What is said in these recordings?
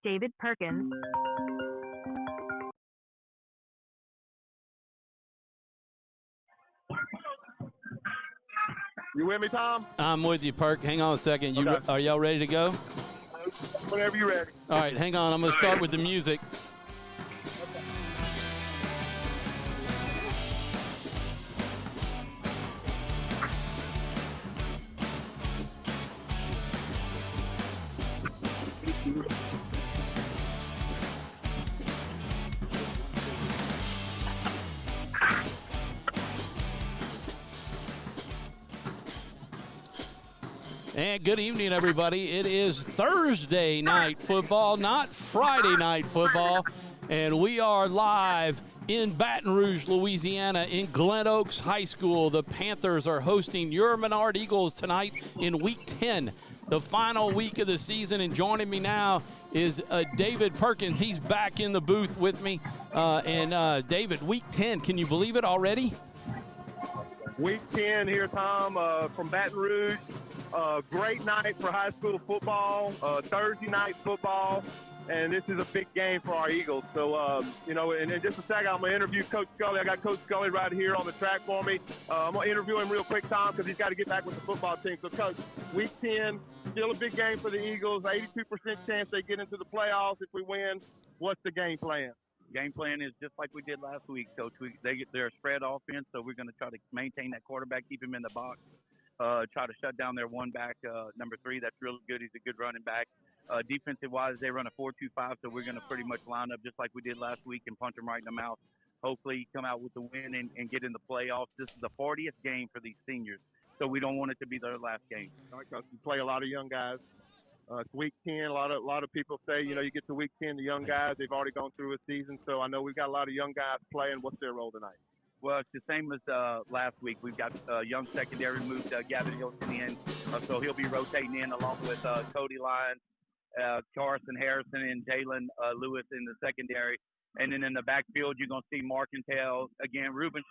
David Perkins. You with me, Tom? I'm with you, Perk. Hang on a second. Okay. Are y'all ready to go? Whenever you're ready. All right, hang on. I'm going to start with the music. And good evening, everybody. It is Thursday night football, not Friday night football. And we are live in Baton Rouge, Louisiana, in Glen Oaks High School. The Panthers are hosting your Menard Eagles tonight in Week 10, the final week of the season. And joining me now is David Perkins. He's back in the booth with me. David, Week 10, can you believe it already? Week 10 here, Tom, from Baton Rouge. Great night for high school football, Thursday night football, and this is a big game for our Eagles. So, and in just a second, I'm going to interview Coach Scully. I got Coach Scully right here on the track for me. I'm going to interview him real quick, Tom, because he's got to get back with the football team. So, Coach, Week 10, still a big game for the Eagles, 82% chance they get into the playoffs if we win. What's the game plan? Game plan is just like we did last week, Coach. They're a spread offense, so we're going to try to maintain that quarterback, keep him in the box. Try to shut down their one back, number 3. That's really good. He's a good running back. Defensive-wise, they run a 4-2-5, so we're going to pretty much line up just like we did last week and punch them right in the mouth. Hopefully come out with the win and get in the playoffs. This is the 40th game for these seniors, so we don't want it to be their last game. All right, Coach, you play a lot of young guys. It's Week 10. A lot of people say, you get to Week 10, the young guys, they've already gone through a season. So I know we've got a lot of young guys playing. What's their role tonight? Well, it's the same as last week. We've got young secondary moved Gavin Hilton in, so he'll be rotating in along with Cody Lyons, Carson Harrison, and Jalen Lewis in the secondary. And then in the backfield, you're going to see Markintel. Again, Ruben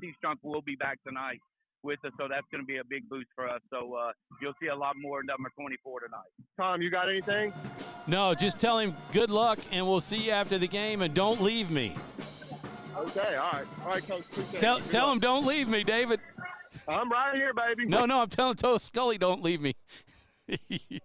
Seastrunk will be back tonight with us, so that's going to be a big boost for us. So you'll see a lot more number 24 tonight. Tom, you got anything? No, just tell him good luck, and we'll see you after the game, and don't leave me. Okay, all right, Coach. Tell him don't leave me, David. I'm right here, baby. No, I'm telling Scully don't leave me. He's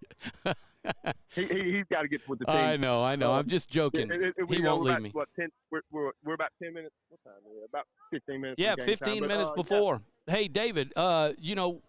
got to get with the team. I know. I'm just joking. He won't leave me. We're about 10 minutes. What time is it? About 15 minutes. Yeah, 15 minutes before. Yeah. Hey, David,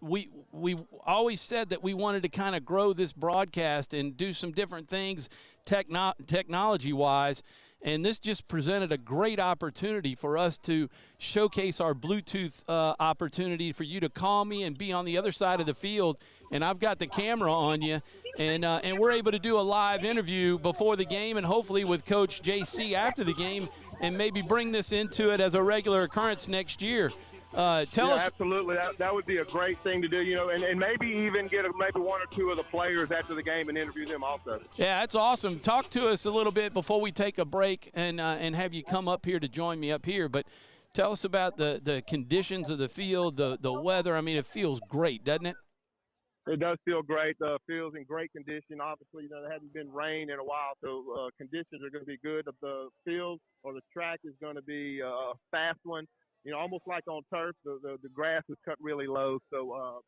we always said that we wanted to kind of grow this broadcast and do some different things technology-wise. And this just presented a great opportunity for us to showcase our Bluetooth opportunity for you to call me and be on the other side of the field. And I've got the camera on you, and we're able to do a live interview before the game and hopefully with Coach JC after the game, and maybe bring this into it as a regular occurrence next year. Tell us. Absolutely. That would be a great thing to do, and maybe even get maybe one or two of the players after the game and interview them also. Yeah, that's awesome. Talk to us a little bit before we take a break and have you come up here to join me up here. But tell us about the conditions of the field, the weather. I mean, it feels great, doesn't it? It does feel great. Feels in great condition. Obviously, there hadn't been rain in a while, so conditions are going to be good. The field or the track is going to be a fast one. Almost like on turf, the grass is cut really low. So,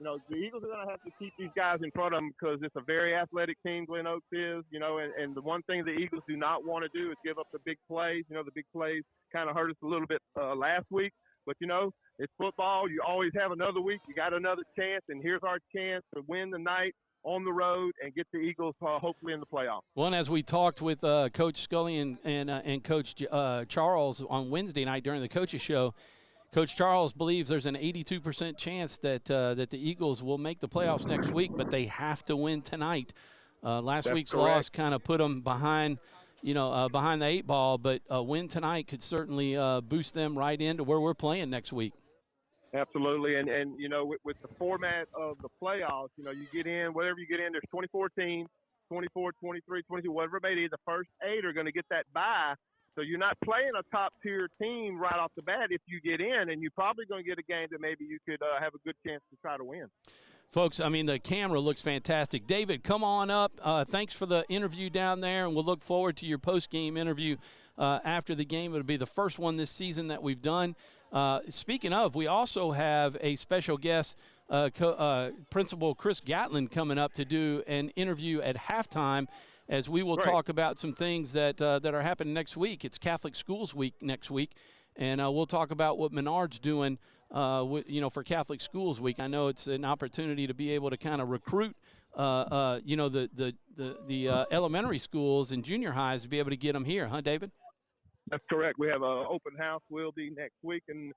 the Eagles are going to have to keep these guys in front of them because it's a very athletic team, Glen Oaks is, and the one thing the Eagles do not want to do is give up the big plays. The big plays kind of hurt us a little bit last week. But, it's football. You always have another week. You got another chance, and here's our chance to win the night on the road and get the Eagles hopefully in the playoffs. Well, and as we talked with Coach Scully and Coach Charles on Wednesday night during the coaches show, Coach Charles believes there's an 82% chance that the Eagles will make the playoffs next week, but they have to win tonight. Last week's loss kind of put them behind the 8 ball, but a win tonight could certainly boost them right into where we're playing next week. Absolutely, and with the format of the playoffs, you get in, whatever you get in, there's 24 teams, 24, 23, 22, whatever it may be, the first 8 are going to get that bye. So you're not playing a top-tier team right off the bat if you get in, and you're probably going to get a game that maybe you could have a good chance to try to win. Folks, I mean, the camera looks fantastic. David, come on up. Thanks for the interview down there, and we'll look forward to your post-game interview after the game. It'll be the first one this season that we've done. Speaking of, we also have a special guest, Principal Chris Gatlin, coming up to do an interview at halftime, as we will talk about some things that are happening next week. It's Catholic Schools Week next week, and we'll talk about what Menard's doing for Catholic Schools Week. I know it's an opportunity to be able to kind of recruit, the elementary schools and junior highs to be able to get them here, huh, David? That's correct. We have an open house. Will be next week, and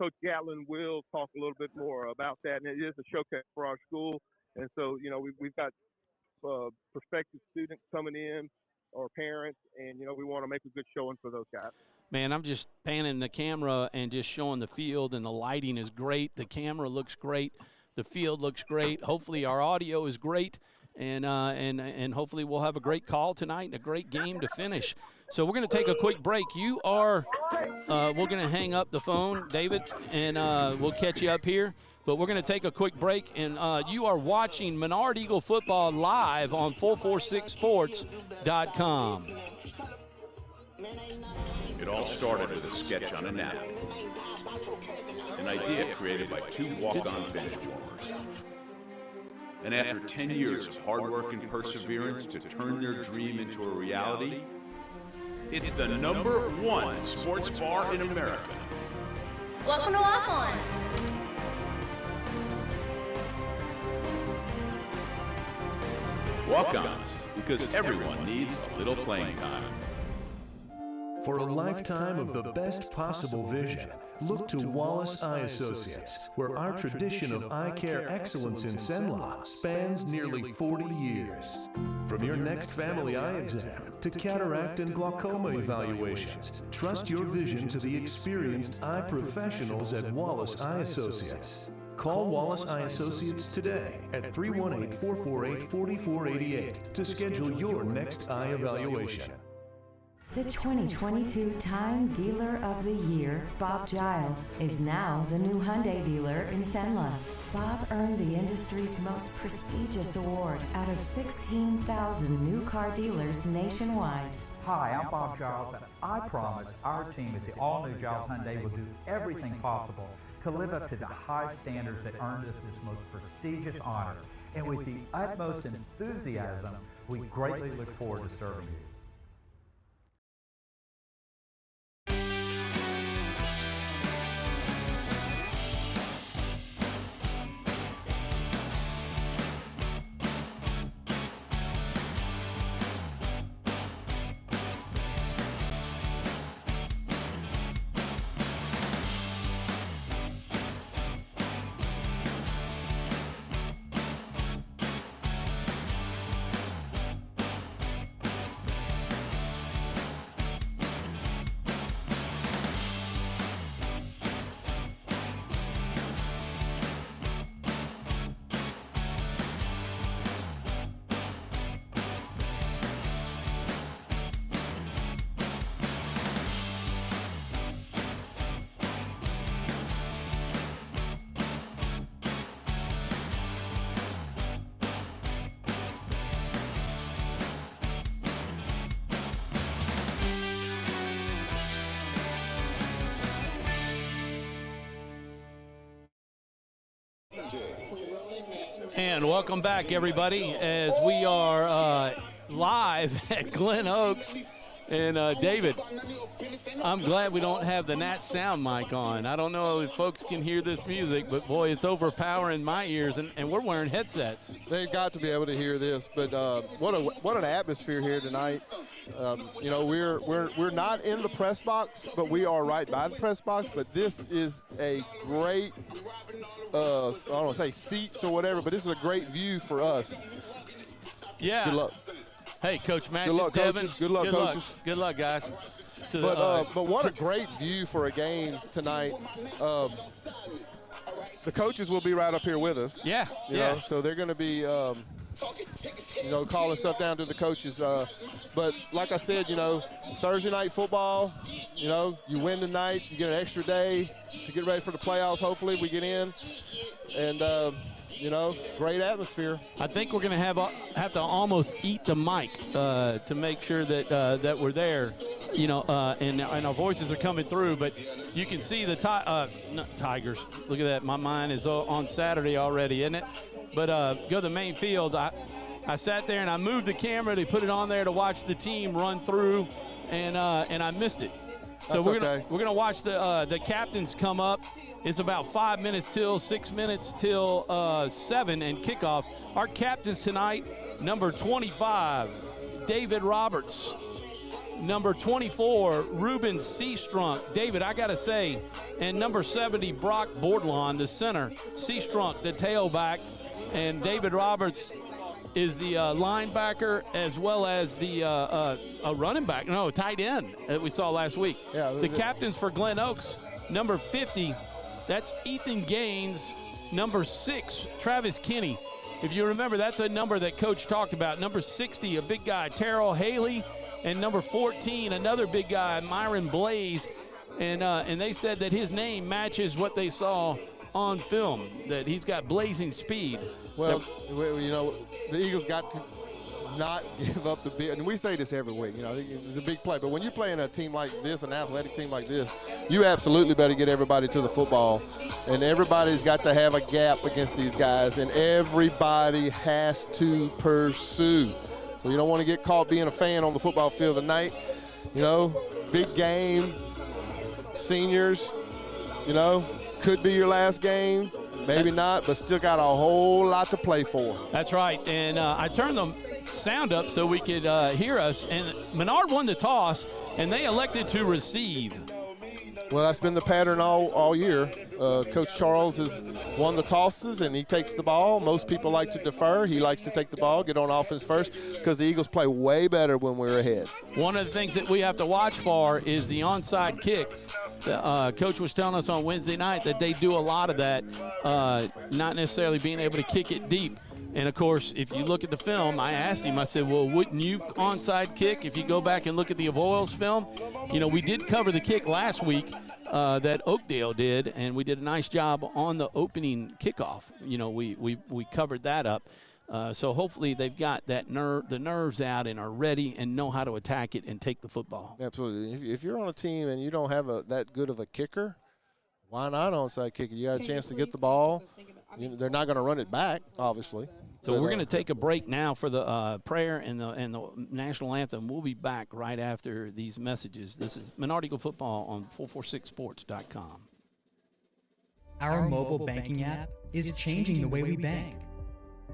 Coach Gatlin will talk a little bit more about that. And it is a showcase for our school, and so we've got prospective students coming in or parents, and we want to make a good showing for those guys. Man, I'm just panning the camera and just showing the field, and the lighting is great. The camera looks great. The field looks great. Hopefully our audio is great, and hopefully we'll have a great call tonight and a great game to finish. So we're going to take a quick break. We're going to hang up the phone, David, and we'll catch you up here. But we're going to take a quick break, and you are watching Menard Eagle football live on 446sports.com. It all started with a sketch on a napkin, an idea created by two walk-on bench warmers. And after 10 years of hard work and perseverance to turn their dream into a reality, it's the #1 sports bar in America. Welcome to Walk On. Walk-ons, because everyone needs a little playing time. For a lifetime of the best possible vision, look to Wallace Eye Associates, where our tradition of eye care excellence in Cenla spans nearly 40 years. From your next family eye exam to cataract and glaucoma evaluations, trust your vision to the experienced eye professionals at Wallace Eye Associates. Call Wallace Eye Associates today at 318-448-4488 to schedule your next eye evaluation. The 2022 Time Dealer of the Year, Bob Giles, is now the new Hyundai dealer in Cenla. Bob earned the industry's most prestigious award out of 16,000 new car dealers nationwide. Hi, I'm Bob Giles, and I promise our team at the all-new Giles Hyundai will do everything possible to live up to the high standards that earned us this most prestigious honor. And with the utmost enthusiasm, we greatly look forward to serving you. And welcome back, everybody, as we are live at Glen Oaks. And David, I'm glad we don't have the Nat Sound mic on. I don't know if folks can hear this music, but boy, it's overpowering my ears, and we're wearing headsets. They've got to be able to hear this, but what an atmosphere here tonight. We're not in the press box, but we are right by the press box. But this is a great, I don't want to say seats or whatever, but this is a great view for us. Yeah. Good luck. Hey, Coach Matthews, good luck, Devin. coaches. Good luck, coaches. Good luck, guys. But what a great view for a game tonight. The coaches will be right up here with us. Yeah, you know, so they're going to be, calling stuff down to the coaches. But like I said, Thursday night football, you win tonight, you get an extra day to get ready for the playoffs. Hopefully we get in. And great atmosphere. I think we're going to have to almost eat the mic to make sure that we're there, and our voices are coming through. But you can see the Tigers. Look at that. My mind is on Saturday already, isn't it? But go to the main field. I sat there and I moved the camera to put it on there to watch the team run through, and I missed it. So we're gonna watch the captains come up. It's about 5 minutes till 6 minutes till 7 and kickoff. Our captains tonight: number 25, David Roberts; number 24, Ruben Seastrunk. David, I gotta say, and number 70, Brock Bordlawn, the center. Seastrunk, the tailback, and David Roberts is the linebacker as well as the running back. No, tight end that we saw last week. Yeah, the captains for Glen Oaks, number 50, that's Ethan Gaines. Number 6, Travis Kinney. If you remember, that's a number that Coach talked about. Number 60, a big guy, Terrell Haley. And number 14, another big guy, Myron Blaze. And they said that his name matches what they saw on film, that he's got blazing speed. Well, the Eagles got to not give up the big, and we say this every week, the big play. But when you're playing a team like this, an athletic team like this, you absolutely better get everybody to the football. And everybody's got to have a gap against these guys, and everybody has to pursue. So you don't want to get caught being a fan on the football field tonight. Big game, seniors, could be your last game. Maybe not, but still got a whole lot to play for. That's right. And I turned the sound up so we could hear us. And Menard won the toss, and they elected to receive. Well, that's been the pattern all year. Coach Charles has won the tosses, and he takes the ball. Most people like to defer. He likes to take the ball, get on offense first, because the Eagles play way better when we're ahead. One of the things that we have to watch for is the onside kick. Coach was telling us on Wednesday night that they do a lot of that, not necessarily being able to kick it deep. And, of course, if you look at the film, I asked him, I said, well, wouldn't you onside kick if you go back and look at the Avoyles film? We did cover the kick last week that Oakdale did, and we did a nice job on the opening kickoff. We covered that up. So hopefully they've got the nerves out and are ready and know how to attack it and take the football. Absolutely. If you're on a team and you don't have that good of a kicker, why not onside kick? You got a chance to get the ball. They're not going to run it back, obviously. So we're going to take a break now for the prayer and the national anthem. We'll be back right after these messages. This is Menard Eagle Football on 446sports.com. Our mobile banking app is changing the way we bank.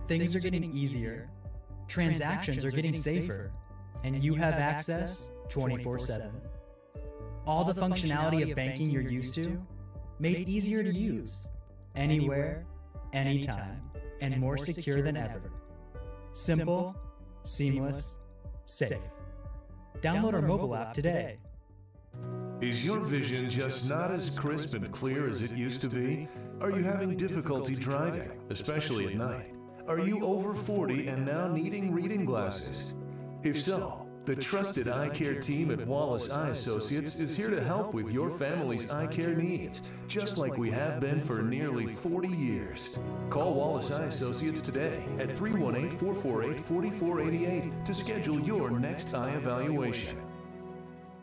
Things are getting easier, transactions are getting safer, and you have access 24/7. All the functionality of banking you're used to, made easier to use, anywhere, anytime, and more secure than ever. Simple, seamless, safe. Download our mobile app today. Is your vision just not as crisp and clear as it used to be? Are you having difficulty driving, especially at night? Are you over 40 and now needing reading glasses? If so, the trusted eye care team at Wallace Eye Associates is here to help with your family's eye care needs, just like we have been for nearly 40 years. Call Wallace Eye Associates today at 318-448-4488 to schedule your next eye evaluation.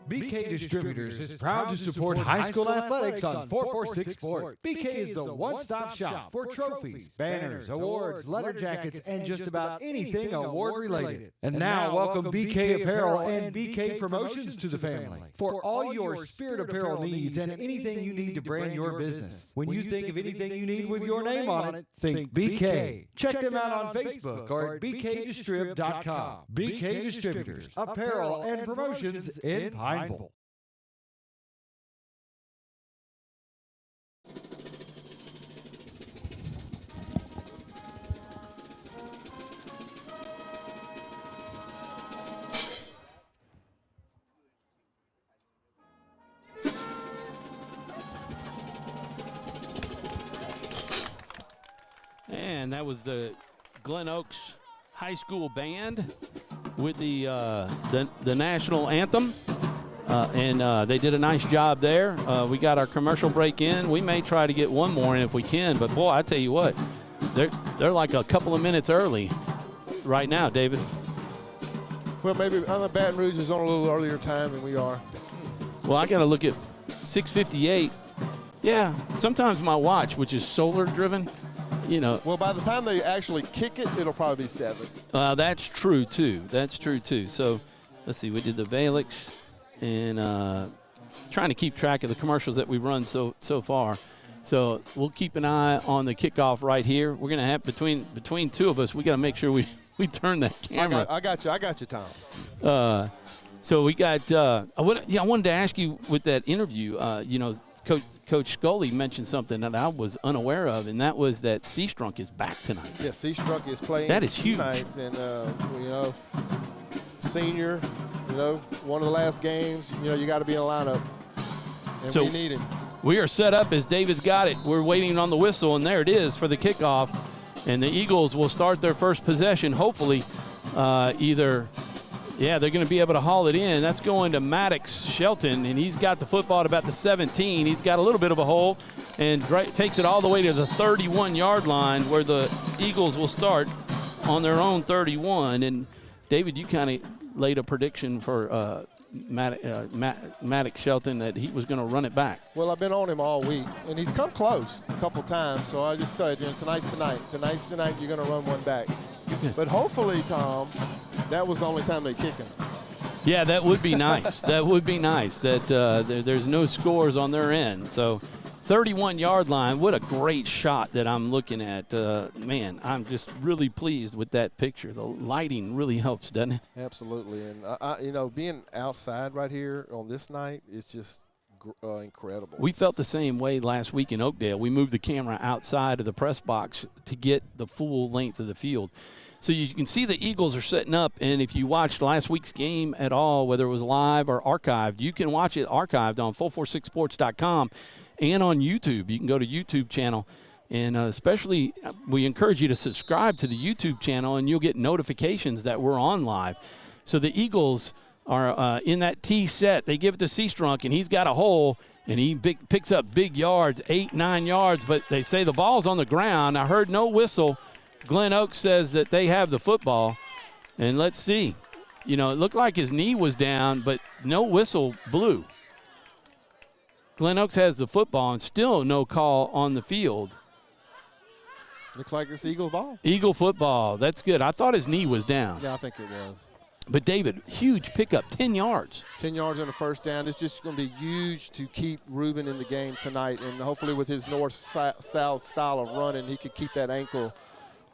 BK Distributors is proud to support high school athletics on 446 Sports. BK is the one-stop shop for trophies, banners, awards, letter jackets, and just about anything award-related. And now, welcome BK Apparel and BK Promotions to the family. For all your spirit apparel needs and anything you need to brand your business. When you think of anything you need with your name on it, think BK. Check them out on Facebook or at bkdistrib.com. BK Distributors, apparel and promotions in Pineville. And that was the Glen Oaks High School Band with the national anthem. And they did a nice job there. We got our commercial break in. We may try to get one more in if we can, but boy, I tell you what, they're like a couple of minutes early right now, David. Well, maybe Baton Rouge is on a little earlier time than we are. Well, I got to look at 6:58. Yeah, sometimes my watch, which is solar driven, you know. Well, by the time they actually kick it, it'll probably be 7. That's true too. So let's see, we did the Valix and trying to keep track of the commercials that we run so far. So we'll keep an eye on the kickoff right here. We're going to have between two of us, we got to make sure we turn that camera. I got you, Tom. So we got. I wanted to ask you with that interview. Coach Scully mentioned something that I was unaware of, and that was that Seastrunk is back tonight. Yeah, Seastrunk is playing. That is huge. Tonight, and senior. One of the last games. You got to be in a lineup, and so we need him. We are set up as David's got it. We're waiting on the whistle, and there it is for the kickoff. And the Eagles will start their first possession, hopefully they're going to be able to haul it in. That's going to Maddox Shelton, and he's got the football at about the 17. He's got a little bit of a hole and takes it all the way to the 31-yard line where the Eagles will start on their own 31. And, David, you kind of laid a prediction for Maddox Shelton that he was going to run it back. Well, I've been on him all week, and he's come close a couple times. So I just said, tonight's tonight. Tonight's tonight. You're going to run one back. But hopefully, Tom, that was the only time they kick him. Yeah, that would be nice. That would be nice that there's no scores on their end. So 31-yard line, what a great shot that I'm looking at. Man, I'm just really pleased with that picture. The lighting really helps, doesn't it? Absolutely. And, being outside right here on this night is just incredible. We felt the same way last week in Oakdale. We moved the camera outside of the press box to get the full length of the field. So you can see the Eagles are setting up, and if you watched last week's game at all, whether it was live or archived, you can watch it archived on 446sports.com and on YouTube. You can go to YouTube channel, and especially we encourage you to subscribe to the YouTube channel, and you'll get notifications that we're on live. So the Eagles are in that T set. They give it to Seastrunk, and he's got a hole, and he picks up big yards, 8-9 yards, but they say the ball's on the ground. I heard no whistle. Glen Oaks says that they have the football, and let's see. It looked like his knee was down, but no whistle blew. Glen Oaks has the football, and still no call on the field. Looks like it's Eagles ball. Eagle football. That's good. I thought his knee was down. Yeah, I think it was. But, David, huge pickup, 10 yards. 10 yards on the first down. It's just going to be huge to keep Ruben in the game tonight, and hopefully with his north-south style of running, he could keep that ankle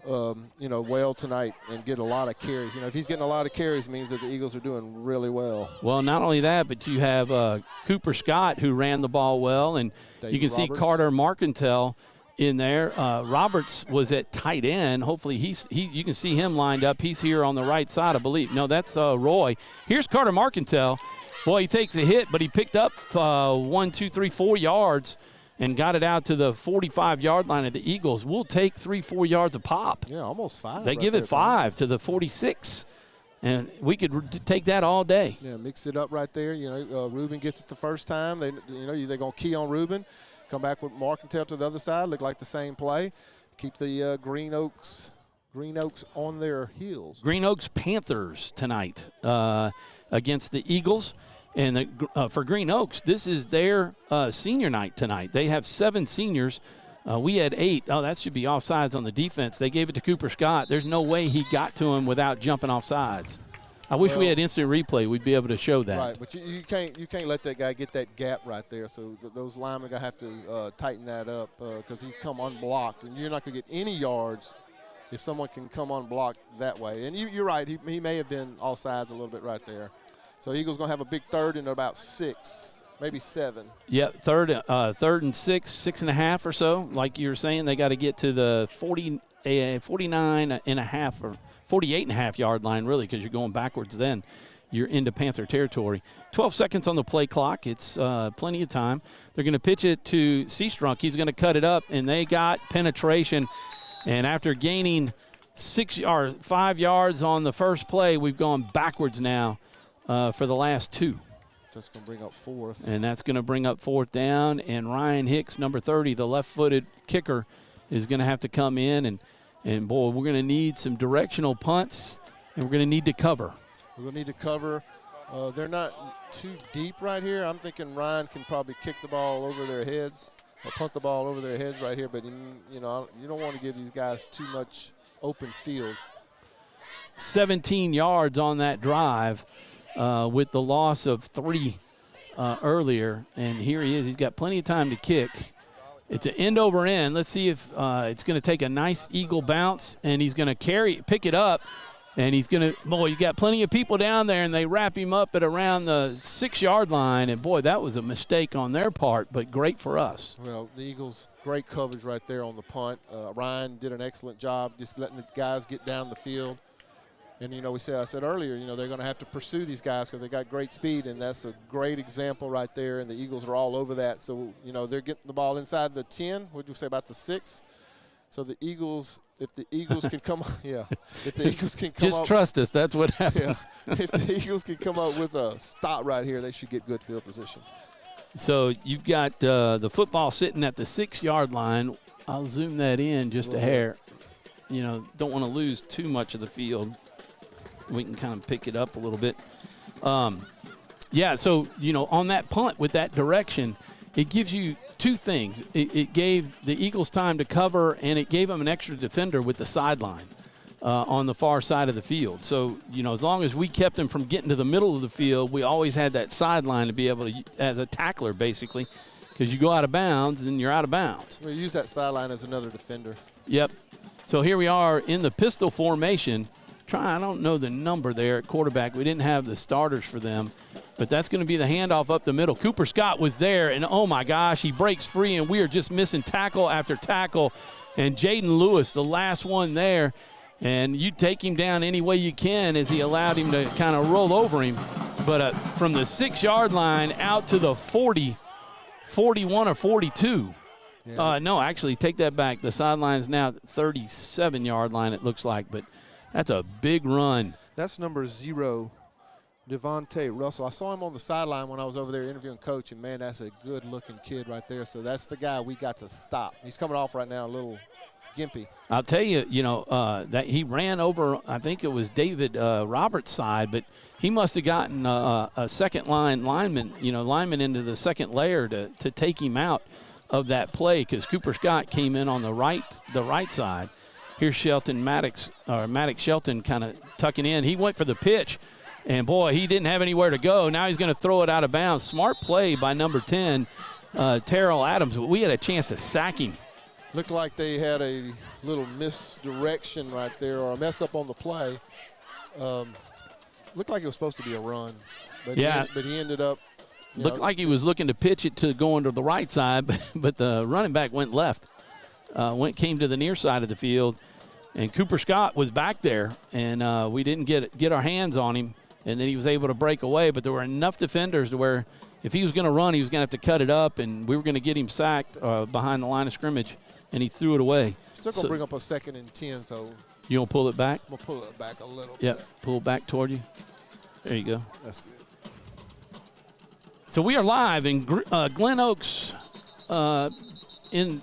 well tonight and get a lot of carries. If he's getting a lot of carries, it means that the Eagles are doing really well. Well, not only that, but you have Cooper Scott, who ran the ball well, and you can see Carter Marcantel in there. Roberts was at tight end. Hopefully you can see him lined up. He's here on the right side, I believe. No, that's Roy. Here's Carter Marcantel. Boy, he takes a hit, but he picked up 4 yards and got it out to the 45-yard line of the Eagles. We'll take 3-4 yards a pop. Yeah, almost 5. They give it 5 to the 46, and we could take that all day. Yeah, mix it up right there. Ruben gets it the first time. They're going to key on Ruben. Come back with Marcantel to the other side. Look like the same play. Keep the Green Oaks on their heels. Green Oaks Panthers tonight against the Eagles. And for Green Oaks, this is their senior night tonight. They have 7 seniors. We had 8. Oh, that should be offsides on the defense. They gave it to Cooper Scott. There's no way he got to him without jumping offsides. I wish we had instant replay. We'd be able to show that. Right, but you can't let that guy get that gap right there. So those linemen are going to have to tighten that up because he's come unblocked. And you're not going to get any yards if someone can come unblocked that way. And you're right. He may have been offsides a little bit right there. So Eagles going to have a big third and about 6, maybe 7. Yep, third and 6.5 or so. Like you were saying, they got to get to the 49.5 or 48.5 yard line, really, because you're going backwards then. You're into Panther territory. 12 seconds on the play clock. It's plenty of time. They're going to pitch it to Seastrunk. He's going to cut it up, and they got penetration. And after gaining 5 yards on the first play, we've gone backwards now. For the last 2. Just going to bring up 4th. And that's going to bring up 4th down. And Ryan Hicks, number 30, the left-footed kicker, is going to have to come in. And And, boy, we're going to need some directional punts, and we're going to need to cover. We're going to need to cover. They're not too deep right here. I'm thinking Ryan can probably kick the ball over their heads or punt the ball over their heads right here. But, you know, you don't want to give these guys too much open field. 17 yards on that drive with the loss of 3 earlier. And here he is. He's got plenty of time to kick. It's an end over end. Let's see if it's going to take a nice eagle bounce, and he's going to pick it up, and he's going to, boy, you got plenty of people down there, and they wrap him up at around the 6-yard line, and, boy, that was a mistake on their part, but great for us. Well, the Eagles, great coverage right there on the punt. Ryan did an excellent job just letting the guys get down the field. And, you know, I said earlier, you know, they're going to have to pursue these guys because they got great speed, and that's a great example right there, and the Eagles are all over that. So, you know, they're getting the ball inside the 10. What would you say about the 6? So the Eagles, if the Eagles can come – yeah. If the Eagles can come Just trust us. That's what happened. Yeah. If the Eagles can come up with a stop right here, they should get good field position. So you've got the football sitting at the 6-yard line. I'll zoom that in just a hair. You know, don't want to lose too much of the field. We can kind of pick it up a little bit. Yeah, so, you know, on that punt with that direction, it gives you two things. It gave the Eagles time to cover, and it gave them an extra defender with the sideline on the far side of the field. So, you know, as long as we kept them from getting to the middle of the field, we always had that sideline to be able to, as a tackler basically, because you go out of bounds and you're out of bounds. We use that sideline as another defender. Yep. So here we are in the pistol formation. I don't know the number there at quarterback. We didn't have the starters for them, but that's going to be the handoff up the middle. Cooper Scott was there, and oh my gosh, he breaks free, and we are just missing tackle after tackle. And Jaden Lewis, the last one there, and you take him down any way you can as he allowed him to kind of roll over him. But from the 6-yard line out to the 40, 41 or 42. Yeah. No, actually, take that back. The sideline's now 37-yard line, it looks like, but that's a big run. That's number 0, Devontae Russell. I saw him on the sideline when I was over there interviewing Coach, and, man, that's a good-looking kid right there. So that's the guy we got to stop. He's coming off right now a little gimpy. I'll tell you, you know, that he ran over, I think it was David Roberts' side, but he must have gotten a second-line lineman into the second layer to take him out of that play because Cooper Scott came in on the right side. Here's Maddox Shelton kind of tucking in. He went for the pitch, and, boy, he didn't have anywhere to go. Now he's going to throw it out of bounds. Smart play by number 10, Terrell Adams. We had a chance to sack him. Looked like they had a little misdirection right there or a mess up on the play. Looked like it was supposed to be a run, but he ended up. Looked like he was looking to pitch it to going to the right side, but the running back went left. Came to the near side of the field. And Cooper Scott was back there, and we didn't get our hands on him, and then he was able to break away. But there were enough defenders to where if he was going to run, he was going to have to cut it up, and we were going to get him sacked behind the line of scrimmage, and he threw it away. Still going to bring up a 2nd and 10, so. You want to pull it back? I'm going to pull it back a little bit. Yep, pull it back toward you. There you go. That's good. So we are live in Glen Oaks in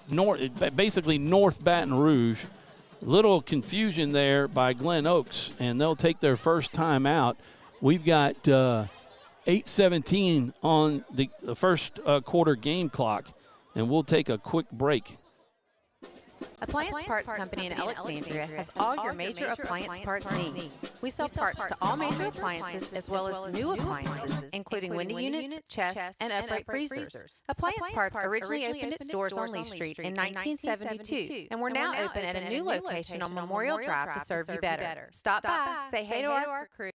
basically North Baton Rouge. Little confusion there by Glen Oaks, and they'll take their first time out. We've got 8:17 on the first quarter game clock, and we'll take a quick break. Appliance Parts Company in Alexandria has all your major appliance parts needs. We sell parts to all major appliances as well as new appliances, including window units, chests, and upright freezers. Appliance Parts originally opened its doors on Lee Street in 1972, and we're now open at a new location on Memorial Drive to serve you better. Stop by, say hey to our crew.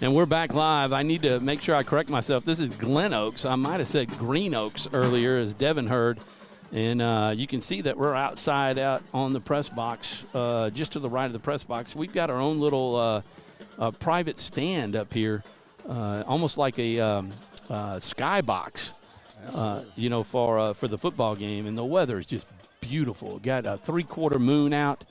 And we're back live. I need to make sure I correct myself. This is Glen Oaks. I might have said Green Oaks earlier, as Devin heard. And you can see that we're outside out on the press box, just to the right of the press box. We've got our own little private stand up here, almost like a skybox, for the football game, and the weather is just beautiful. Got a 3/4 moon out,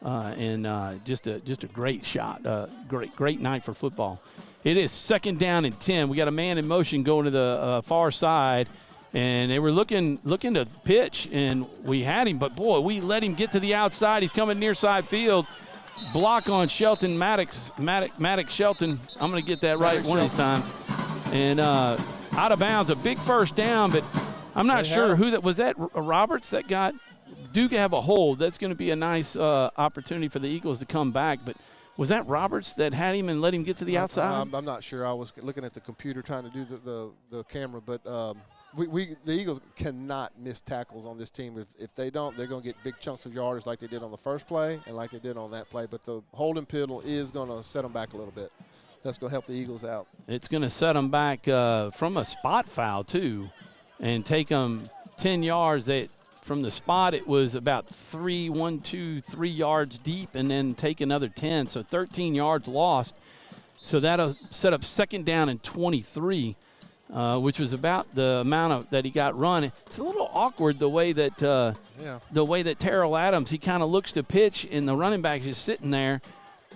and just a great shot. Great night for football. It is 2nd down and 10. We got a man in motion going to the far side, and they were looking to pitch, and we had him, but boy, we let him get to the outside. He's coming near side field. Block on Shelton Maddox Shelton. I'm going to get that right one of these times. And out of bounds, a big first down, but I'm not sure who that was. That Roberts that got Duke have a hold. That's going to be a nice opportunity for the Eagles to come back. But was that Roberts that had him and let him get to the outside? I'm not sure. I was looking at the computer trying to do the camera, but the Eagles cannot miss tackles on this team. If they don't, they're going to get big chunks of yardage like they did on the first play and like they did on that play. But the holding penalty is going to set them back a little bit. That's going to help the Eagles out. It's going to set them back from a spot foul, too, and take them 10 yards. From the spot, it was about 3 yards deep, and then take another 10. So 13 yards lost. So that'll set up 2nd down and 23. Which was about the amount that he got run. It's a little awkward the way that Terrell Adams, he kind of looks to pitch, and the running back is sitting there,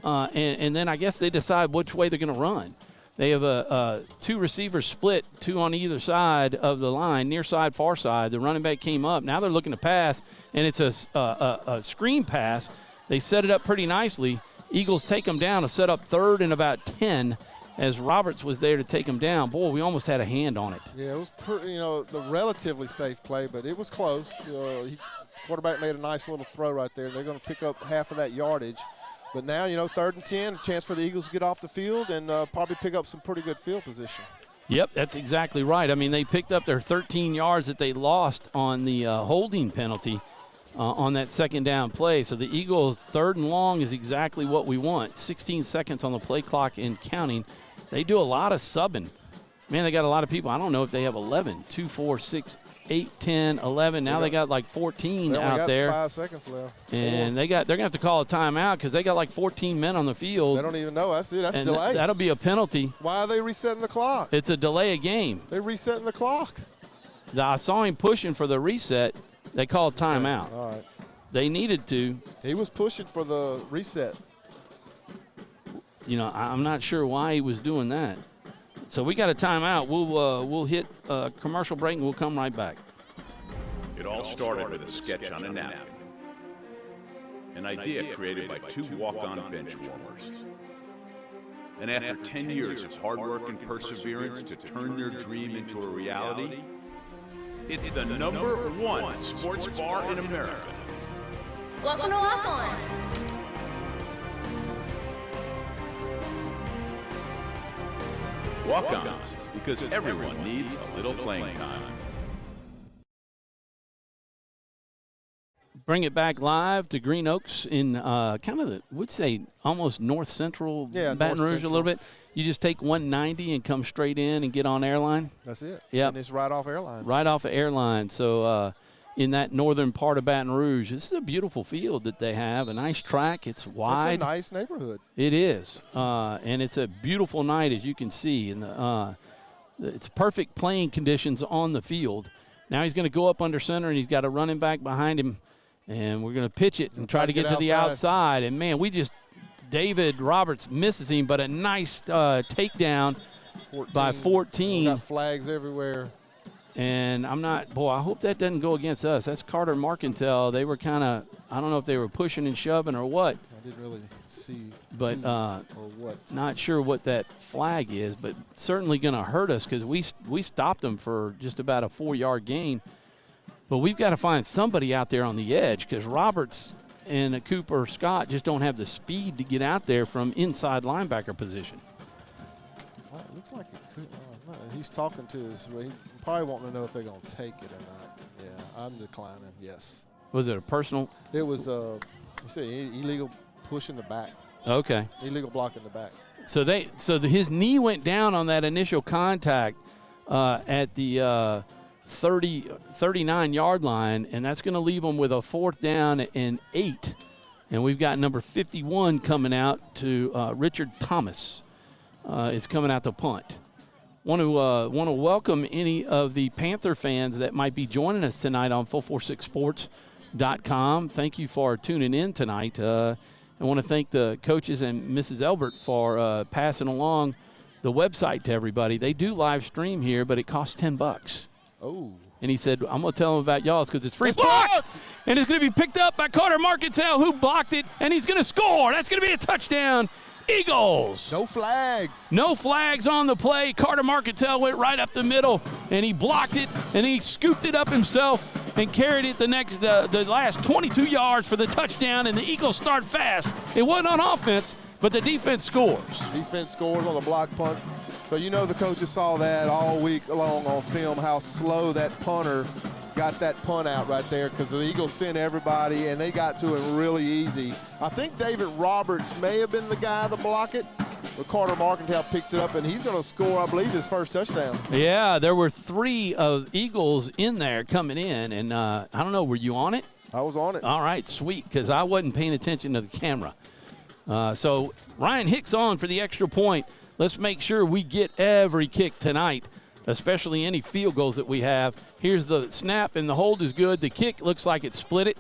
and then I guess they decide which way they're going to run. They have 2 receivers split, 2 on either side of the line, near side, far side. The running back came up. Now they're looking to pass, and it's a screen pass. They set it up pretty nicely. Eagles take them down to set up 3rd and about 10. As Roberts was there to take him down. Boy, we almost had a hand on it. Yeah, it was the relatively safe play, but it was close. Quarterback made a nice little throw right there. They're going to pick up half of that yardage. But now, 3rd and 10, a chance for the Eagles to get off the field and probably pick up some pretty good field position. Yep, that's exactly right. I mean, they picked up their 13 yards that they lost on the holding penalty on that 2nd down play. So the Eagles' 3rd and long is exactly what we want. 16 seconds on the play clock and counting. They do a lot of subbing. Man, they got a lot of people. I don't know if they have 11, 2, 4, 6, 8, 10, 11. Now they got like 14 out there. 5 seconds left. And they're going to have to call a timeout because they got like 14 men on the field. They don't even know. That's it. That's a delay. That'll be a penalty. Why are they resetting the clock? It's a delay of game. They're resetting the clock. I saw him pushing for the reset. They called timeout. All right. They needed to. He was pushing for the reset. I'm not sure why he was doing that. So we got a timeout. We'll hit a commercial break, and we'll come right back. It all started with a sketch on a napkin. An idea created by 2 walk-on bench warmers. And after 10 years of hard work and perseverance to turn their dream into a reality, it's the #1 sports bar in America. Welcome to Walk On. Walk-ons, because everyone needs a little playing time. Bring it back live to Green Oaks in kind of almost north central Baton Rouge a little bit. You just take 190 and come straight in and get on Airline. That's it. Yeah, and it's right off Airline. Right off of Airline. So in that northern part of Baton Rouge, this is a beautiful field that they have. A nice track. It's wide. It's a nice neighborhood. It is, and it's a beautiful night, as you can see. And it's perfect playing conditions on the field. Now he's going to go up under center, and he's got a running back behind him. And we're going to pitch it and try to get to the outside. And, man, David Roberts misses him, but a nice takedown by 14. We got flags everywhere. And I hope that doesn't go against us. That's Carter Marcantel. They were kind of, I don't know if they were pushing and shoving or what. I didn't really see but or what. Not sure what that flag is, but certainly going to hurt us because we stopped them for just about a 4-yard gain. But we've got to find somebody out there on the edge because Roberts and Cooper Scott just don't have the speed to get out there from inside linebacker position. Well, it looks like it could. He's talking to us. He probably wanting to know if they're going to take it or not. Yeah, I'm declining, yes. Was it a personal? It was, he said illegal push in the back. Okay. Illegal block in the back. So his knee went down on that initial contact at the 39-yard line, and that's going to leave them with a 4th down and 8. And we've got number 51 coming out to Richard Thomas is coming out to punt. Want to welcome any of the Panther fans that might be joining us tonight on 446sports.com. Thank you for tuning in tonight. I want to thank the coaches and Mrs. Elbert for passing along the website to everybody. They do live stream here, but it costs $10. Oh. And he said, I'm going to tell them about y'all's because it's free. Blocked! And it's going to be picked up by Carter Marketell, who blocked it, and he's going to score. That's going to be a touchdown. Eagles. No flags. No flags on the play. Carter Marketell went right up the middle, and he blocked it, and he scooped it up himself and carried it the last 22 yards for the touchdown, and the Eagles start fast. It wasn't on offense, but the defense scores. Defense scores on a block punt. So you know the coaches saw that all week long on film, how slow that punter got that punt out right there, because the Eagles sent everybody, and they got to him really easy. I think David Roberts may have been the guy to block it, but Carter Marketell picks it up, and he's going to score, I believe, his first touchdown. Yeah, there were 3 of Eagles in there coming in, and I don't know, were you on it? I was on it. All right, sweet, because I wasn't paying attention to the camera. So Ryan Hicks on for the extra point. Let's make sure we get every kick tonight, especially any field goals that we have. Here's the snap, and the hold is good. The kick looks like it split it,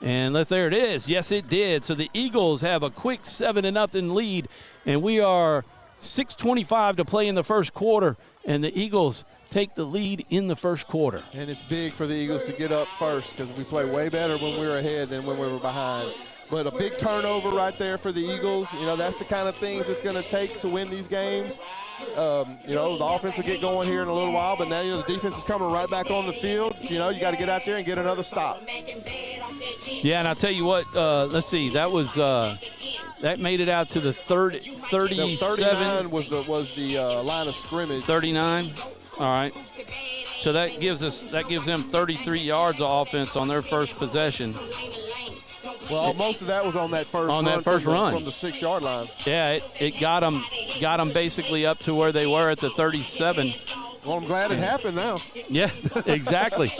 and there it is. Yes, it did. So the Eagles have a quick 7-0 lead, and we are 6:25 to play in the first quarter, and the Eagles take the lead in the first quarter. And it's big for the Eagles to get up first, because we play way better when we were ahead than when we were behind. But a big turnover right there for the Eagles. You know, that's the kind of things it's going to take to win these games. You know, the offense will get going here in a little while, but now, you know, the defense is coming right back on the field. You know, you got to get out there and get another stop. Yeah, and I'll tell you what, let's see, that was that made it out to the 37. 39 was the line of scrimmage. 39, all right. So that gives them 33 yards of offense on their first possession. Well, most of that was on that first run from the 6-yard line. Yeah, it got them basically up to where they were at the 37. Well, I'm glad it happened now. Yeah, exactly.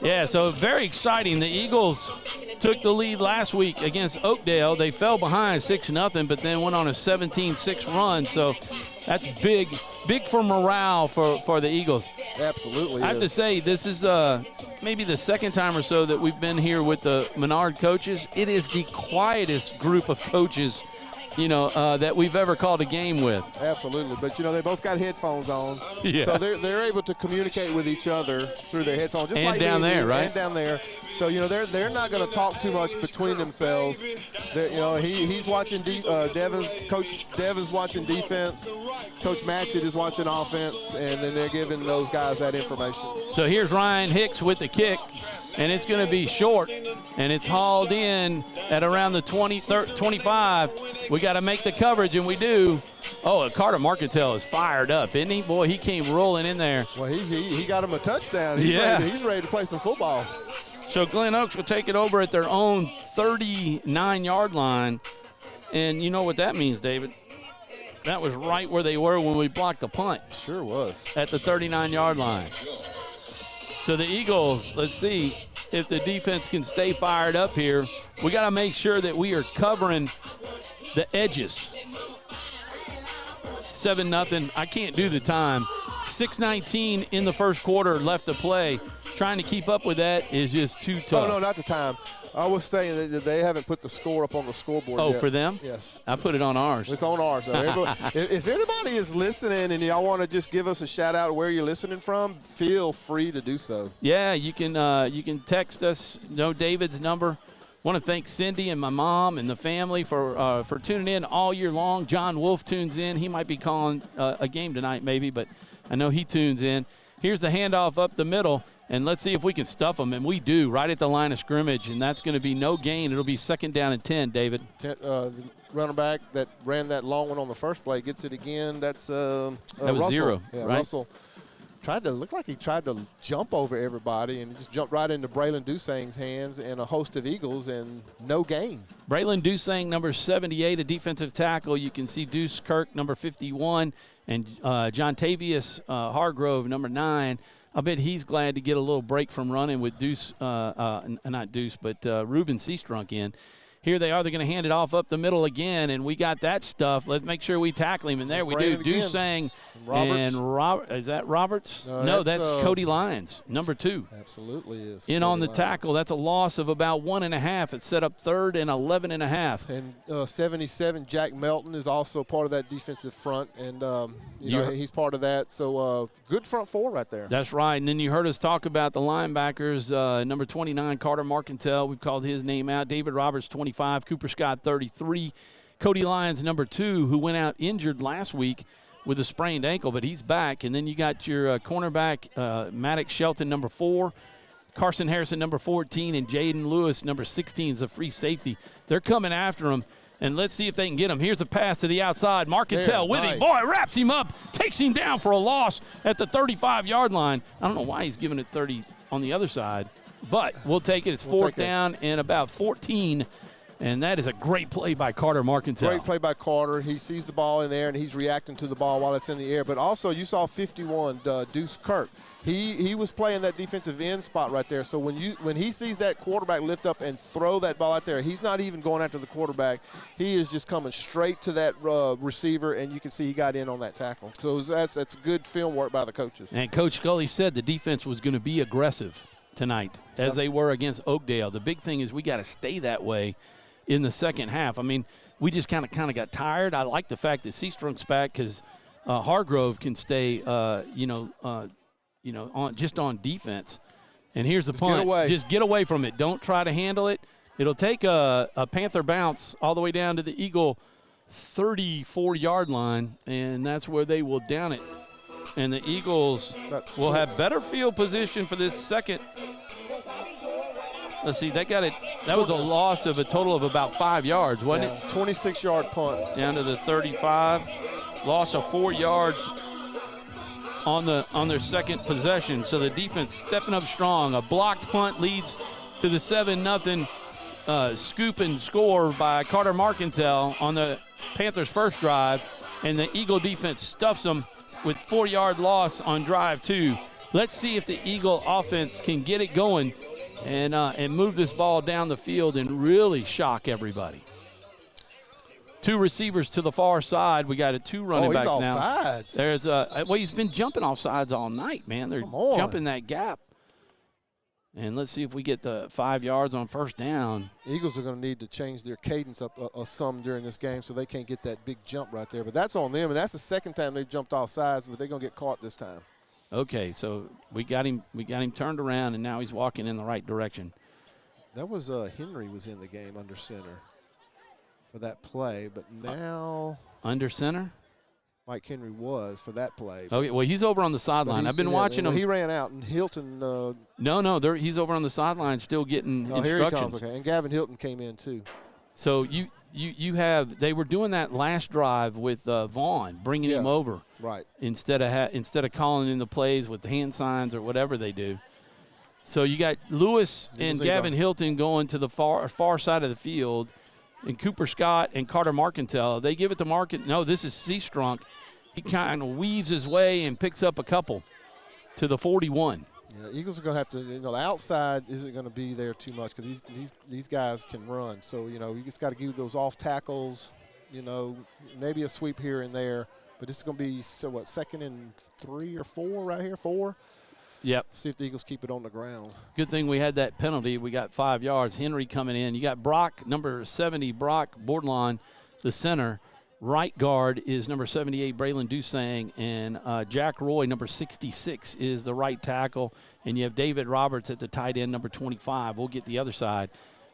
Yeah, so very exciting. The Eagles took the lead last week against Oakdale. They fell behind 6-0, but then went on a 17-6 run. So that's big for morale for the Eagles. Absolutely. I have to say, this is maybe the second time or so that we've been here with the Menard coaches. It is the quietest group of coaches, you know, that we've ever called a game with. Absolutely. But, you know, they both got headphones on. Yeah. So they're able to communicate with each other through their headphones. Just and like down there, right? And down there. So, you know, they're not going to talk too much between themselves. You know, he's watching Coach Devin's watching defense. Coach Matchett is watching offense, and then they're giving those guys that information. So here's Ryan Hicks with the kick, and it's going to be short, and it's hauled in at around the 25. We got to make the coverage, and we do. Oh, Carter Marketell is fired up, isn't he? Boy, he came rolling in there. Well, he got him a touchdown. He's ready to play some football. So Glen Oaks will take it over at their own 39-yard line. And you know what that means, David? That was right where they were when we blocked the punt. Sure was. At the 39-yard line. So the Eagles, let's see if the defense can stay fired up here. We got to make sure that we are covering the edges. 7-0. I can't do the time. 6:19 in the first quarter left to play. Trying to keep up with that is just too tough. Oh, no, not the time. I was saying that they haven't put the score up on the scoreboard yet. Oh, for them? Yes. I put it on ours. It's on ours. If anybody is listening and y'all want to just give us a shout-out where you're listening from, feel free to do so. Yeah, you can text us. Know David's number. Want to thank Cindy and my mom and the family for tuning in all year long. John Wolf tunes in. He might be calling a game tonight maybe, but I know he tunes in. Here's the handoff up the middle. And let's see if we can stuff them. And we do, right at the line of scrimmage. And that's going to be no gain. It'll be 2nd down and 10, David. The running back that ran that long one on the first play gets it again. That's that was Russell. 0, yeah, right? Russell looked like he tried to jump over everybody and just jumped right into Braylon Dusang's hands and a host of Eagles and no gain. Braylon Dusang, number 78, a defensive tackle. You can see Deuce Kirk, number 51, and John Tavius Hargrove, number 9. I bet he's glad to get a little break from running with Deuce, not Deuce, but Ruben Seastrunk in. Here they are. They're going to hand it off up the middle again, and we got that stuff. Let's make sure we tackle him. And there we do. Dusang and Robert. Is that Roberts? No, that's Cody Lyons, number 2. Absolutely is. In Cody on the Lyons. tackle. That's a loss of about 1.5. It's set up 3rd and 11.5. And 77, Jack Melton is also part of that defensive front, and he's part of that. So good front 4 right there. That's right. And then you heard us talk about the linebackers. Number 29, Carter Marcantel. We've called his name out. David Roberts, 25. Cooper Scott, 33. Cody Lyons, number 2, who went out injured last week with a sprained ankle, but he's back. And then you got your cornerback, Maddox Shelton, number 4. Carson Harrison, number 14. And Jaden Lewis, number 16, is a free safety. They're coming after him. And let's see if they can get him. Here's a pass to the outside. Marcantel with him. Boy, wraps him up, takes him down for a loss at the 35-yard line. I don't know why he's giving it 30 on the other side, but we'll take it. It's 4th down and about 14. And that is a great play by Carter Marcantel. Great play by Carter. He sees the ball in there, and he's reacting to the ball while it's in the air. But also, you saw 51, Deuce Kirk. He was playing that defensive end spot right there. So when he sees that quarterback lift up and throw that ball out there, he's not even going after the quarterback. He is just coming straight to that receiver, and you can see he got in on that tackle. So that's good film work by the coaches. And Coach Scully said the defense was going to be aggressive tonight, as they were against Oakdale. The big thing is we got to stay that way in the second half. I mean, we just kind of got tired. I like the fact that Seastrunk's back because Hargrove can stay, on defense. And here's the punt. Just get away from it. Don't try to handle it. It'll take a Panther bounce all the way down to the Eagle 34-yard line, and that's where they will down it. And the Eagles will have better field position for this second. Let's see, that was a loss of a total of about 5 yards, wasn't it? 26-yard punt. Down to the 35. Loss of 4 yards on their second possession. So the defense stepping up strong. A blocked punt leads to the 7-0 scoop and score by Carter Marcantel on the Panthers' first drive. And the Eagle defense stuffs them with 4-yard loss on drive 2. Let's see if the Eagle offense can get it going and move this ball down the field and really shock everybody. 2 receivers to the far side. We got 2 running backs now. Offsides. There's he's been jumping off sides all night, man. They're jumping that gap. And let's see if we get the 5 yards on first down. Eagles are going to need to change their cadence up some during this game so they can't get that big jump right there. But that's on them, and that's the second time they've jumped off sides, but they're going to get caught this time. Okay, so we got him turned around, and now he's walking in the right direction. That was Henry was in the game under center for that play, but now under center? Mike Henry was for that play. Okay, well, he's over on the sideline. I've been watching him. He ran out, and Hilton. No, he's over on the sideline still getting instructions. Here he comes, okay. And Gavin Hilton came in too. So they were doing that last drive with Vaughn, bringing him over, right? Instead of calling in the plays with hand signs or whatever they do. So you got Lewis and Gavin Hilton going to the far side of the field, and Cooper Scott and Carter Marcantel. They give it to Marcantel. No, this is Seastrunk. He kind of weaves his way and picks up a couple to the 41. Yeah, Eagles are going to have to, the outside isn't going to be there too much because these guys can run. So, you just got to give those off tackles, maybe a sweep here and there. But this is going to be, 2nd and 3 or 4 right here, 4? Yep. See if the Eagles keep it on the ground. Good thing we had that penalty. We got 5 yards. Henry coming in. You got Brock, number 70, Brock Bordelon, the center. Right guard is number 78, Braylon Dusang, and Jack Roy, number 66, is the right tackle. And you have David Roberts at the tight end, number 25. We'll get the other side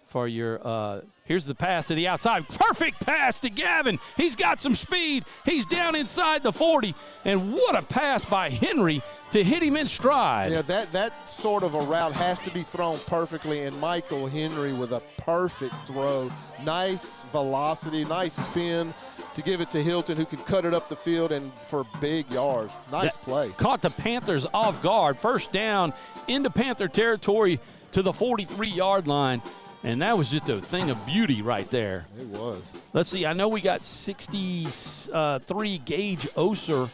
for your here's the pass to the outside. Perfect pass to Gavin. He's got some speed. He's down inside the 40. And what a pass by Henry to hit him in stride. Yeah, that sort of a route has to be thrown perfectly, and Michael Henry with a perfect throw. Nice velocity, nice spin to give it to Hilton, who can cut it up the field and for big yards. Nice play. Caught the Panthers off guard. First down into Panther territory to the 43-yard line. And that was just a thing of beauty right there. It was. Let's see. I know we got 63 Gage Oser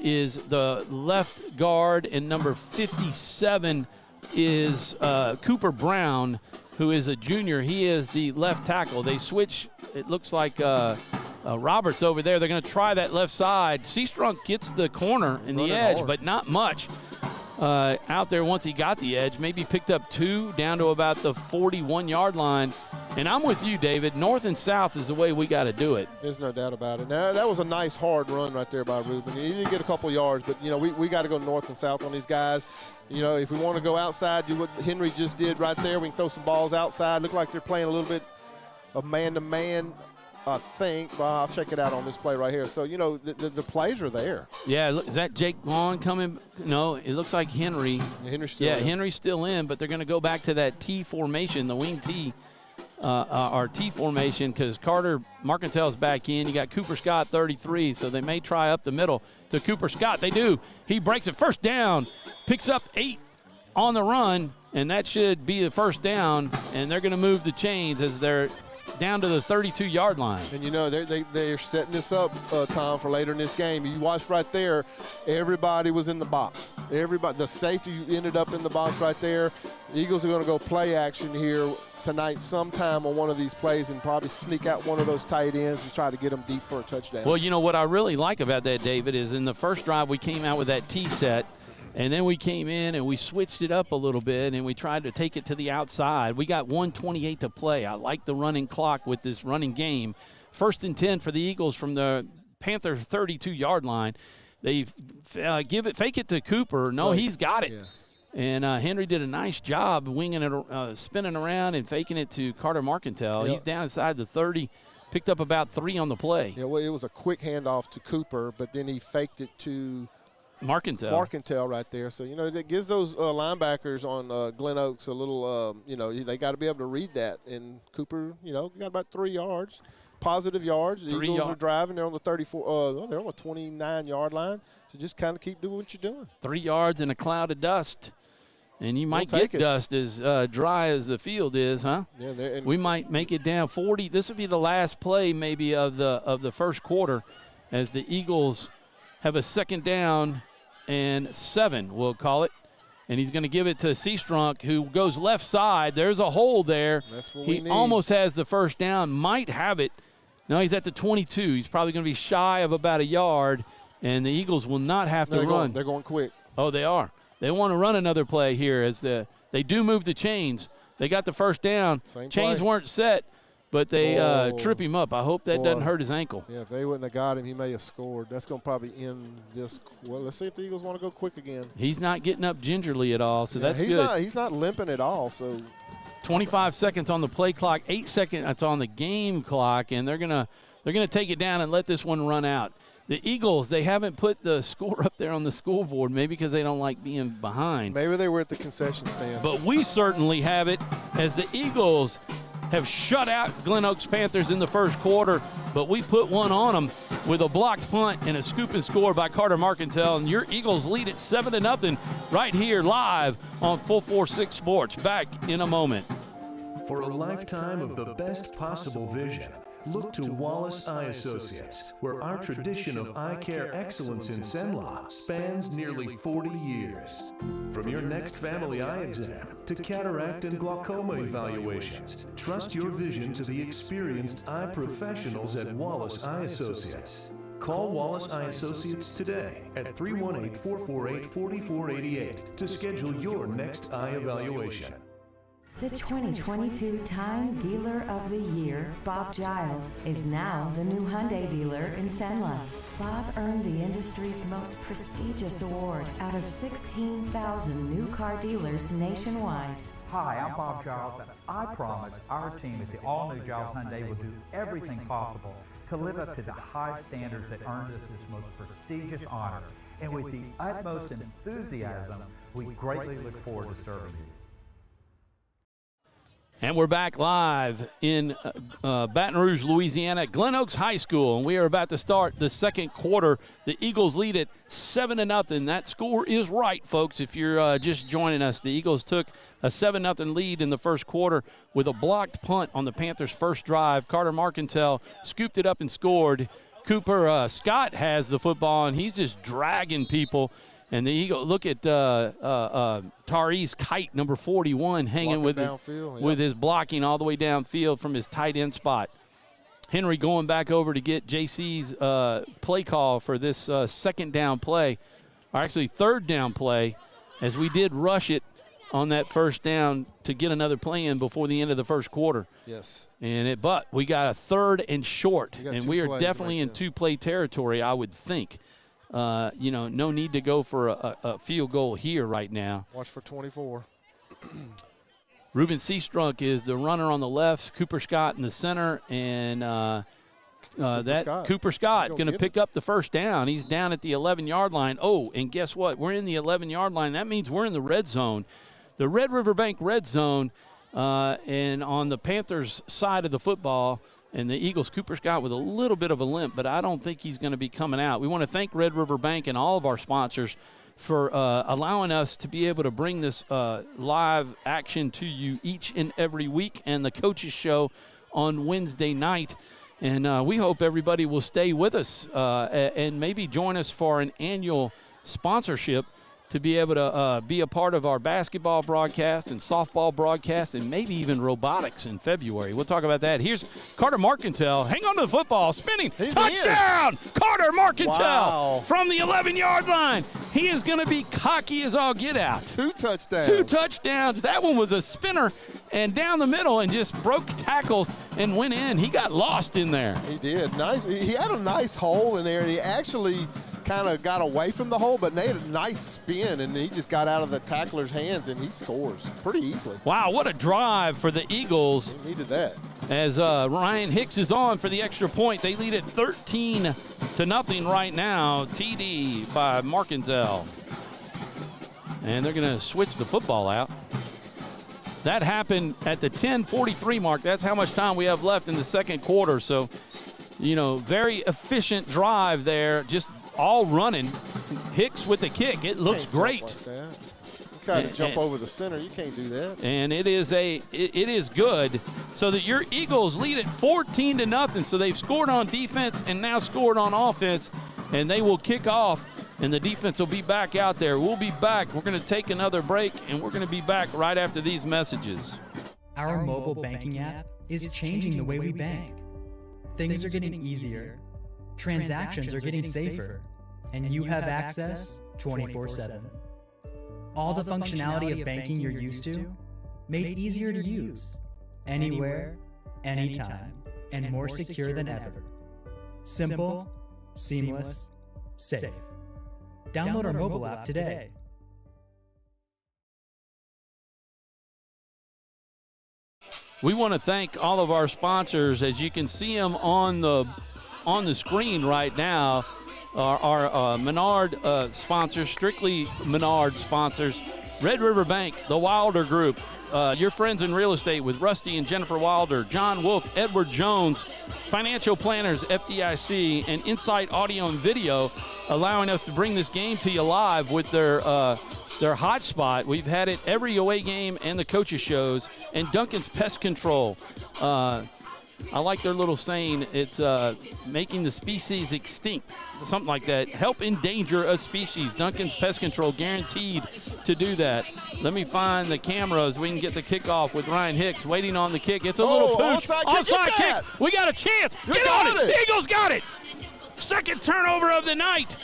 is the left guard, and number 57 is Cooper Brown. who is a junior. He is the left tackle. They switch. It looks like Roberts over there. They're going to try that left side. Seastrunk gets the corner and the edge, but not much out there once he got the edge. Maybe picked up 2 down to about the 41-yard line. And I'm with you, David. North and south is the way we got to do it. There's no doubt about it. Now, that was a nice, hard run right there by Ruben. He did get a couple yards, but, we got to go north and south on these guys. If we want to go outside, do what Henry just did right there. We can throw some balls outside. Look like they're playing a little bit of man-to-man, I think. Well, I'll check it out on this play right here. So, the plays are there. Yeah, look, is that Jake Vaughn coming? No, it looks like Henry. Yeah, Henry's still in. Henry's still in, but they're going to go back to that T formation, the wing T. Our T formation, because Carter Marcantel's back in. You got Cooper Scott, 33, so they may try up the middle to Cooper Scott. They do. He breaks it, first down, picks up 8 on the run, and that should be the first down, and they're going to move the chains as they're down to the 32-yard line. And, they're setting this up, Tom, for later in this game. You watched right there, everybody was in the box. The safety ended up in the box right there. The Eagles are going to go play action here tonight sometime on one of these plays and probably sneak out one of those tight ends and try to get them deep for a touchdown. Well, what I really like about that, David, is in the first drive we came out with that T set, and then we came in and we switched it up a little bit and we tried to take it to the outside. We got 1:28 to play. I like the running clock with this running game. 1st and 10 for the Eagles from the Panther 32-yard line. They fake it to Cooper. No, he's got it. Yeah. And Henry did a nice job winging it, spinning around and faking it to Carter Marcantel. Yep. He's down inside the 30, picked up about 3 on the play. Yeah, well, it was a quick handoff to Cooper, but then he faked it to Marcantel right there. So, that gives those linebackers on Glen Oaks a little, they got to be able to read that. And Cooper, got about 3 yards, positive yards. The Eagles are driving. They're on the 34. They're on the 29-yard line. So just kind of keep doing what you're doing. 3 yards in a cloud of dust. And you might get dust as dry as the field is, huh? Yeah, we might make it down 40. This would be the last play maybe of the first quarter as the Eagles have a 2nd down and 7, we'll call it. And he's going to give it to Seastrunk, who goes left side. There's a hole there. That's what we need. He almost has the first down, might have it. No, he's at the 22. He's probably going to be shy of about a yard, and the Eagles will not have to run. They're going quick. Oh, they are. They want to run another play here as they do move the chains. They got the first down. Chains weren't set, but they trip him up. I hope that doesn't hurt his ankle. Yeah, if they wouldn't have got him, he may have scored. That's going to probably end this. Well, let's see if the Eagles want to go quick again. He's not getting up gingerly at all, so that's good. He's not limping at all. So 25 seconds on the play clock, 8 seconds that's on the game clock, and they're gonna take it down and let this one run out. The Eagles, they haven't put the score up there on the scoreboard, maybe because they don't like being behind. Maybe they were at the concession stand. But we certainly have it as the Eagles have shut out Glen Oaks Panthers in the first quarter, but we put one on them with a blocked punt and a scoop and score by Carter Marcantel, and your Eagles lead it 7-0 right here live on 446 Sports. Back in a moment. For a lifetime of the best possible vision, look to Wallace Eye Associates, where our tradition of eye care excellence in Cenla spans nearly 40 years. From your next family eye exam to cataract and glaucoma evaluations, trust your vision to the experienced eye professionals at Wallace Eye Associates. Call Wallace Eye Associates today at 318-448-4488 to schedule your next eye evaluation. The 2022 Time Dealer of the Year, Bob Giles, is now the new Hyundai dealer in Cenla. Bob earned the industry's most prestigious award out of 16,000 new car dealers nationwide. Hi, I'm Bob Giles, and I promise our team at the all-new Giles Hyundai will do everything possible to live up to the high standards that earned us this most prestigious honor. And with the utmost enthusiasm, we greatly look forward to serving you. And we're back live in Baton Rouge, Louisiana at Glen Oaks High School. And we are about to start the second quarter. The Eagles lead it 7-0. That score is right, folks, if you're just joining us. The Eagles took a 7-0 lead in the first quarter with a blocked punt on the Panthers' first drive. Carter Marcantel scooped it up and scored. Cooper Scott has the football, and he's just dragging people. And the Eagle, look at Tari's Kite, number 41, hanging with his blocking all the way downfield from his tight end spot. Henry going back over to get JC's play call for this second down play, or actually third down play, as we did rush it on that first down to get another play in before the end of the first quarter. Yes. But we got a third and short, and we are definitely in two-play territory, I would think. No need to go for a field goal here right now. Watch for 24. Ruben Seastrunk is the runner on the left, Cooper Scott in the center, and Cooper Scott going to pick up the first down. He's down at the 11-yard line. Oh, and guess what? We're in the 11-yard line. That means we're in the red zone. The Red River Bank red zone, and on the Panthers side of the football, and the Eagles, Cooper Scott with a little bit of a limp, but I don't think he's going to be coming out. We want to thank Red River Bank and all of our sponsors for allowing us to be able to bring this live action to you each and every week, and the Coaches Show on Wednesday night. And we hope everybody will stay with us and maybe join us for an annual sponsorship to be able to be a part of our basketball broadcast and softball broadcast and maybe even robotics in February. We'll talk about that. Here's Carter Marcantel. Hang on to the football. Spinning. Touchdown! Carter Marcantel from the 11-yard line. He is going to be cocky as all get out. 2 touchdowns. 2 touchdowns. That one was a spinner and down the middle and just broke tackles and went in. He got lost in there. He did. Nice. He had a nice hole in there, and he actually kind of got away from the hole, but made a nice spin, and he just got out of the tackler's hands, and he scores pretty easily. Wow, what a drive for the Eagles. He needed that. As Ryan Hicks is on for the extra point. They lead it 13-0 right now. TD by Marcantel. And they're going to switch the football out. That happened at the 10:43 mark. That's how much time we have left in the second quarter. So, very efficient drive there, just all running. Hicks with the kick. It looks great. Like that. You kind of jump over the center. You can't do that. And it is good. So that your Eagles lead it 14-0. So they've scored on defense and now scored on offense. And they will kick off, and the defense will be back out there. We'll be back. We're going to take another break, and we're going to be back right after these messages. Our mobile banking app is changing the way we bank. Things are getting easier. Transactions are getting safer. And you have access 24/7. All the functionality of banking you're used to, made easier to use. Anywhere, anytime, and more secure than ever. Simple, seamless, safe. Download our mobile app today. We want to thank all of our sponsors. As you can see them on the screen right now, our Menard sponsors, strictly Menard sponsors, Red River Bank, the Wilder Group, your friends in real estate with Rusty and Jennifer Wilder, John Wolf, Edward Jones, Financial Planners, FDIC, and Insight Audio and Video, allowing us to bring this game to you live with their hotspot. We've had it every away game and the coaches shows, and Duncan's Pest Control. I like their little saying. It's making the species extinct, something like that. Help endanger a species. Duncan's Pest Control, guaranteed to do that. Let me find the cameras. We can get the kickoff with Ryan Hicks waiting on the kick. It's a little pooch. Onside kick. We got a chance. Get on it. The Eagles got it. Second turnover of the night.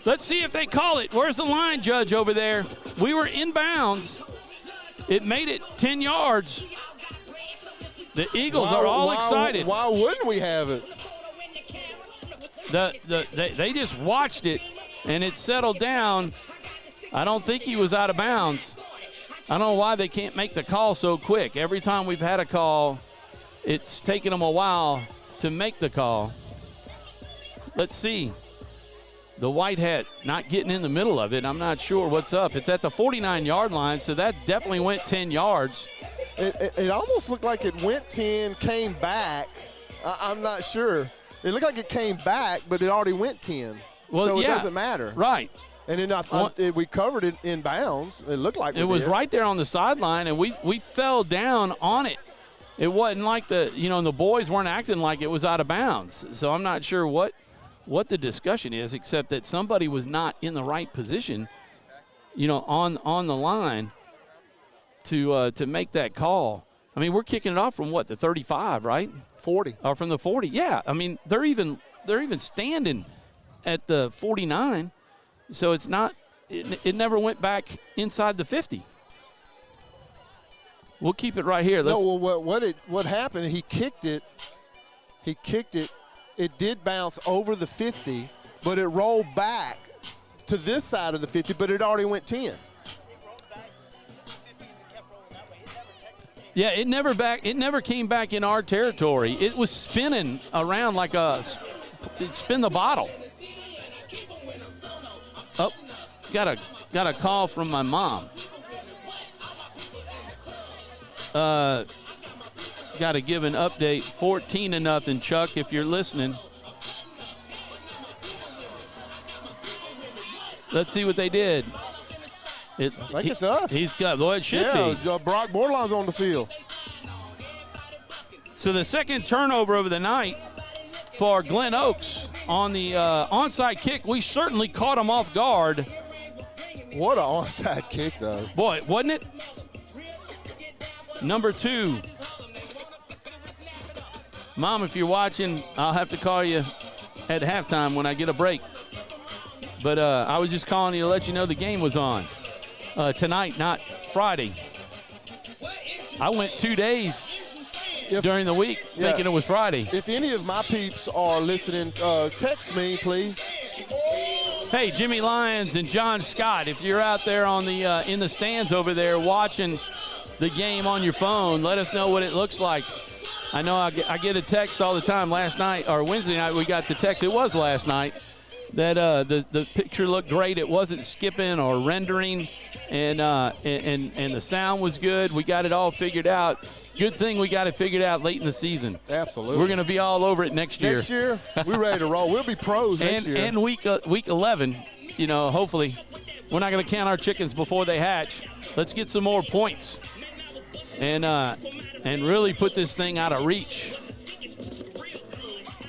Let's see if they call it. Where's the line judge over there? We were in bounds. It made it 10 yards. The Eagles are all excited. Why wouldn't we have it? They just watched it, and it settled down. I don't think he was out of bounds. I don't know why they can't make the call so quick. Every time we've had a call, it's taken them a while to make the call. Let's see. The white hat not getting in the middle of it. I'm not sure what's up. It's at the 49-yard line, so that definitely went 10 yards. It almost looked like it went 10, came back. I'm not sure. It looked like it came back, but it already went 10. Well, so it yeah, doesn't matter. Right. And then we covered it in bounds. It looked like it was right there on the sideline, and we fell down on it. It wasn't like the boys weren't acting like it was out of bounds. So I'm not sure what the discussion is, except that somebody was not in the right position on the line to make that call. I mean, we're kicking it off from what, the 35, right? 40. Or from the 40. Yeah. I mean, they're even standing at the 49. So it's not. It never went back inside the 50. We'll keep it right here. What happened? He kicked it. It did bounce over the 50, but it rolled back to this side of the 50, but it already went 10. Yeah, it never came back in our territory. It was spinning around like spin the bottle. Oh, got a call from my mom. Got to give an update. 14-0, Chuck, if you're listening. Let's see what they did. I think it's us. It should be. Yeah, Brock Bordelon's on the field. So the second turnover of the night for Glen Oaks on the onside kick. We certainly caught him off guard. What an onside kick, though. Boy, wasn't it? Number 2. Mom, if you're watching, I'll have to call you at halftime when I get a break. But I was just calling you to let you know the game was on tonight, not Friday. I went 2 days during the week thinking it was Friday. If any of my peeps are listening, text me, please. Hey, Jimmy Lyons and John Scott, if you're out there on the in the stands over there watching the game on your phone, let us know what it looks like. I know I get a text all the time. Last night, or Wednesday night, we got the text. It was last night. That the picture looked great. It wasn't skipping or rendering, and the sound was good. We got it all figured out. Good thing we got it figured out late in the season. Absolutely. We're going to be all over it next year. Next year, we're ready to roll. We'll be pros next year. And week 11, hopefully, we're not going to count our chickens before they hatch. Let's get some more points, and really put this thing out of reach.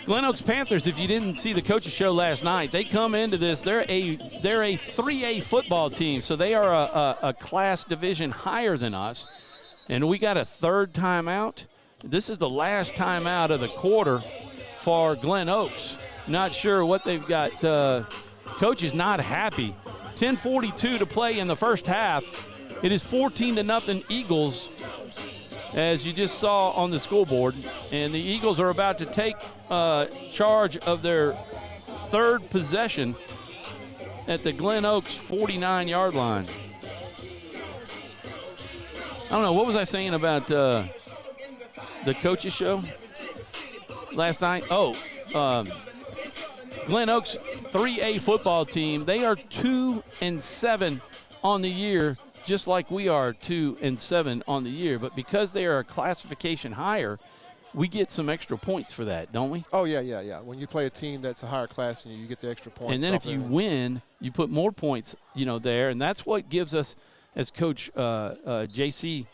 Glen Oaks Panthers, if you didn't see the coaches show last night, they come into this, they're a 3A football team, so they are a class division higher than us. And we got a third timeout. This is the last timeout of the quarter for Glen Oaks. Not sure what they've got. Coach is not happy. 10:42 to play in the first half. It is 14-0 Eagles, as you just saw on the scoreboard. And the Eagles are about to take charge of their third possession at the Glen Oaks 49-yard line. I don't know, what was I saying about the coaches show last night? Glen Oaks 3A football team. They are 2-7 on the year, just like we are 2-7 on the year. But because they are a classification higher, we get some extra points for that, don't we? Oh, yeah. When you play a team that's a higher class than you get the extra points. And then if you win, you put more points, there. And that's what gives us, as Coach Coach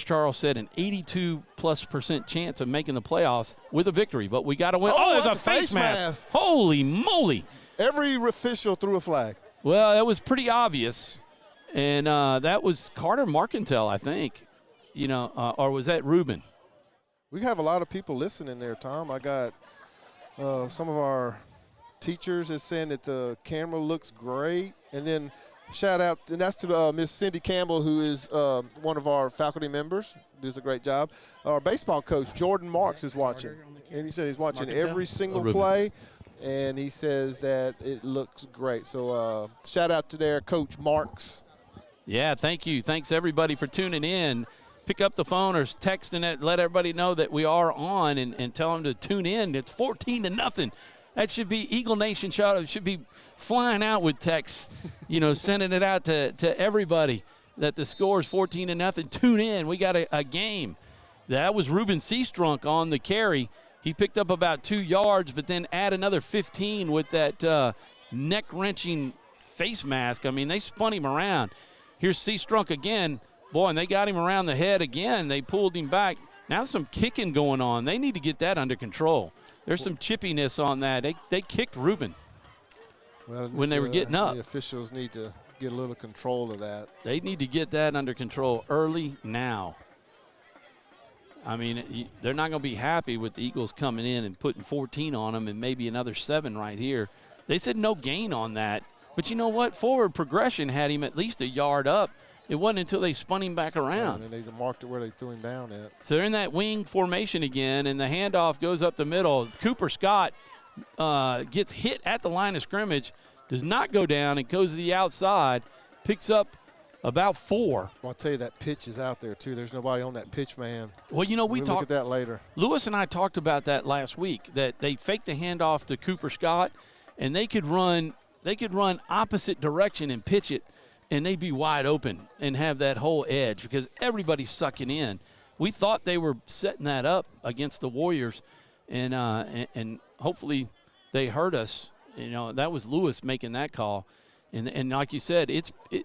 Charles said, an 82+% chance of making the playoffs with a victory. But we got to win. Oh, there's a face mask. Holy moly. Every official threw a flag. Well, that was pretty obvious. And that was Carter Marcantel, I think, or was that Ruben? We have a lot of people listening there, Tom. I got some of our teachers is saying that the camera looks great. And then shout out, and that's to Miss Cindy Campbell, who is one of our faculty members, does a great job. Our baseball coach, Jordan Marks, is watching. And he said he's watching every single play. And he says that it looks great. So shout out to their Coach Marks. Yeah, thank you. Thanks, everybody, for tuning in. Pick up the phone or text and let everybody know that we are on and tell them to tune in. It's 14-0. That should be Eagle Nation shout. It should be flying out with texts, sending it out to everybody that the score is 14-0. Tune in. We got a game. That was Ruben Seastrunk on the carry. He picked up about 2 yards, but then add another 15 with that neck-wrenching face mask. I mean, they spun him around. Here's Seastrunk again. Boy, and they got him around the head again. They pulled him back. Now there's some kicking going on. They need to get that under control. There's some chippiness on that. They kicked Ruben when they were getting up. The officials need to get a little control of that. They need to get that under control early now. I mean, they're not going to be happy with the Eagles coming in and putting 14 on them and maybe another 7 right here. They said no gain on that. But you know what? Forward progression had him at least a yard up. It wasn't until they spun him back around. And they marked it where they threw him down at. So they're in that wing formation again, and the handoff goes up the middle. Cooper Scott gets hit at the line of scrimmage, does not go down, and goes to the outside, picks up about 4. Well, I'll tell you, that pitch is out there, too. There's nobody on that pitch, man. Well, you know, we talked. Look at that later. Lewis and I talked about that last week, that they faked the handoff to Cooper Scott, and they could run opposite direction and pitch it, and they'd be wide open and have that whole edge because everybody's sucking in. We thought they were setting that up against the Warriors, and hopefully they hurt us. You know, that was Lewis making that call. And like you said,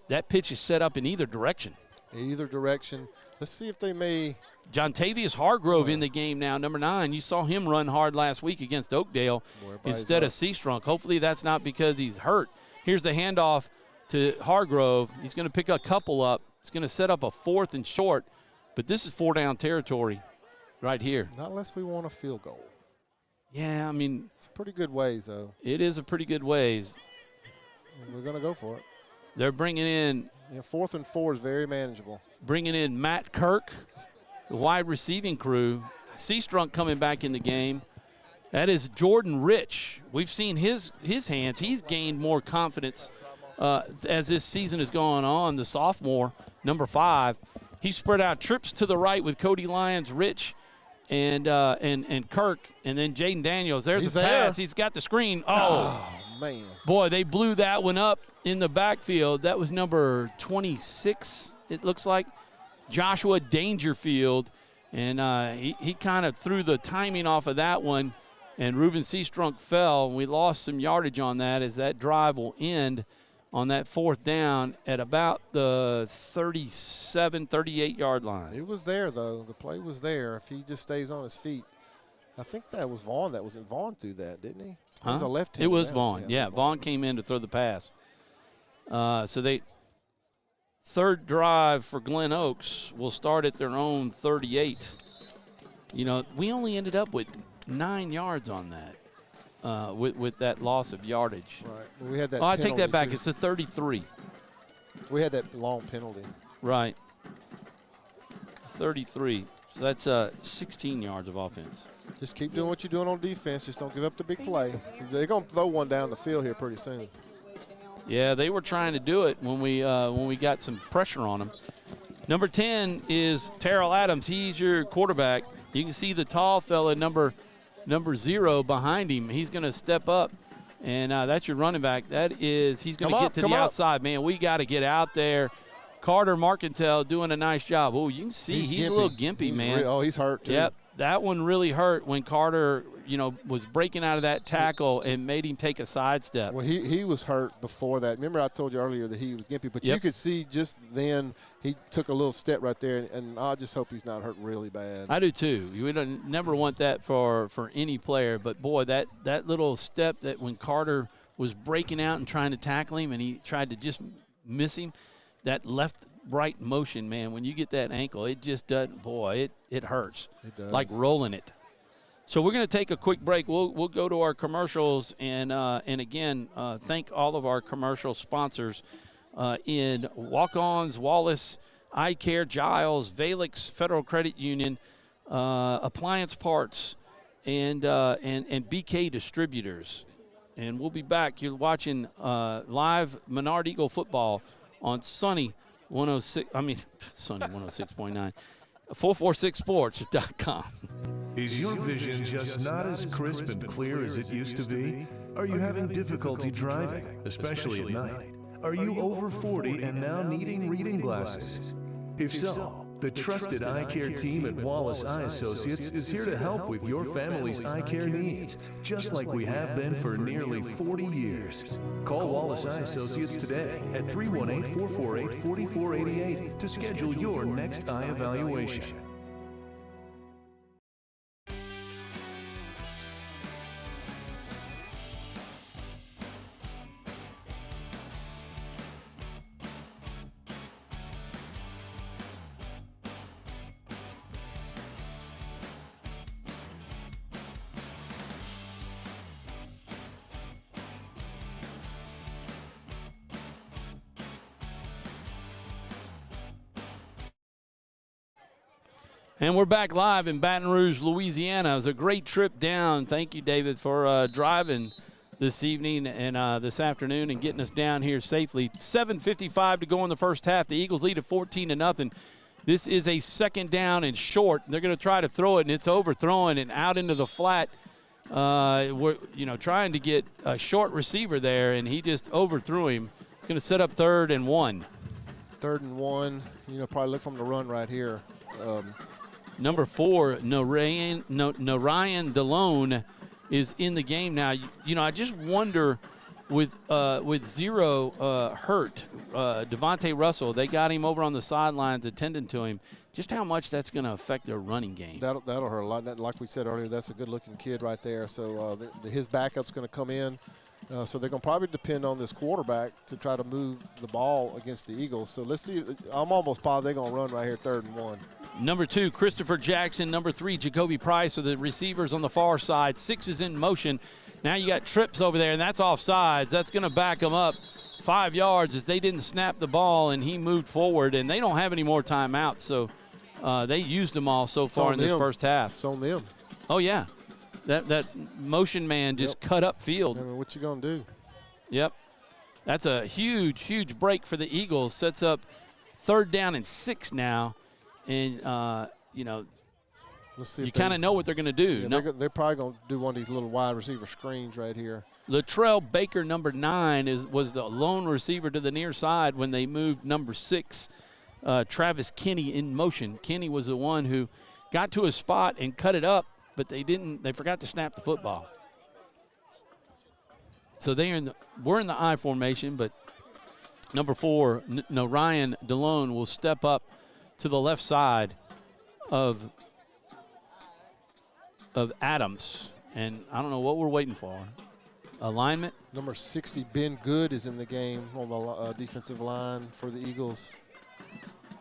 that pitch is set up in either direction. Either direction. Let's see if they may. Jontavius Hargrove in the game now, number 9. You saw him run hard last week against Oakdale instead of Seastrunk. Hopefully that's not because he's hurt. Here's the handoff to Hargrove. He's going to pick a couple up. He's going to set up a 4th and short. But this is 4-down territory right here. Not unless we want a field goal. Yeah, I mean. It's a pretty good ways, though. It is a pretty good ways. We're going to go for it. They're bringing in. 4th and 4 is very manageable. Bringing in Matt Kirk, the wide receiving crew. Seastrunk coming back in the game. That is Jordan Rich. We've seen his hands. He's gained more confidence as this season has gone on. The sophomore, number 5. He spread out trips to the right with Cody Lyons, Rich, and Kirk, and then Jaden Daniels. There's the pass. He's got the screen. Oh, man. Boy, they blew that one up in the backfield. That was number 26, it looks like, Joshua Dangerfield. And he kind of threw the timing off of that one, and Ruben Seastrunk fell. And we lost some yardage on that as that drive will end on that 4th down at about the 37, 38-yard line. It was there, though. The play was there. If he just stays on his feet. I think that was Vaughn. Vaughn threw that, didn't he? It was a left-handed. It was Vaughn. Yeah, Vaughn came in to throw the pass. So third drive for Glen Oaks will start at their own 38. You know, we only ended up with 9 yards on that with that loss of yardage. Right. Well, we had that. I take that back. Too. It's a 33. We had that long penalty. Right. 33. So that's 16 yards of offense. Just keep doing what you're doing on defense. Just don't give up the big play. They're going to throw one down the field here pretty soon. Yeah, they were trying to do it when we got some pressure on them. Number 10 is Terrell Adams. He's your quarterback. You can see the tall fella, number 0 behind him. He's going to step up, and that's your running back. He's going to get to the outside. Man, we got to get out there. Carter Marcantel doing a nice job. Oh, you can see he's a little gimpy, man. He's hurt, too. Yep. That one really hurt when Carter, was breaking out of that tackle and made him take a sidestep. Well, he was hurt before that. Remember I told you earlier that he was gimpy, but you could see just then he took a little step right there, and I just hope he's not hurt really bad. I do too. You would never want that for any player, but boy, that little step that when Carter was breaking out and trying to tackle him and he tried to just miss him, that left-right motion, man, when you get that ankle, it just doesn't, boy, it hurts. It does. Like rolling it. So we're going to take a quick break. We'll go to our commercials and again, thank all of our commercial sponsors in Walk-Ons, Wallace, Eye Care, Giles, Valix, Federal Credit Union, Appliance Parts, and BK Distributors. And we'll be back. You're watching live Menard Eagle football on Sunny 106.9. 446sports.com. Is your vision just not as crisp and clear as it used to be? Are you having difficulty driving, especially at night? Are you over 40 and now needing reading glasses? If so, the trusted eye care team at Wallace Eye Associates is here to help with your family's eye care needs, just like we have been for nearly 40 years. Call Wallace Eye Associates today at 318-448-4488 to schedule your next eye evaluation. And we're back live in Baton Rouge, Louisiana. It was a great trip down. Thank you, David, for driving this evening and this afternoon and getting us down here safely. 7:55 to go in the first half. The Eagles lead at 14-0. This is a second down and short. They're going to try to throw it, and it's overthrown and out into the flat. We're trying to get a short receiver there, and he just overthrew him. He's going to set up 3rd and 1. 3rd and 1. Probably look from the run right here. Number 4, Narayan DeLone is in the game now. I just wonder with zero hurt, Devontae Russell, they got him over on the sidelines attending to him, just how much that's going to affect their running game. That'll hurt a lot. Like we said earlier, that's a good-looking kid right there. So his backup's going to come in. So they're going to probably depend on this quarterback to try to move the ball against the Eagles. So let's see. I'm almost positive they're going to run right here 3rd and 1. Number 2, Christopher Jackson. Number 3, Jacoby Price are the receivers on the far side. 6 is in motion. Now you got trips over there, and that's offsides. That's going to back them up 5 yards as they didn't snap the ball, and he moved forward. And they don't have any more timeouts, so they used them all so far in this first half. It's on them. Oh, yeah. That motion man just cut up field. I mean, what you going to do? Yep. That's a huge, huge break for the Eagles. Sets up 3rd down and 6 now. And, let's see you kind of know what they're going to do. Yeah, they're probably going to do one of these little wide receiver screens right here. Latrell Baker, number 9, was the lone receiver to the near side when they moved number 6, Travis Kinney, in motion. Kinney was the one who got to a spot and cut it up, but they forgot to snap the football. So we're in the I formation, but number 4, Ryan DeLone will step up to the left side of Adams. And I don't know what we're waiting for. Alignment. Number 60, Ben Good, is in the game on the defensive line for the Eagles.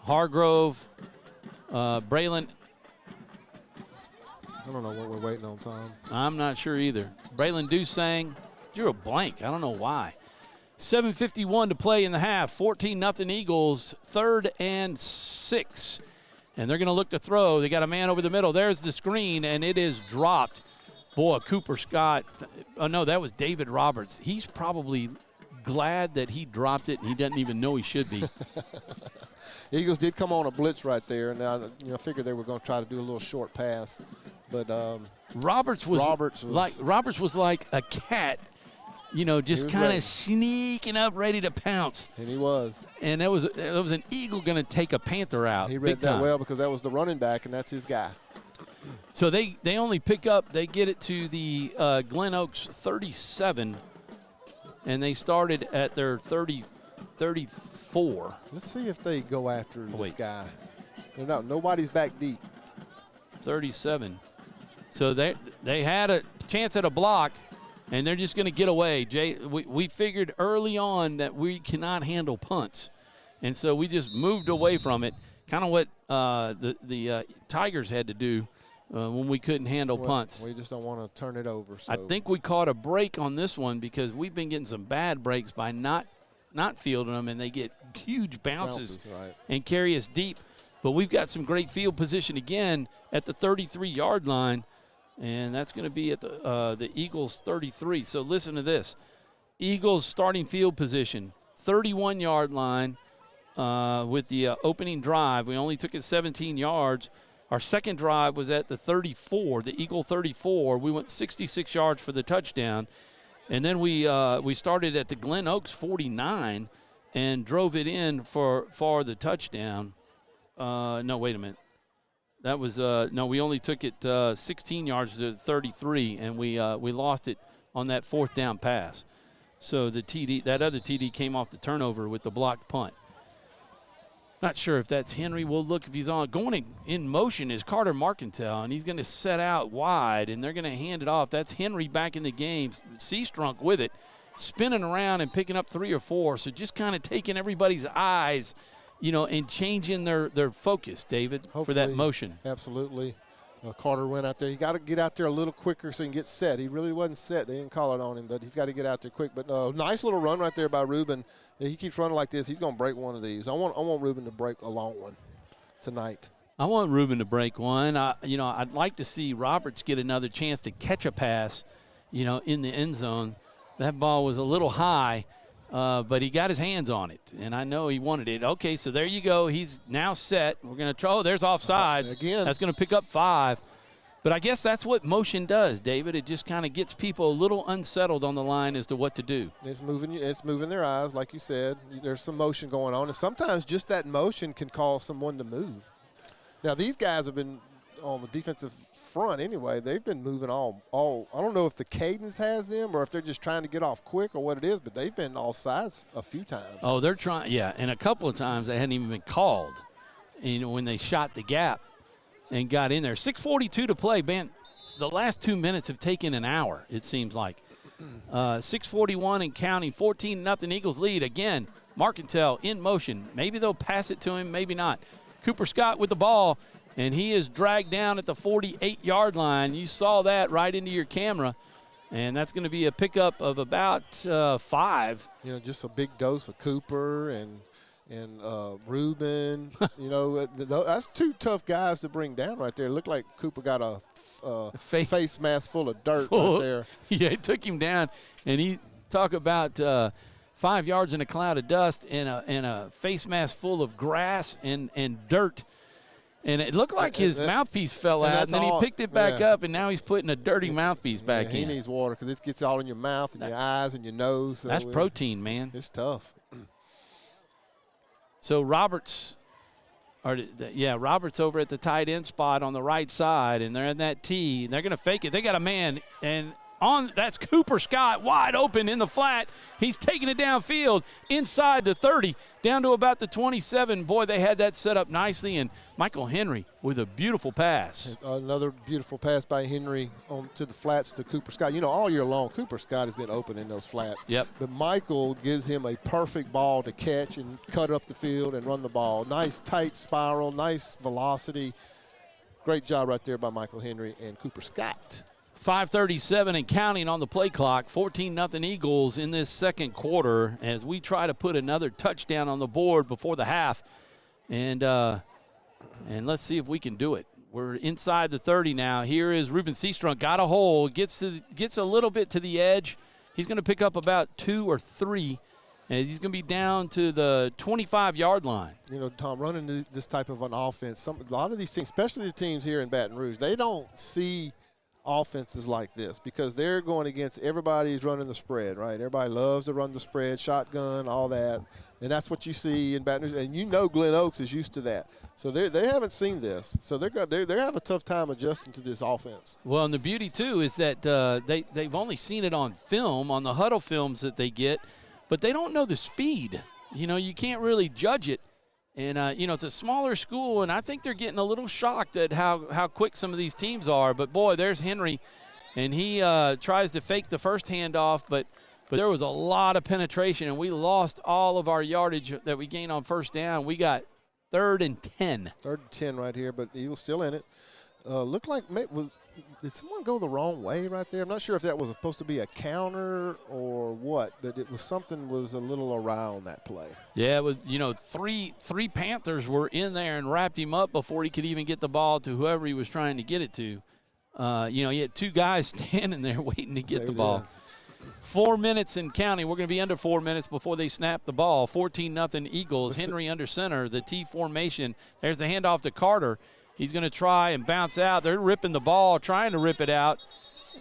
Hargrove, Braylon. I don't know what we're waiting on, Tom. I'm not sure either. Braylon Dusang, you're a blank. I don't know why. 7:51 to play in the half. 14-0 Eagles, 3rd and 6. And they're going to look to throw. They got a man over the middle. There's the screen, and it is dropped. Boy, Cooper Scott. Oh, no, that was David Roberts. He's probably glad that he dropped it, and he doesn't even know he should be. Eagles did come on a blitz right there. Now, I figured they were going to try to do a little short pass. But Roberts was like a cat, just kind of sneaking up, ready to pounce. And he was. And there was an Eagle going to take a Panther out. He read that well because that was the running back, and that's his guy. So they only pick up, they get it to the Glen Oaks 37, and they started at their 34. Let's see if they go after this guy. Nobody's back deep. 37. So they had a chance at a block, and they're just going to get away. Jay, we figured early on that we cannot handle punts, and so we just moved away from it, kind of what the Tigers had to do when we couldn't handle punts. We just don't want to turn it over. So. I think we caught a break on this one because we've been getting some bad breaks by not fielding them, and they get huge bounces right, and carry us deep. But we've got some great field position again at the 33-yard line, and that's going to be at the Eagles 33. So listen to this. Eagles starting field position, 31-yard line with the opening drive. We only took it 17 yards. Our second drive was at the 34, the Eagle 34. We went 66 yards for the touchdown. And then we started at the Glen Oaks 49 and drove it in for the touchdown. No, wait a minute. That was we only took it 16 yards to 33, and we lost it on that 4th down pass. So the that other TD came off the turnover with the blocked punt. Not sure if that's Henry. We'll look if he's on. Going in motion is Carter Marcantel, and he's going to set out wide, and they're going to hand it off. That's Henry back in the game. Seastrunk with it, spinning around and picking up 3 or 4. So just kind of taking everybody's eyes, and changing their focus, David, Hopefully, for that motion. Absolutely. Carter went out there. He got to get out there a little quicker so he can get set. He really wasn't set. They didn't call it on him, but he's got to get out there quick. But nice little run right there by Ruben. If he keeps running like this, he's going to break one of these. I want Ruben to break a long one tonight. I want Ruben to break one. I'd like to see Roberts get another chance to catch a pass, in the end zone. That ball was a little high, but he got his hands on it, and I know he wanted it. Okay, so there you go. He's now set. We're going to try. Oh, there's offsides. Again. That's going to pick up 5. But I guess that's what motion does, David. It just kind of gets people a little unsettled on the line as to what to do. It's moving their eyes, like you said. There's some motion going on, and sometimes just that motion can cause someone to move. Now, these guys have been on the defensive front anyway. They've been moving all. I don't know if the cadence has them or if they're just trying to get off quick or what it is, but they've been all sides a few times. Oh, they're trying, yeah, and a couple of times they hadn't even been called, when they shot the gap and got in there. 6:42 to play. Man, the last 2 minutes have taken an hour, it seems like. 6:41 and counting, 14-0 Eagles lead. Again, Marcantel in motion. Maybe they'll pass it to him, maybe not. Cooper Scott with the ball, and he is dragged down at the 48-yard line. You saw that right into your camera, and that's going to be a pickup of about 5. Just a big dose of Cooper and Ruben. That's 2 tough guys to bring down right there. It looked like Cooper got a face mask full of dirt right there. Yeah, it took him down, and he talk about 5 yards in a cloud of dust and a face mask full of grass and dirt. And it looked like his mouthpiece fell out, and then he picked it back up, and now he's putting a dirty mouthpiece back in. He needs water because it gets all in your mouth and your eyes and your nose. So that's protein, man. It's tough. So Roberts over at the tight end spot on the right side, and they're in that tee, and they're going to fake it. They got a man, and that's Cooper Scott wide open in the flat. He's taking it downfield inside the 30, down to about the 27. Boy, they had that set up nicely, and Michael Henry with a beautiful pass. Another beautiful pass by Henry on to the flats to Cooper Scott. All year long, Cooper Scott has been open in those flats. Yep. But Michael gives him a perfect ball to catch and cut up the field and run the ball. Nice tight spiral, nice velocity. Great job right there by Michael Henry and Cooper Scott. 5:37 and counting on the play clock. 14-0 Eagles in this second quarter as we try to put another touchdown on the board before the half. And let's see if we can do it. We're inside the 30 now. Here is Ruben Seastrunk. Got a hole. Gets a little bit to the edge. He's going to pick up about 2 or 3. And he's going to be down to the 25-yard line. Tom, running this type of an offense, a lot of these teams, especially the teams here in Baton Rouge, they don't see offenses like this because they're going against everybody's running the spread, right? Everybody loves to run the spread, shotgun, all that, and that's what you see in Baton Rouge. And Glen Oaks is used to that, so they haven't seen this, so they have a tough time adjusting to this offense. Well, and the beauty too is that they've only seen it on film, on the huddle films that they get, but they don't know the speed. You can't really judge it. And, it's a smaller school, and I think they're getting a little shocked at how quick some of these teams are. But, boy, there's Henry, and he tries to fake the first handoff, but there was a lot of penetration, and we lost all of our yardage that we gained on first down. We got 3rd and 10. 3rd and 10 right here, but Eagles still in it. Looked like did someone go the wrong way right there? I'm not sure if that was supposed to be a counter or what, but something was a little awry on that play. Yeah, it was, three Panthers were in there and wrapped him up before he could even get the ball to whoever he was trying to get it to. He had 2 guys standing there waiting to get the ball. 4 minutes and counting. We're going to be under 4 minutes before they snap the ball. 14-0 Eagles. Henry under center, the T formation. There's the handoff to Carter. He's going to try and bounce out. They're ripping the ball, trying to rip it out,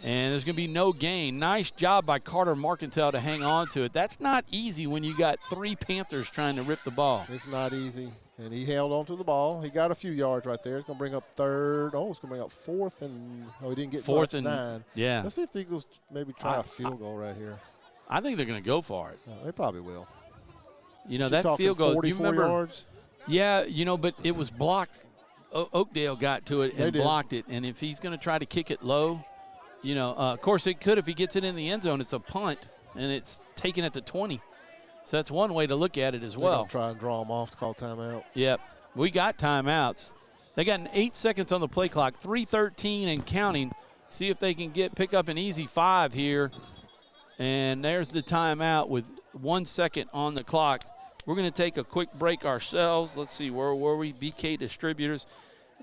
and there's going to be no gain. Nice job by Carter Marcantel to hang on to it. That's not easy when you got 3 Panthers trying to rip the ball. It's not easy, and he held on to the ball. He got a few yards right there. It's going to bring up 3rd. Oh, it's going to bring up 4th, and he didn't get 4th and 9. Yeah. Let's see if the Eagles maybe try a field goal right here. I think they're going to go for it. They probably will. That field goal. 44 you remember? Yards? Yeah, but it was blocked. Oakdale got to it and blocked it, and if he's going to try to kick it low, of course it could if he gets it in the end zone. It's a punt, and it's taken at the 20. So that's one way to look at it as well. Try and draw them off to call timeout. Yep. We got timeouts. They got 8 seconds on the play clock, 3:13 and counting. See if they can pick up an easy 5 here. And there's the timeout with 1 second on the clock. We're going to take a quick break ourselves. Let's see, where were we? BK Distributors.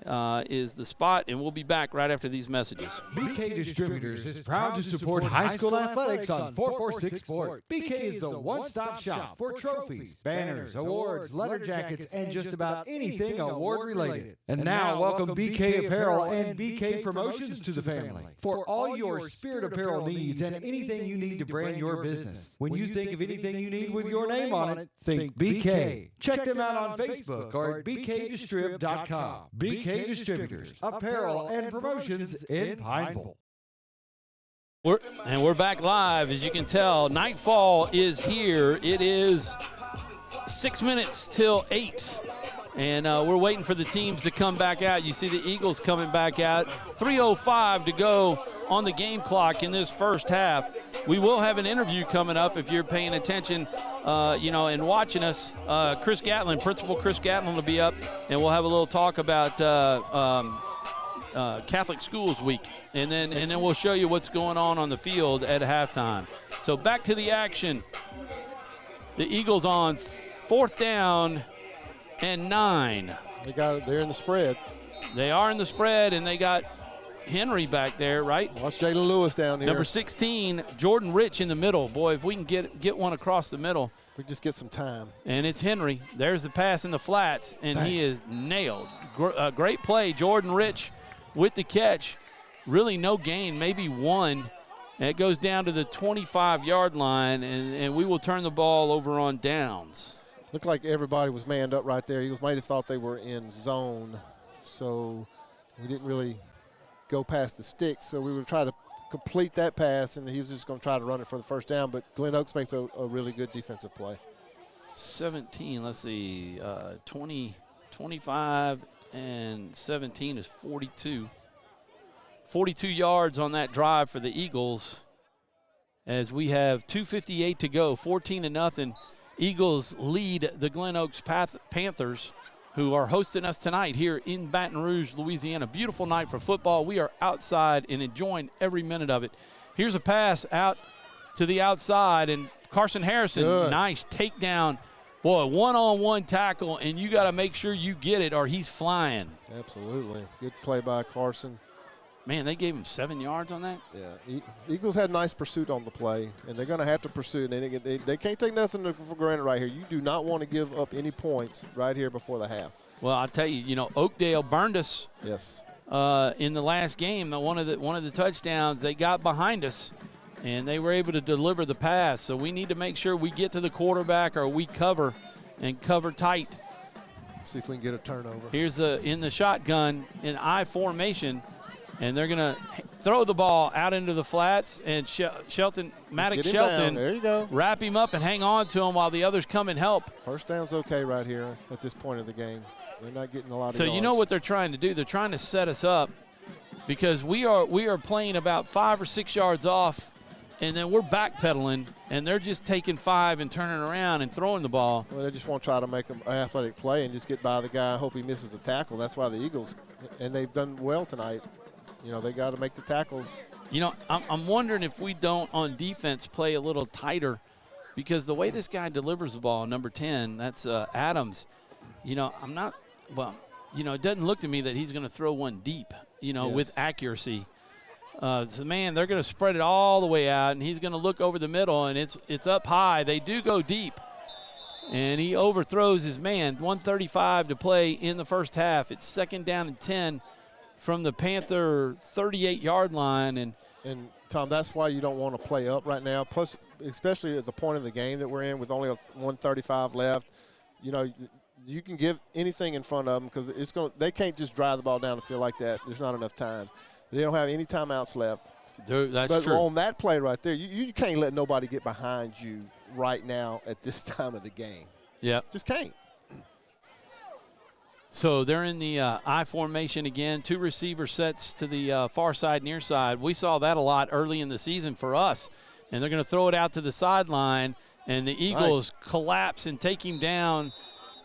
is the spot, and we'll be back right after these messages. BK Distributors is proud to support high school athletics on 446 Sports. BK is the one-stop shop for trophies, banners, awards, letter jackets, and just about anything award-related. And now, welcome BK Apparel and BK Promotions to the family. For all your spirit apparel needs and anything you need to brand your business. When you think of anything you need with your name on it, think BK. Check them out on Facebook or at bkdistrib.com. BK Distributors, apparel and promotions in Pineville. We're back live. As you can tell, nightfall is here. It is 6 minutes till 8. And we're waiting for the teams to come back out. You see the Eagles coming back out. 3:05 to go on the game clock in this first half. We will have an interview coming up if you're paying attention, and watching us. Principal Chris Gatlin will be up, and we'll have a little talk about Catholic Schools Week. And then we'll show you what's going on the field at halftime. So back to the action. The Eagles on 4th down and 9. They're in the spread. They are in the spread, and they got Henry back there, right? Watch Jalen Lewis down here. Number 16, Jordan Rich in the middle. Boy, if we can get one across the middle. We just get some time. And it's Henry. There's the pass in the flats, and he is nailed. Great play. Jordan Rich with the catch. Really no gain, maybe one. And it goes down to the 25-yard line, and we will turn the ball over on downs. Looked like everybody was manned up right there. Eagles might have thought they were in zone, so we didn't really go past the sticks. So we would try to complete that pass, and he was just going to try to run it for the first down. But Glen Oaks makes a really good defensive play. 17, let's see, 25 and 17 is 42. 42 yards on that drive for the Eagles as we have 2:58 to go, 14-0. Eagles lead the Glen Oaks Panthers, who are hosting us tonight here in Baton Rouge, Louisiana. Beautiful night for football. We are outside and enjoying every minute of it. Here's a pass out to the outside, and Carson Harrison, nice takedown. Boy, one-on-one tackle, and you got to make sure you get it or he's flying. Absolutely. Good play by Carson. Man, they gave him 7 yards on that? Yeah, Eagles had nice pursuit on the play, and they're going to have to pursue it. They can't take nothing for granted right here. You do not want to give up any points right here before the half. Well, I'll tell you, Oakdale burned us. Yes. In the last game, one of the touchdowns, they got behind us, and they were able to deliver the pass. So we need to make sure we get to the quarterback or we cover and cover tight. See if we can get a turnover. Here's in the shotgun in I formation. And they're going to throw the ball out into the flats, and Maddox Shelton, there you go, wrap him up and hang on to him while the others come and help. First down's okay right here at this point of the game. They're not getting a lot of So yards. You know what they're trying to do? They're trying to set us up because we are playing about 5 or 6 yards off, and then we're backpedaling, and they're just taking 5 and turning around and throwing the ball. Well, they just want to try to make an athletic play and just get by the guy. I hope he misses a tackle. That's why the Eagles, and they've done well tonight. They got to make the tackles. I'm wondering if we don't, on defense, play a little tighter because the way this guy delivers the ball, number 10, that's Adams. I'm not – well, it doesn't look to me that he's going to throw one deep, Yes. with accuracy. So, man, they're going to spread it all the way out, and he's going to look over the middle, and it's up high. They do go deep, and he overthrows his man. 1:35 to play in the first half. It's 2nd down and 10. From the Panther 38-yard line. And Tom, that's why you don't want to play up right now. Plus, especially at the point of the game that we're in with only 1:35 left, you can give anything in front of them because they can't just drive the ball down the field like that. There's not enough time. They don't have any timeouts left. That's true. But on that play right there, you can't let nobody get behind you right now at this time of the game. Yeah. Just can't. So they're in the I formation again, 2 receiver sets to the far side, near side. We saw that a lot early in the season for us. And they're going to throw it out to the sideline, and the Eagles collapse and take him down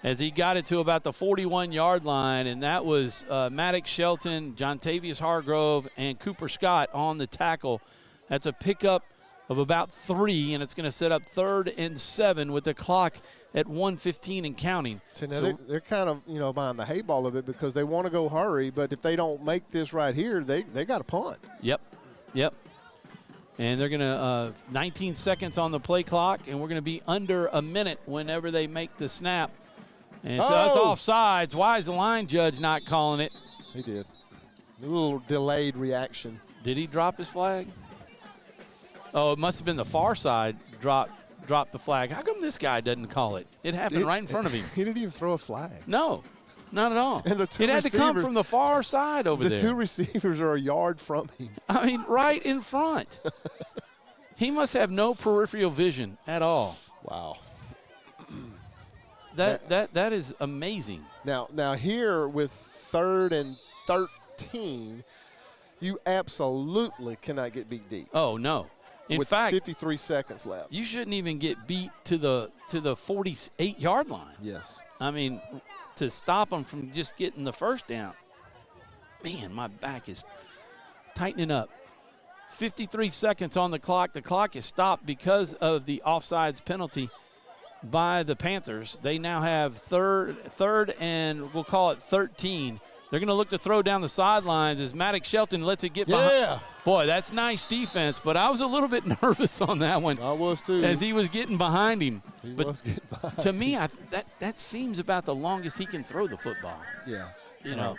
as he got it to about the 41-yard line. And that was Maddox Shelton, Jontavius Hargrove, and Cooper Scott on the tackle. That's a pickup of about 3, and it's going to set up 3rd and 7 with the clock at 1:15 and counting. So now they're kind of, behind the hay ball a bit because they want to go hurry, but if they don't make this right here, they got to punt. Yep. And they're going to 19 seconds on the play clock, and we're going to be under a minute whenever they make the snap. And so that's offsides. Why is the line judge not calling it? He did. A little delayed reaction. Did he drop his flag? Oh, it must have been the far side dropped the flag. How come this guy doesn't call it? It happened right in front of him. He didn't even throw a flag. No, not at all. And it had to come from the far side over there. The 2 receivers are a yard from him. I mean, right in front. He must have no peripheral vision at all. Wow. That is amazing. Now here with 3rd and 13, you absolutely cannot get beat deep. Oh, no. In with fact, 53 seconds left. You shouldn't even get beat to the 48-yard line. Yes. I mean, to stop them from just getting the first down. Man, my back is tightening up. 53 seconds on the clock. The clock is stopped because of the offsides penalty by the Panthers. They now have third and we'll call it 13. They're going to look to throw down the sidelines as Maddox Shelton lets it get behind. Yeah. Boy, that's nice defense, but I was a little bit nervous on that one. I was too. As he was getting behind him. He was getting behind to me, that seems about the longest he can throw the football. Yeah. Yeah.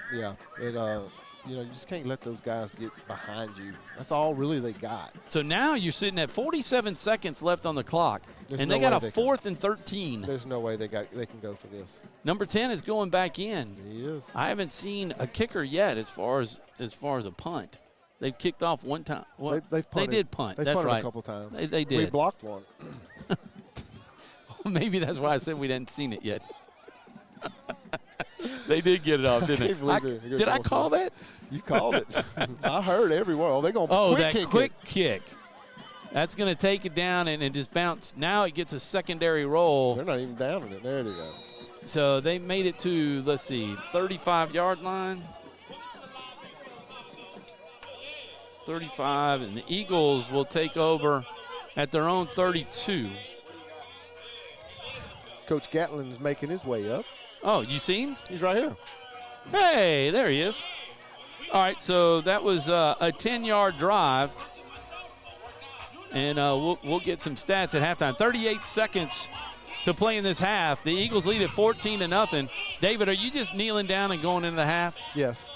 You just can't let those guys get behind you. That's all really they got. So now you're sitting at 47 seconds left on the clock, and they got a 4th and 13. There's no way they can go for this. Number 10 is going back in. He is. I haven't seen a kicker yet as far as a punt. They've kicked off one time. Well, they've punted. They did punt. They've that's punted right. a couple times. They did. We blocked one. Maybe that's why I said we hadn't seen it yet. They did get it off, didn't they? Did I call that? You called it. I heard everywhere. Oh, they're going to quick kick. Quick kick. That's going to take it down and just bounce. Now it gets a secondary roll. They're not even down in it. There they go. So they made it to, 35-yard line. 35, and the Eagles will take over at their own 32. Coach Gatlin is making his way up. Oh, you see him? He's right here. Hey, there he is. All right, so that was a 10-yard drive. And we'll get some stats at halftime. 38 seconds to play in this half. The Eagles lead at 14-0. David, are you just kneeling down and going into the half? Yes.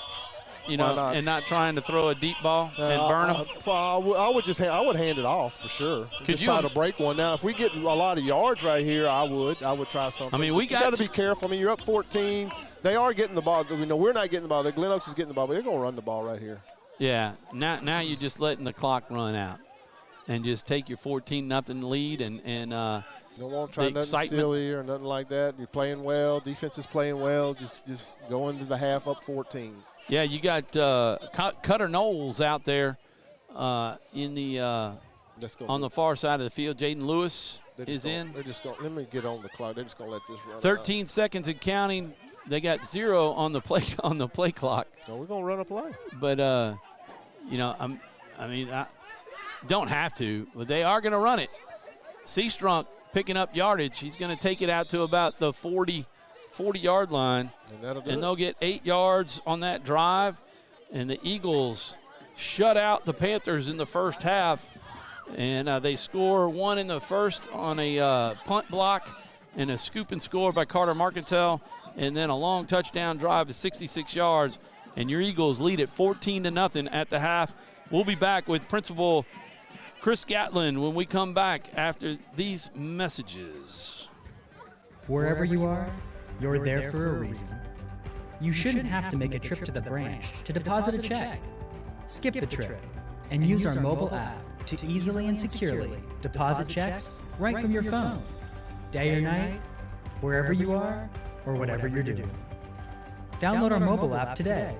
And not trying to throw a deep ball and burn them? I would hand it off for sure. Just try to break one. Now, if we get a lot of yards right here, I would try something. I mean, you got to be careful. I mean, you're up 14. They are getting the ball. We're not getting the ball. Glen Oaks is getting the ball, but they're going to run the ball right here. Yeah. Now you're just letting the clock run out, and just take your 14-0 lead and don't want to try nothing silly or nothing like that. You're playing well. Defense is playing well. Just go into the half up 14. Yeah, you got Cutter Knowles out there in the on the far side of the field. Jaden Lewis is in. They're just going. Let me get on the clock. They're just going to let this run. 13 seconds and counting. They got 0 on the play clock. So we're going to run a play. But I don't have to, but they are going to run it. Seastrunk picking up yardage. He's going to take it out to about the 40-yard line. And they'll get 8 yards on that drive. And the Eagles shut out the Panthers in the first half. And they score 1 in the first on a punt block and a scoop and score by Carter Marcantel. And then a long touchdown drive of 66 yards. And your Eagles lead at 14-0 at the half. We'll be back with Principal Chris Gatlin when we come back after these messages. Wherever you are, you're there for a reason. You shouldn't have to make a trip to the branch to deposit a check. Skip the trip and use our mobile app to easily and securely deposit checks right from your phone. Day or night, wherever you are, or whatever you're doing. Download our mobile app today.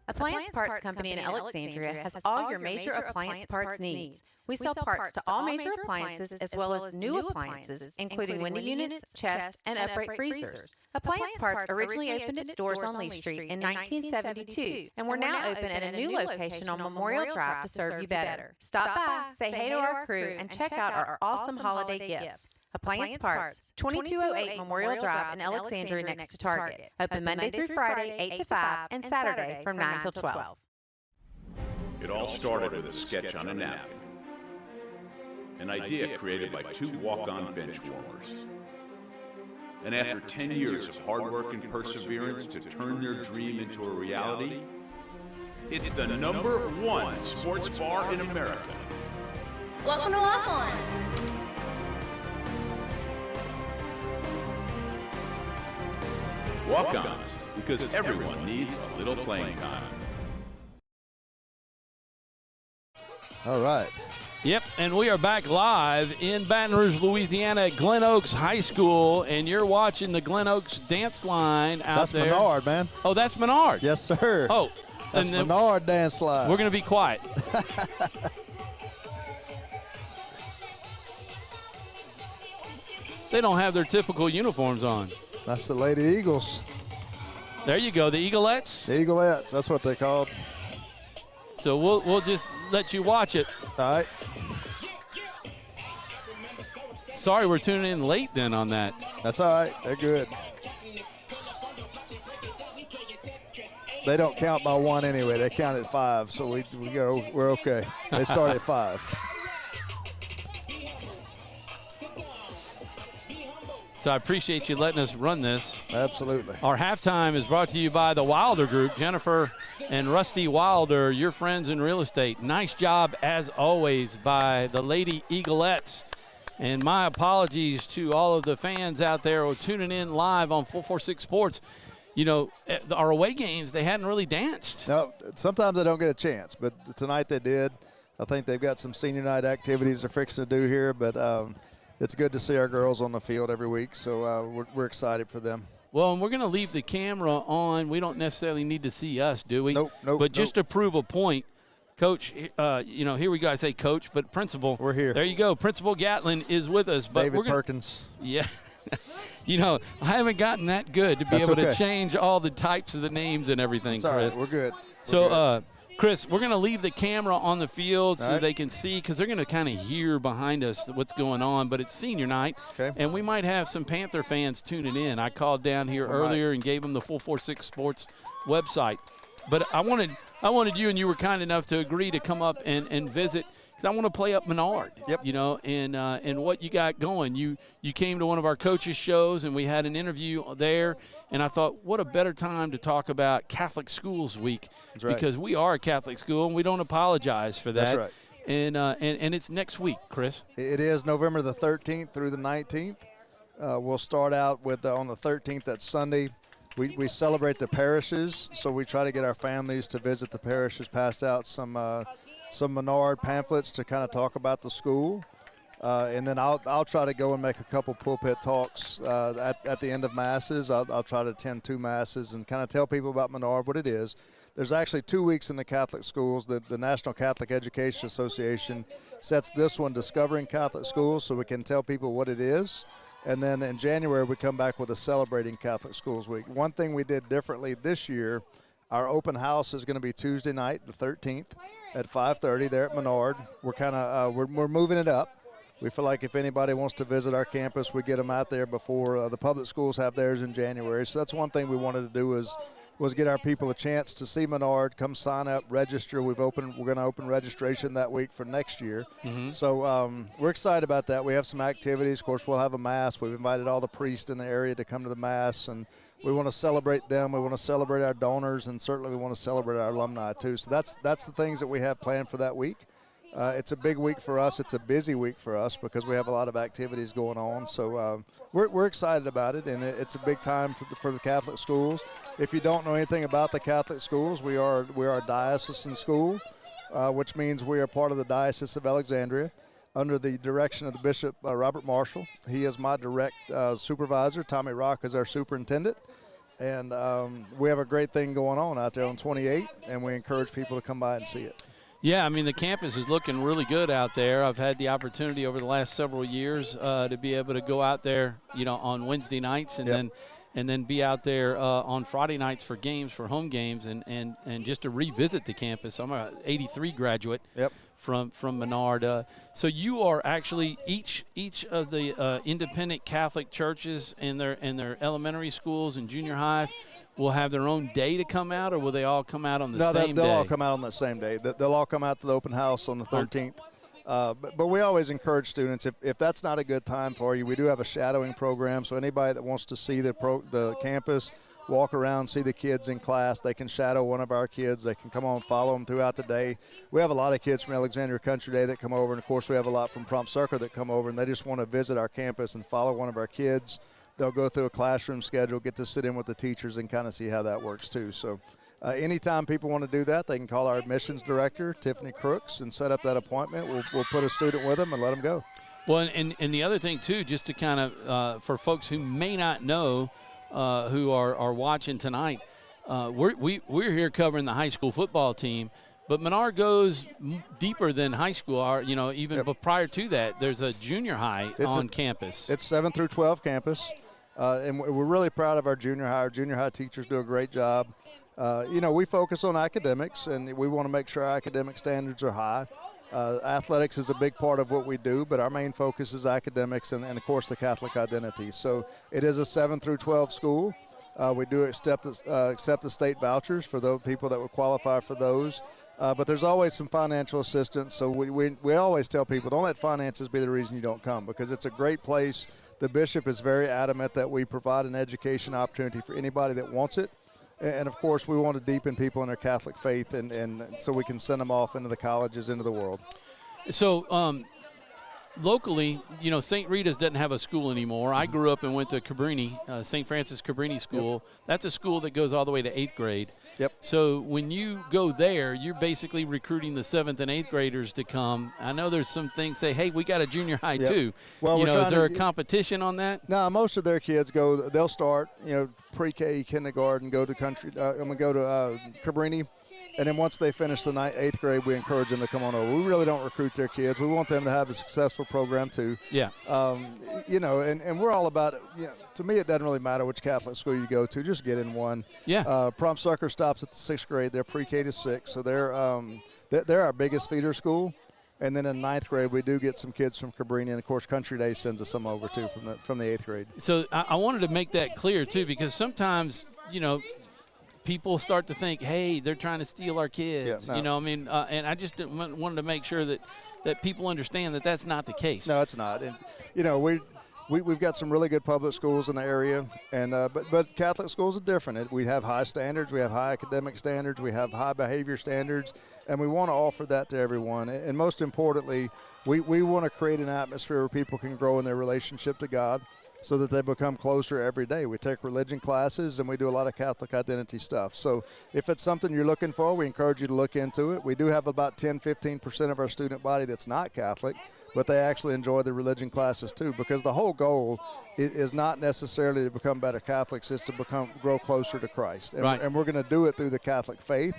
Appliance Parts Company in Alexandria has all your major appliance parts needs. We sell parts to all major appliances as well as new appliances, including window units, chests, and upright freezers. Appliance Parts originally opened its doors on Lee Street in 1972, and we're now open at a new location on Memorial Drive to serve you better. Stop by, say hey to our crew, and check out our awesome holiday gifts. Appliance Parts, 2208 Memorial Drive in Alexandria next to Target. Open Monday through Friday, 8 to 5, and Saturday from 9 till 12. It all started with a sketch on a napkin. An idea created by two walk-on bench warmers. And after 10 years of hard work and perseverance to turn their dream into a reality, it's the #1 sports bar in America. Welcome to Walk On. Walk-ons, because everyone needs a little playing time. All right. Yep, and we are back live in Baton Rouge, Louisiana at Glen Oaks High School, and you're watching the Glen Oaks dance line out there. That's Menard, man. Oh, that's Menard? Yes, sir. Oh. That's Menard dance line. We're going to be quiet. They don't have their typical uniforms on. That's the Lady Eagles. There you go, the Eaglettes? The Eaglettes, that's what they're called. So we'll just let you watch it. All right. Sorry we're tuning in late then on that. That's all right. They're good. They don't count by one anyway. They count at 5, so we're okay. They start at 5. So I appreciate you letting us run this. Absolutely. Our halftime is brought to you by the Wilder Group. Jennifer and Rusty Wilder, your friends in real estate. Nice job, as always, by the Lady Eaglettes. And my apologies to all of the fans out there who are tuning in live on 446 Sports. You know, our away games, they hadn't really danced. No, sometimes they don't get a chance, but tonight they did. I think they've got some senior night activities they're fixing to do here, but it's good to see our girls on the field every week, so we're excited for them. Well, and we're going to leave the camera on. We don't necessarily need to see us, do we? Nope. But just to prove a point, Coach, here we go. I say Coach, but Principal. We're here. There you go. Principal Gatlin is with us. But David Perkins. Yeah. I haven't gotten that good to be able to change all the types of the names and everything, That's Chris. All right. We're good. Chris, we're going to leave the camera on the field so they can see, because they're going to kind of hear behind us what's going on. But it's senior night, and we might have some Panther fans tuning in. I called down here earlier and gave them the 446 Sports website. But I wanted you, and you were kind enough to agree to come up and visit, because I want to play up Menard. Yep. And what you got going. You came to one of our coaches' shows, and we had an interview there. And I thought, what a better time to talk about Catholic Schools Week, because we are a Catholic school, and we don't apologize for that. That's right. And it's next week, Chris. It is November the 13th through the 19th. We'll start out with on the 13th, that's Sunday. We celebrate the parishes, so we try to get our families to visit the parishes, pass out some Menard pamphlets to kind of talk about the school. And then I'll try to go and make a couple pulpit talks at the end of Masses. I'll try to attend 2 Masses and kind of tell people about Menard, what it is. There's actually 2 weeks in the Catholic schools. The National Catholic Education Association sets this one, Discovering Catholic Schools, so we can tell people what it is. And then in January, we come back with a Celebrating Catholic Schools Week. One thing we did differently this year, our open house is going to be Tuesday night, the 13th, at 5:30 there at Menard. We're kind of we're moving it up. We feel like if anybody wants to visit our campus, we get them out there before the public schools have theirs in January. So that's one thing we wanted to do was get our people a chance to see Menard, come sign up, register. We're going to open registration that week for next year. Mm-hmm. So we're excited about that. We have some activities. Of course, we'll have a Mass. We've invited all the priests in the area to come to the Mass, and we want to celebrate them. We want to celebrate our donors, and certainly we want to celebrate our alumni too. So that's the things that we have planned for that week. It's a big week for us. It's a busy week for us because we have a lot of activities going on. So we're excited about it, and it's a big time for the Catholic schools. If you don't know anything about the Catholic schools, we are a diocesan school, which means we are part of the Diocese of Alexandria under the direction of the Bishop Robert Marshall. He is my direct supervisor. Tommy Rock is our superintendent. And we have a great thing going on out there on 28, and we encourage people to come by and see it. Yeah, I mean, the campus is looking really good out there. I've had the opportunity over the last several years to be able to go out there, on Wednesday nights and then be out there on Friday nights for games, for home games, and just to revisit the campus. I'm a 83 graduate from Menard. So you are actually each of the independent Catholic churches in their elementary schools and junior highs will have their own day to come out, or will they all come out on the same day? They'll all come out on the same day. They'll all come out to the open house on the 13th. But we always encourage students, if that's not a good time for you, we do have a shadowing program. So anybody that wants to see the campus, walk around, see the kids in class, they can shadow one of our kids. They can come on and follow them throughout the day. We have a lot of kids from Alexandria Country Day that come over, and, of course, we have a lot from Prompt Circle that come over, and they just want to visit our campus and follow one of our kids. They'll go through a classroom schedule, get to sit in with the teachers, and kind of see how that works too. So anytime people want to do that, they can call our admissions director, Tiffany Crooks, and set up that appointment. We'll put a student with them and let them go. Well, and the other thing too, just to kind of for folks who may not know, who are watching tonight, we're here covering the high school football team. But Menard goes deeper than high school. But prior to that, there's a junior high on campus. It's 7 through 12 campus, and we're really proud of our junior high. Our junior high teachers do a great job. We focus on academics, and we want to make sure our academic standards are high. Athletics is a big part of what we do, but our main focus is academics and of course, the Catholic identity. So it is a 7 through 12 school. We do accept the state vouchers for those people that would qualify for those. But there's always some financial assistance. So we always tell people, don't let finances be the reason you don't come, because it's a great place. The bishop is very adamant that we provide an education opportunity for anybody that wants it. And, of course, we want to deepen people in their Catholic faith and so we can send them off into the colleges, into the world. So locally, St. Rita's doesn't have a school anymore. I grew up and went to Cabrini, St. Francis Cabrini School. Yep. That's a school that goes all the way to 8th grade. Yep. So when you go there, you're basically recruiting the 7th and 8th graders to come. I know there's some things say, hey, we got a junior high too. Well, is there a competition on that? No, most of their kids they'll start, pre-K, kindergarten, go to Cabrini. And then once they finish the 8th grade, we encourage them to come on over. We really don't recruit their kids. We want them to have a successful program too. Yeah. And we're all about it. To me, it doesn't really matter which Catholic school you go to. Just get in one. Yeah. Prompt Sucker stops at the 6th grade. They're pre-K to 6, so they're our biggest feeder school. And then in 9th grade, we do get some kids from Cabrini, and of course, Country Day sends us some over too from the 8th grade. So I wanted to make that clear too, because sometimes people start to think, hey, they're trying to steal our kids. Yeah, no. And I just wanted to make sure that people understand that that's not the case. No, it's not. And we've got some really good public schools in the area, and but Catholic schools are different. We have high standards, we have high academic standards, we have high behavior standards, and we want to offer that to everyone. And most importantly, we want to create an atmosphere where people can grow in their relationship to God, so that they become closer every day. We take religion classes, and we do a lot of Catholic identity stuff. So if it's something you're looking for, we encourage you to look into it. We do have about 10-15% of our student body that's not Catholic, but they actually enjoy the religion classes too, because the whole goal is not necessarily to become better Catholics, it's to grow closer to Christ. And, right. And we're going to do it through the Catholic faith.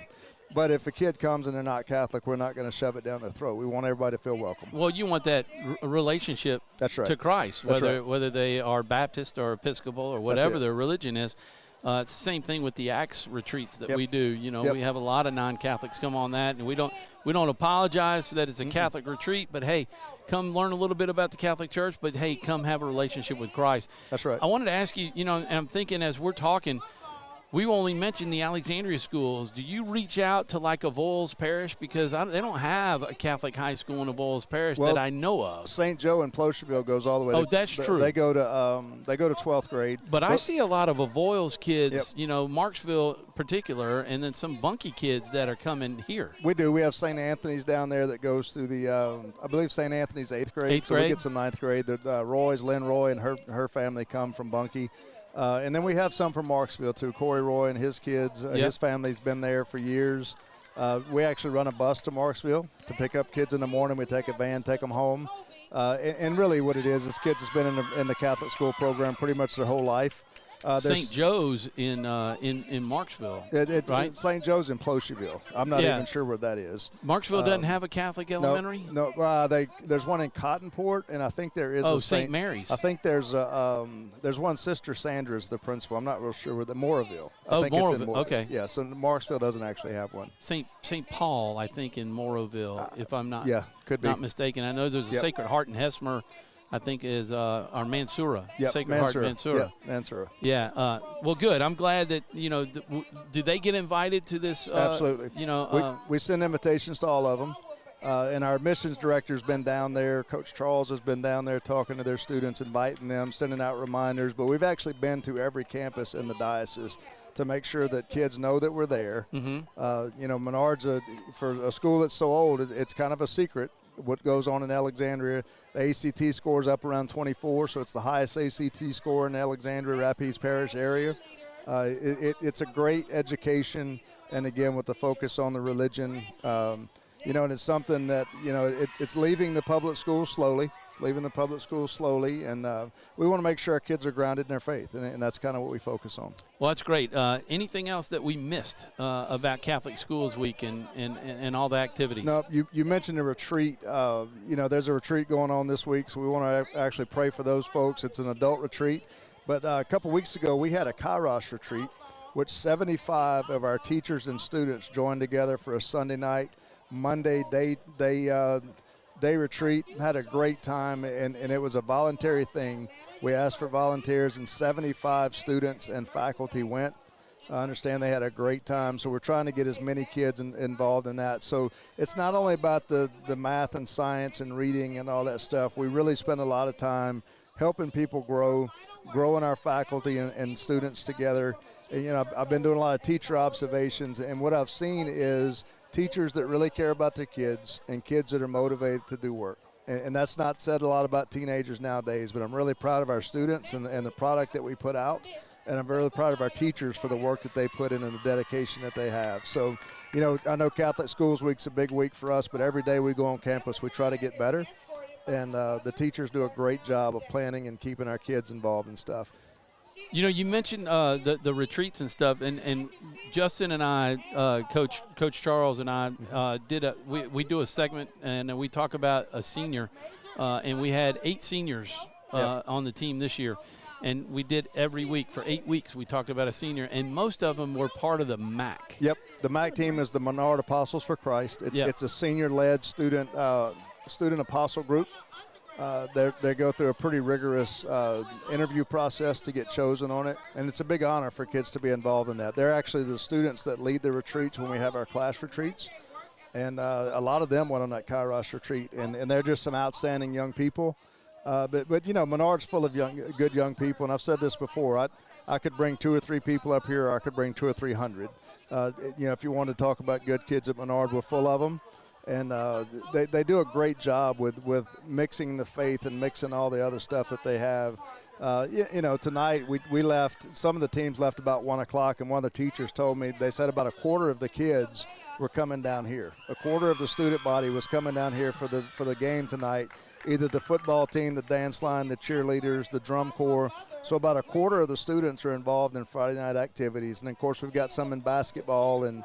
But if a kid comes and they're not Catholic, we're not going to shove it down their throat. We want everybody to feel welcome. Well, you want that relationship to Christ, whether they are Baptist or Episcopal or whatever their religion is. It's the same thing with the Acts retreats that we do. We have a lot of non-Catholics come on that, and we don't apologize for that it's a Catholic retreat, but hey, come learn a little bit about the Catholic Church, but hey, come have a relationship with Christ. That's right. I wanted to ask you, and I'm thinking as we're talking, we only mentioned the Alexandria schools. Do you reach out to like Avoyelles Parish? Because they don't have a Catholic high school in Avoyelles Parish that I know of. St. Joe and Plocherville goes all the way. That's true. They go to 12th grade. But I see a lot of Avoyelles kids, Marksville in particular, and then some Bunkie kids that are coming here. We do. We have St. Anthony's down there that goes through the, I believe St. Anthony's 8th grade. So we get some 9th grade. Lynn Roy and her family come from Bunkie. And then we have some from Marksville, too. Corey Roy and his kids, his family's been there for years. We actually run a bus to Marksville to pick up kids in the morning. We take a van, take them home. And really what it is kids that's been in the Catholic school program pretty much their whole life. St. Joe's in Marksville, right? It's St. Joe's in Plocherville. I'm not even sure where that is. Marksville doesn't have a Catholic elementary? No, there's one in Cottonport, and I think there is a St. Mary's. I think there's one. Sister Sandra's the principal. I'm not real sure where the Moraville. I think Moraville. It's in Okay. Yeah, so Marksville doesn't actually have one. St. Paul, I think, in Moraville, if I'm not mistaken. I know there's a Sacred Heart in Hesmer. I think is our Mansoura, Sacred Heart Mansoura. Yeah, Mansoura. Yeah. Well, good. I'm glad that do they get invited to this? Absolutely. We send invitations to all of them, and our admissions director's been down there. Coach Charles has been down there talking to their students, inviting them, sending out reminders. But we've actually been to every campus in the diocese to make sure that kids know that we're there. Mm-hmm. Menard's for a school that's so old, it's kind of a secret what goes on in Alexandria. The ACT scores up around 24, so it's the highest ACT score in the Alexandria Rapides Parish area. It's a great education, and again with the focus on the religion, and it's something that it's leaving the public schools slowly. It's leaving the public schools slowly, and we want to make sure our kids are grounded in their faith, and that's kind of what we focus on. Well, that's great. Anything else that we missed about Catholic Schools Week and all the activities? No, you mentioned a retreat. There's a retreat going on this week, so we want to actually pray for those folks. It's an adult retreat. But a couple weeks ago, we had a Kairos retreat, which 75 of our teachers and students joined together for a Sunday night, Monday day retreat. Had a great time, and it was a voluntary thing. We asked for volunteers, and 75 students and faculty went. I understand they had a great time, so we're trying to get as many kids involved in that. So it's not only about the math and science and reading and all that stuff. We really spend a lot of time helping people growing our faculty and students together. And, I've been doing a lot of teacher observations, and what I've seen is teachers that really care about their kids and kids that are motivated to do work. And that's not said a lot about teenagers nowadays, but I'm really proud of our students and the product that we put out. And I'm really proud of our teachers for the work that they put in and the dedication that they have. So, I know Catholic Schools Week's a big week for us, but every day we go on campus, we try to get better. And the teachers do a great job of planning and keeping our kids involved and stuff. You mentioned the retreats and stuff, and Justin and I, Coach Charles and I, we do a segment, and we talk about a senior, and we had 8 seniors on the team this year, and we did every week for 8 weeks. We talked about a senior, and most of them were part of the MAC. Yep, the MAC team is the Menard Apostles for Christ. It's a senior-led student apostle group. They go through a pretty rigorous interview process to get chosen on it, and it's a big honor for kids to be involved in that. They're actually the students that lead the retreats when we have our class retreats, and a lot of them went on that Kairos retreat, and they're just some outstanding young people. But Menard's full of good young people, and I've said this before. I could bring 2 or 3 people up here, or I could bring 200 or 300. If you want to talk about good kids at Menard, we're full of them. And they do a great job with mixing the faith and mixing all the other stuff that they have. Tonight we left, some of the teams left about 1 o'clock, and one of the teachers told me, they said about a quarter of the kids were coming down here. A quarter of the student body was coming down here for the game tonight, either the football team, the dance line, the cheerleaders, the drum corps. So about a quarter of the students are involved in Friday night activities. And, of course, we've got some in basketball and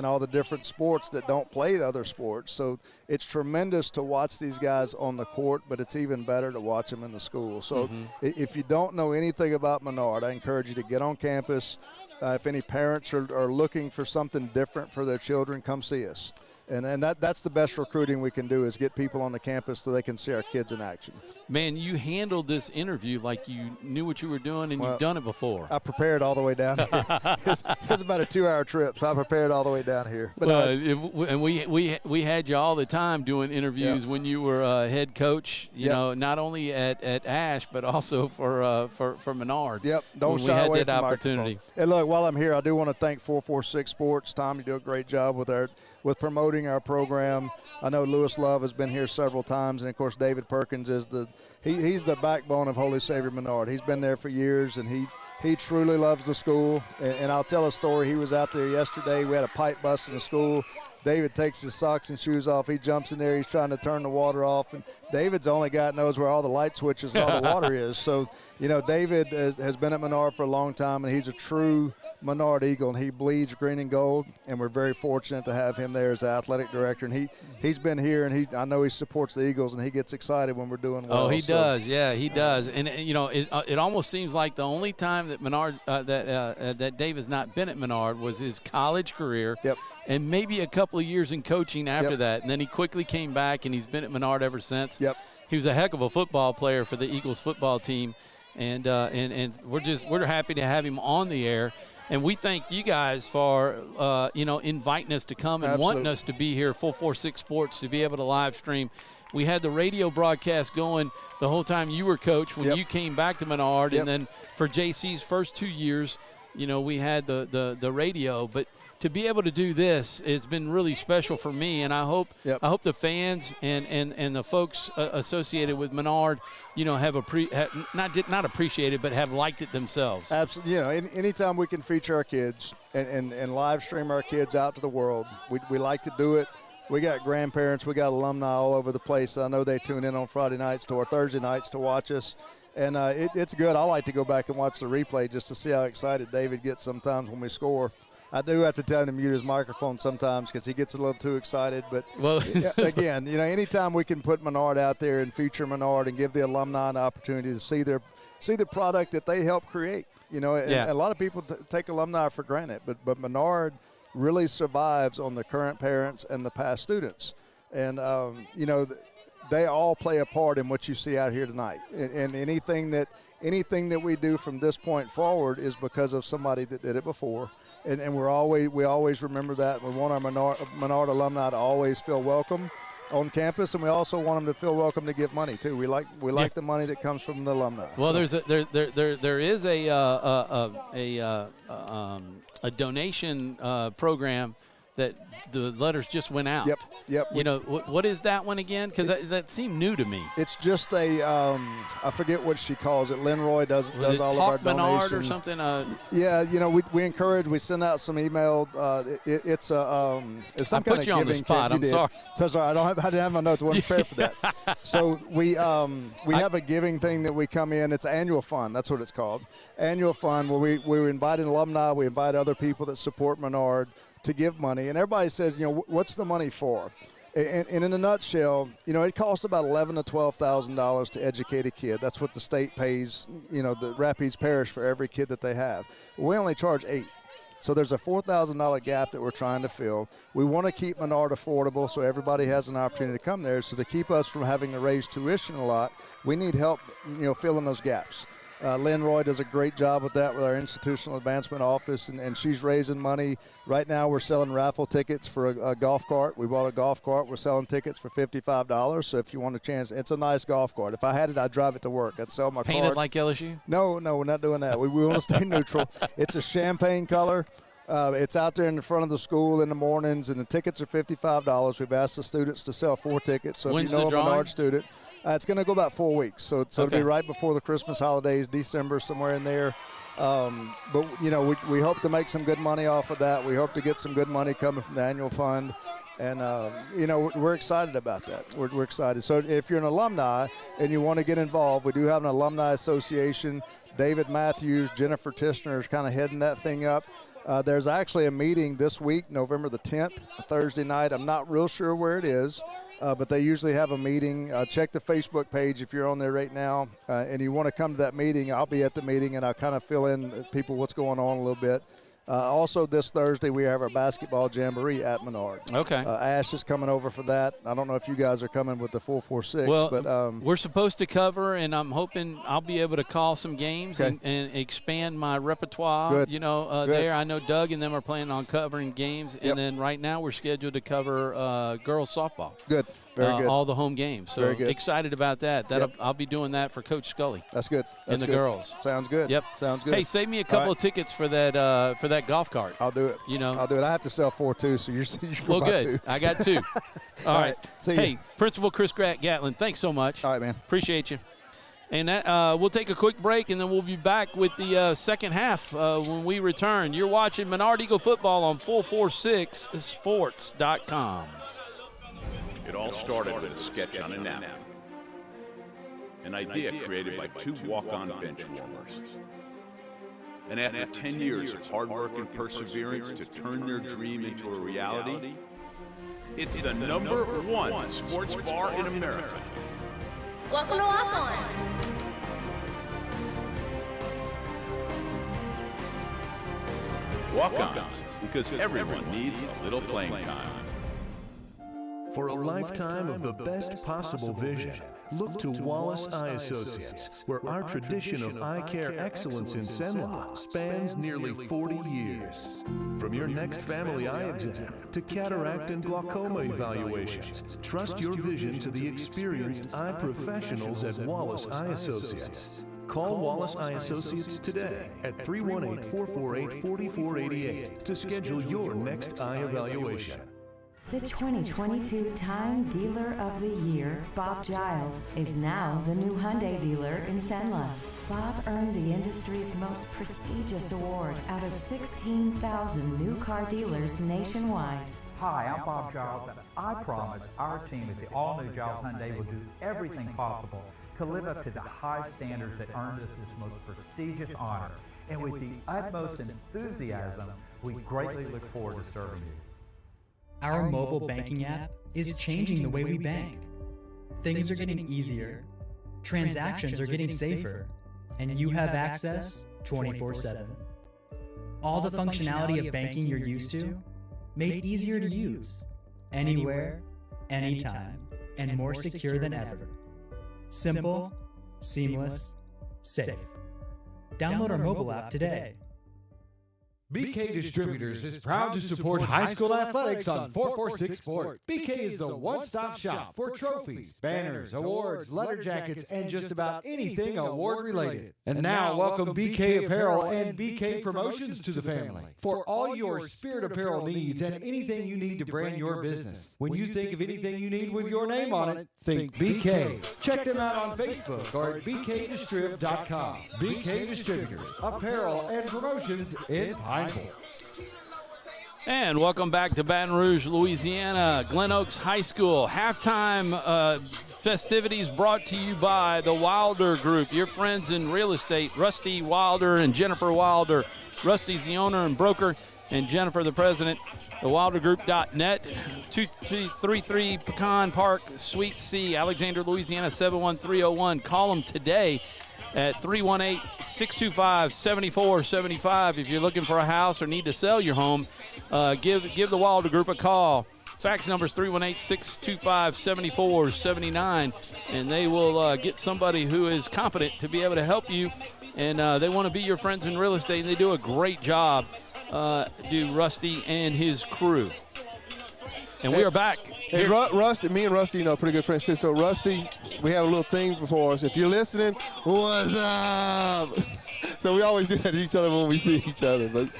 all the different sports that don't play the other sports. So it's tremendous to watch these guys on the court, but it's even better to watch them in the school. So if you don't know anything about Menard, I encourage you to get on campus. If any parents are looking for something different for their children, come see us. And that's the best recruiting we can do, is get people on the campus so they can see our kids in action. Man, you handled this interview like you knew what you were doing, and you've done it before. I prepared all the way down here. It was about a 2-hour trip, so I prepared all the way down here. But and we had you all the time doing interviews when you were head coach. Not only at Ash, but also for Menard. Yep, don't shy away from that opportunity. And look, while I'm here, I do want to thank 446 Sports. Tom, you do a great job with promoting our program. I know Lewis Love has been here several times, and of course David Perkins is he's the backbone of Holy Savior Menard. He's been there for years, and He truly loves the school, and I'll tell a story. He was out there yesterday. We had a pipe bust in the school. David takes his socks and shoes off. He jumps in there. He's trying to turn the water off. And David's the only guy that knows where all the light switches and all the water is. So, David has been at Menard for a long time, and he's a true Menard Eagle, and he bleeds green and gold, and we're very fortunate to have him there as the athletic director. And he's been here, and I know he supports the Eagles, and he gets excited when we're doing well. Oh, he does. Yeah, he does. And, it almost seems like the only time that Menard that David's not been at Menard was his college career. Yep. And maybe a couple of years in coaching after that. And then he quickly came back, and he's been at Menard ever since. Yep. He was a heck of a football player for the Eagles football team. And we're happy to have him on the air. And we thank you guys for, inviting us to come and wanting us to be here, Full 4-6 Sports, to be able to live stream. We had the radio broadcast going the whole time you were coach when you came back to Menard. And then for JC's first 2 years, we had the radio. But to be able to do this, it's been really special for me, and I hope the fans and the folks associated with Menard, have not appreciated, but have liked it themselves. Absolutely. Anytime we can feature our kids and live stream our kids out to the world, we like to do it. We got grandparents, we got alumni all over the place. I know they tune in on Friday nights or Thursday nights to watch us. And it's good. I like to go back and watch the replay just to see how excited David gets sometimes when we score. I do have to tell him to mute his microphone sometimes because he gets a little too excited. But, again, anytime we can put Menard out there and feature Menard and give the alumni an opportunity to see the product that they help create. And a lot of people take alumni for granted. But Menard really survives on the current parents and the past students. And, they all play a part in what you see out here tonight. And anything that we do from this point forward is because of somebody that did it before. And we always remember that. We want our Menard alumni to always feel welcome on campus, and we also want them to feel welcome to give money too. We like the money that comes from the alumni. Well, there is a donation program that the letters just went out. Yep. What is that one again? Because that seemed new to me. It's just I forget what she calls it. Lynn Roy does all of our donations. Menard or something? We encourage. We send out some email. It's some I kind put of you on the giving spot. I'm sorry. So sorry. I didn't have my notes. I wasn't prepared for that. So we have a giving thing that we come in. It's annual fund. That's what it's called. Annual fund where we invite an alumni. We invite other people that support Menard to give money, and everybody says, what's the money for? And in a nutshell, it costs about $11,000 to $12,000 to educate a kid. That's what the state pays, the Rapides Parish for every kid that they have. We only charge $8,000. So there's a $4,000 gap that we're trying to fill. We want to keep Menard affordable so everybody has an opportunity to come there. So to keep us from having to raise tuition a lot, we need help, filling those gaps. Lynn Roy does a great job with that with our institutional advancement office, and she's raising money. Right now we're selling raffle tickets for a golf cart. We bought a golf cart. We're selling tickets for $55. So if you want a chance, it's a nice golf cart. If I had it, I'd drive it to work. I'd sell my Painted cart. like LSU? No, we're not doing that. We want to stay neutral. It's a champagne color. It's out there in the front of the school in the mornings, and the tickets are $55. We've asked the students to sell 4 tickets. So When's if you know the a Menard drawing? student, it's going to go about 4 weeks. So it'll be right before the Christmas holidays, December, somewhere in there. But we hope to make some good money off of that. We hope to get some good money coming from the annual fund. And, we're excited about that. We're excited. So if you're an alumni and you want to get involved, we do have an alumni association. David Matthews, Jennifer Tishner is kind of heading that thing up. There's actually a meeting this week, November the 10th, a Thursday night. I'm not real sure where it is. But they usually have a meeting. Check the Facebook page if you're on there right now and you want to come to that meeting. I'll be at the meeting, and I'll kind of fill in people what's going on a little bit. Also, this Thursday, we have our basketball jamboree at Menard. Okay. Ash is coming over for that. I don't know if you guys are coming with the 4-4-6. Well, but we're supposed to cover, and I'm hoping I'll be able to call some games and expand my repertoire. Good. There. I know Doug and them are planning on covering games, and then right now we're scheduled to cover girls softball. Good. Very good. All the home games. So Very good. Excited about that. I'll be doing that for Coach Scully. That's good. And the girls. Sounds good. Yep. Sounds good. Hey, save me a couple of tickets for that golf cart. I'll do it. I'll do it. I have to sell 4 too, so you're well, good. 2. I got 2. All right. See Hey, you. Principal Chris Gatlin, thanks so much. All right, man. Appreciate you. And we'll take a quick break, and then we'll be back with the second half when we return. You're watching Menard Eagle Football on 446sports.com. It all started with a sketch on a napkin. An idea created by two walk-on bench warmers. And after 10 years of hard work and perseverance to turn their dream into a reality, it's the #1 sports bar in America. Welcome to Walk On. Walk-ons, because everyone needs a little playing time. For a lifetime of the best possible vision, look to Wallace Eye Associates, where our tradition of eye care excellence in Cenla spans nearly 40 years. From your next family eye exam to cataract and glaucoma evaluations, trust your vision to the experienced eye professionals at Wallace Eye Associates. Call Wallace Eye Associates today at 318-448-4488 to schedule your next eye evaluation. The 2022 Time Dealer of the Year, Bob Giles, is now the new Hyundai dealer in Cenla. Bob earned the industry's most prestigious award out of 16,000 new car dealers nationwide. Hi, I'm Bob Giles, and I promise our team at the all-new Giles Hyundai will do everything possible to live up to the high standards that earned us this most prestigious honor. And with the utmost enthusiasm, we greatly look forward to serving you. Our mobile banking app is changing the way we bank. Things are getting easier, transactions are getting safer, and you have access 24/7. All the functionality of banking you're used to, made easier to use, anywhere, anytime, and more secure than ever. Simple, seamless, safe. Download our mobile app today. BK Distributors is proud to support high school athletics on 446 Sports. BK is the one-stop shop for trophies, banners, awards, letter jackets, and just about anything award-related. And now, welcome BK Apparel and BK Promotions to the family for all your spirit apparel needs and anything you need to brand your business. When you think of anything you need with your name on it, think BK. Check them out on Facebook or at bkdistrib.com. BK Distributors, apparel and promotions in Pineville. And welcome back to Baton Rouge, Louisiana. Glen Oaks High School halftime festivities brought to you by the Wilder Group, your friends in real estate, Rusty Wilder and Jennifer Wilder. Rusty's the owner and broker, and Jennifer the president. TheWilderGroup.net, 2233 Pecan Park, Suite C, Alexander, Louisiana, 71301. Call them today at 318-625-7475. If you're looking for a house or need to sell your home, give the Wilder Group a call. Fax number is 318-625-7479, and they will get somebody who is competent to be able to help you. And they want to be your friends in real estate, and they do a great job, do Rusty and his crew. And we are back. Hey, Rusty, me and Rusty, pretty good friends too. So, Rusty, we have a little thing for us. If you're listening, what's up? So we always do that to each other when we see each other. But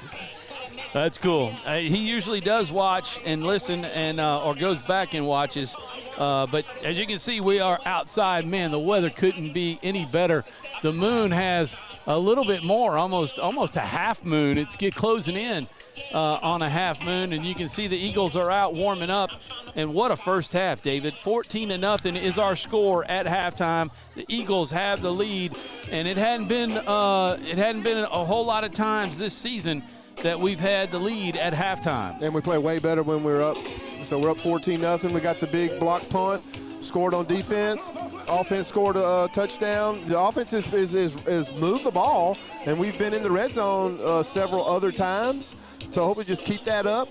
that's cool. He usually does watch and listen, and or goes back and watches. But as you can see, we are outside. Man, the weather couldn't be any better. The moon has a little bit more, almost a half moon. It's closing in on a half moon, and you can see the Eagles are out warming up. And what a first half, David. 14-0 is our score at halftime. The Eagles have the lead, and it hadn't been a whole lot of times this season that we've had the lead at halftime. And we play way better when we're up. So we're up 14-0. We got the big block punt, scored on defense. Offense scored a touchdown. The offense is moved the ball, and we've been in the red zone several other times. So I hope we just keep that up,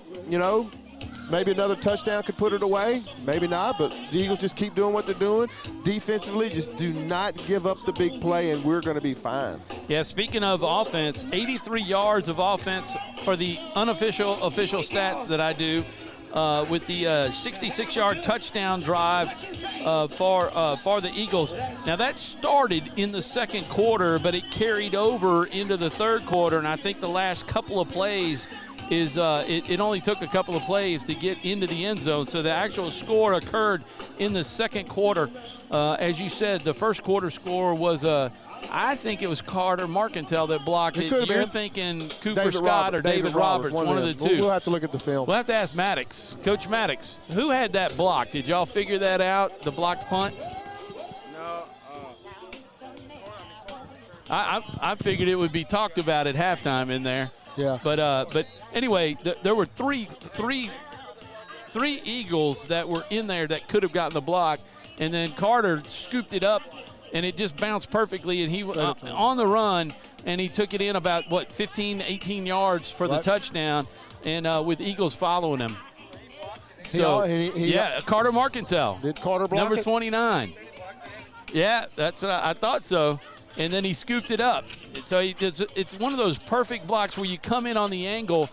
Maybe another touchdown could put it away. Maybe not, but the Eagles just keep doing what they're doing. Defensively, just do not give up the big play, and we're going to be fine. Yeah, speaking of offense, 83 yards of offense for the official stats that I do with the 66-yard touchdown drive for the Eagles. Now, that started in the second quarter, but it carried over into the third quarter, and I think the last couple of plays is it only took a couple of plays to get into the end zone. So the actual score occurred in the second quarter. As you said, the first quarter score was I think it was Carter Marcantel that blocked it. You're thinking Cooper Scott or David Roberts, one of the two. We'll have to look at the film. We'll have to ask Maddox, Coach Maddox. Who had that block? Did y'all figure that out, the blocked punt? No. I figured it would be talked about at halftime in there. Yeah. But anyway, there were three Eagles that were in there that could have gotten the block, and then Carter scooped it up, and it just bounced perfectly, and he on the run, and he took it in about, 15, 18 yards for the touchdown, and with Eagles following him. So, Carter Marcantel. Did Carter block Number it? 29. Yeah, that's I thought so. And then he scooped it up. So it's one of those perfect blocks where you come in on the angle,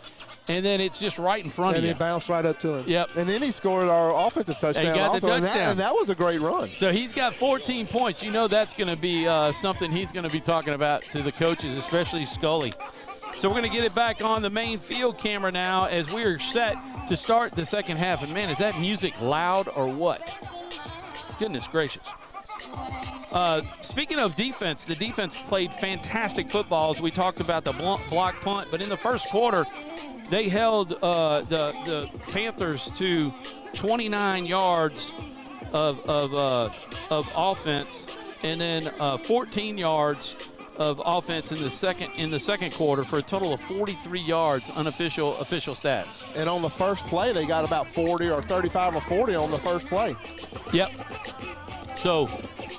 and then it's just right in front of you. And it bounced right up to him. Yep. And then he scored our offensive touchdown. He got the touchdown. And that was a great run. So he's got 14 points. You know that's going to be something he's going to be talking about to the coaches, especially Scully. So we're going to get it back on the main field camera now as we are set to start the second half. And, man, is that music loud or what? Goodness gracious. Speaking of defense, the defense played fantastic football. As we talked about the block punt, but in the first quarter, they held the Panthers to 29 yards of offense, and then 14 yards of offense in the second quarter for a total of 43 yards, official stats. And on the first play, they got about 40 or 35 or 40 on the first play. Yep. So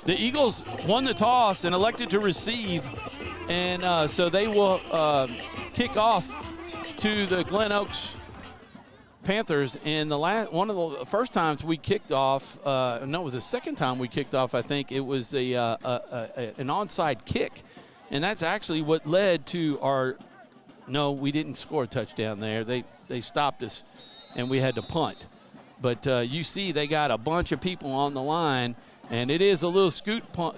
the Eagles won the toss and elected to receive, and so they will kick off to the Glen Oaks Panthers. And one of the first times we kicked off, it was the second time we kicked off, I think. It was an onside kick, and that's actually what led to our – no, we didn't score a touchdown there. They stopped us, and we had to punt. But you see they got a bunch of people on the line, and it is a little pooch punt.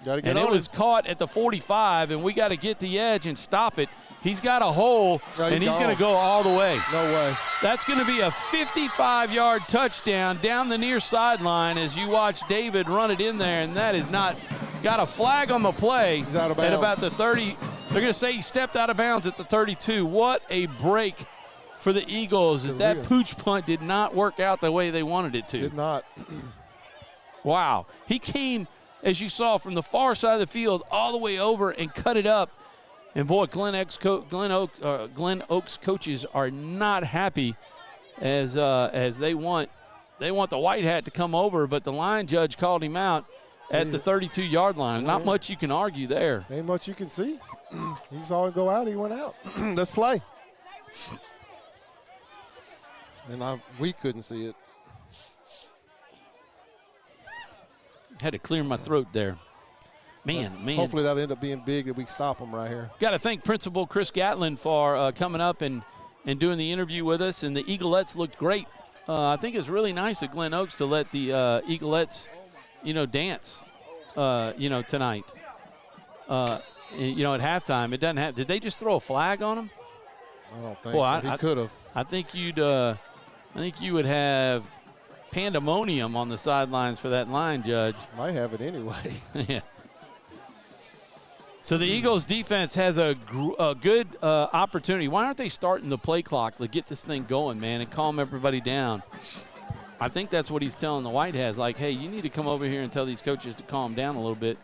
Gotta get and on it was caught at the 45, and we got to get the edge and stop it. He's got a hole, and he's going to go all the way. No way. That's going to be a 55-yard touchdown down the near sideline as you watch David run it in there, and that is not got a flag on the play out of bounds. At about the 30. They're going to say he stepped out of bounds at the 32. What a break for the Eagles. That pooch punt did not work out the way they wanted it to. Did not. Wow. He came, as you saw, from the far side of the field all the way over and cut it up. And, boy, Glen Oaks coaches are not happy as they want the white hat to come over, but the line judge called him out at the 32-yard line. Not much you can argue there. Ain't much you can see. He saw him go out, he went out. Let's play. And we couldn't see it. Had to clear my throat there. Man. Hopefully that'll end up being big that we stop them right here. Got to thank Principal Chris Gatlin for coming up and doing the interview with us. And the Eaglettes looked great. I think it's really nice at Glen Oaks to let the Eaglettes, dance, tonight. At halftime. It doesn't have. Did they just throw a flag on them? I don't think. He could have. I think you would have pandemonium on the sidelines for that line judge. Might have it anyway. Yeah. So the Eagles defense has a good opportunity. Why aren't they starting the play clock to get this thing going, man, and calm everybody down? I think that's what he's telling the Whiteheads, like, hey, you need to come over here and tell these coaches to calm down a little bit.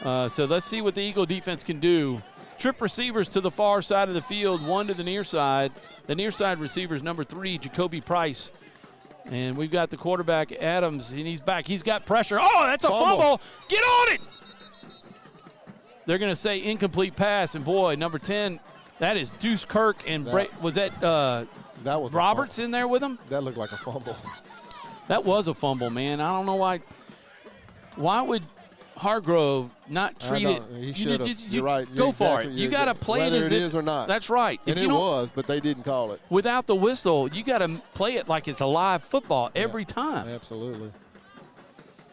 So let's see what the Eagle defense can do. Trip receivers to the far side of the field, one to the near side. The near side receivers, number 3, Jacoby Price. And we've got the quarterback, Adams, and he's back. He's got pressure. Oh, that's a fumble. Get on it. They're going to say incomplete pass, and, boy, number 10, that is Deuce Kirk. And was that Roberts in there with him? That looked like a fumble. That was a fumble, man. I don't know why. Why would Hargrove not treat it? He should have. You're right. Go for it. You got to play it as whether it is or not. That's right. And it was, but they didn't call it. Without the whistle, you got to play it like it's a live football every time. Absolutely.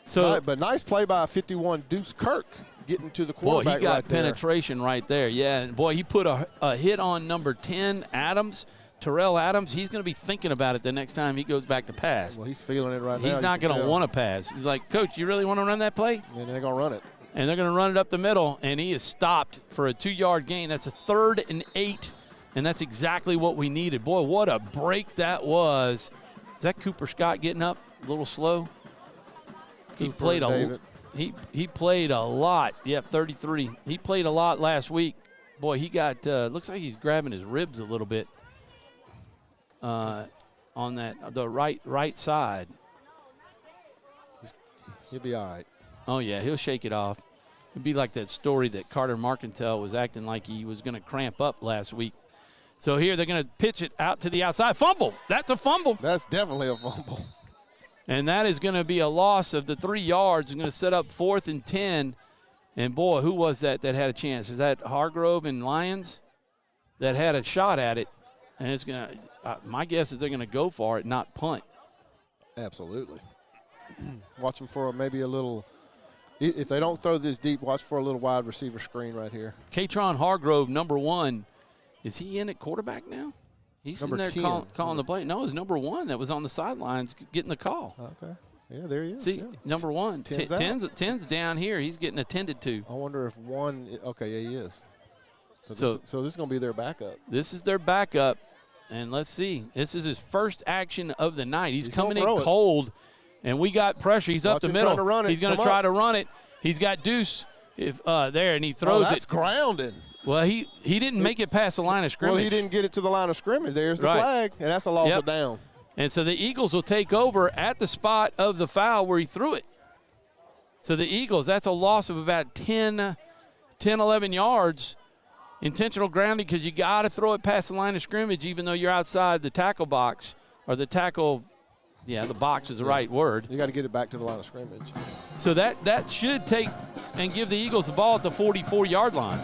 So, but nice play by 51 Deuce Kirk. getting to the Boy, quarterback he got right there. penetration right there. Yeah, and boy, he put a hit on number 10, Adams. Terrell Adams, he's going to be thinking about it the next time he goes back to pass. Well, he's feeling it right now. He's not going to want to pass. He's like, Coach, you really want to run that play? And they're going to run it. And they're going to run it up the middle, and he is stopped for a 2-yard gain. That's a 3rd and 8, and that's exactly what we needed. Boy, what a break that was. Is that Cooper Scott getting up a little slow? He played he played a lot. Yep, 33. He played a lot last week. Boy, he got looks like he's grabbing his ribs a little bit on the right side. He'll be all right. Oh, yeah, he'll shake it off. It'd be like that story that Carter Marcantel was acting like he was going to cramp up last week. So here they're going to pitch it out to the outside. Fumble. That's a fumble. That's definitely a fumble. And that is going to be a loss of the 3 yards. It's going to set up 4th and 10. And, boy, who was that had a chance? Is that Hargrove and Lyons that had a shot at it? And it's going to my guess is they're going to go for it, not punt. Absolutely. Watch them for maybe a little – if they don't throw this deep, watch for a little wide receiver screen right here. Katron Hargrove, number 1. Is he in at quarterback now? He's number in there 10. calling the play. No, it's number 1 that was on the sidelines getting the call. Okay. Yeah, there he is. See, yeah. number 1. 10's down here. He's getting attended to. I wonder if 1 – okay, yeah, he is. So this is going to be their backup. This is their backup, and let's see. This is his first action of the night. He's coming in throw it. cold, and we got pressure. He's up the middle. To run it. He's going to try to run it. He's got Deuce there, and he throws that's it. grounding. Well, he didn't make it past the line of scrimmage. Well, he didn't get it to the line of scrimmage. There's the flag, and that's a loss of down. And so the Eagles will take over at the spot of the foul where he threw it. So the Eagles, that's a loss of about 10, 11 yards. Intentional grounding because you got to throw it past the line of scrimmage even though you're outside the tackle box or the tackle. Yeah, the box is the right word. You got to get it back to the line of scrimmage. So that should take and give the Eagles the ball at the 44-yard line.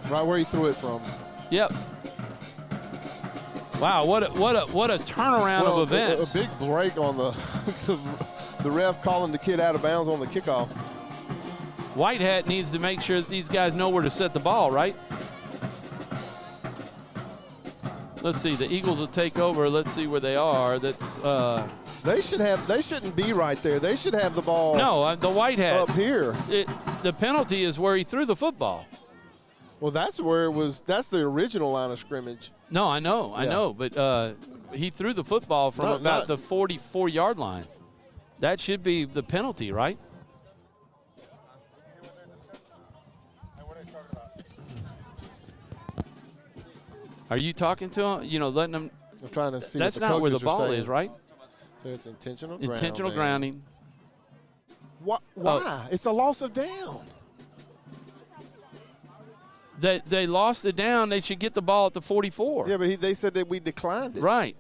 Right where he threw it from. Yep. Wow, what a turnaround of events. A big break on the the ref calling the kid out of bounds on the kickoff. Whitehat needs to make sure that these guys know where to set the ball, right? Let's see. The Eagles will take over. Let's see where they are. That's They shouldn't be right there. They should have the ball. No, the Whitehat up here. The penalty is where he threw the football. Well, that's where it was. That's the original line of scrimmage. No, I know, but he threw the football from about the 44-yard line. That should be the penalty, right? Are you talking to him? You know, letting him. I'm trying to see. That's not where the ball is, right? So it's intentional grounding. Intentional grounding. Why? It's a loss of down. They lost the down. They should get the ball at the 44. Yeah, but they said that we declined it. Right.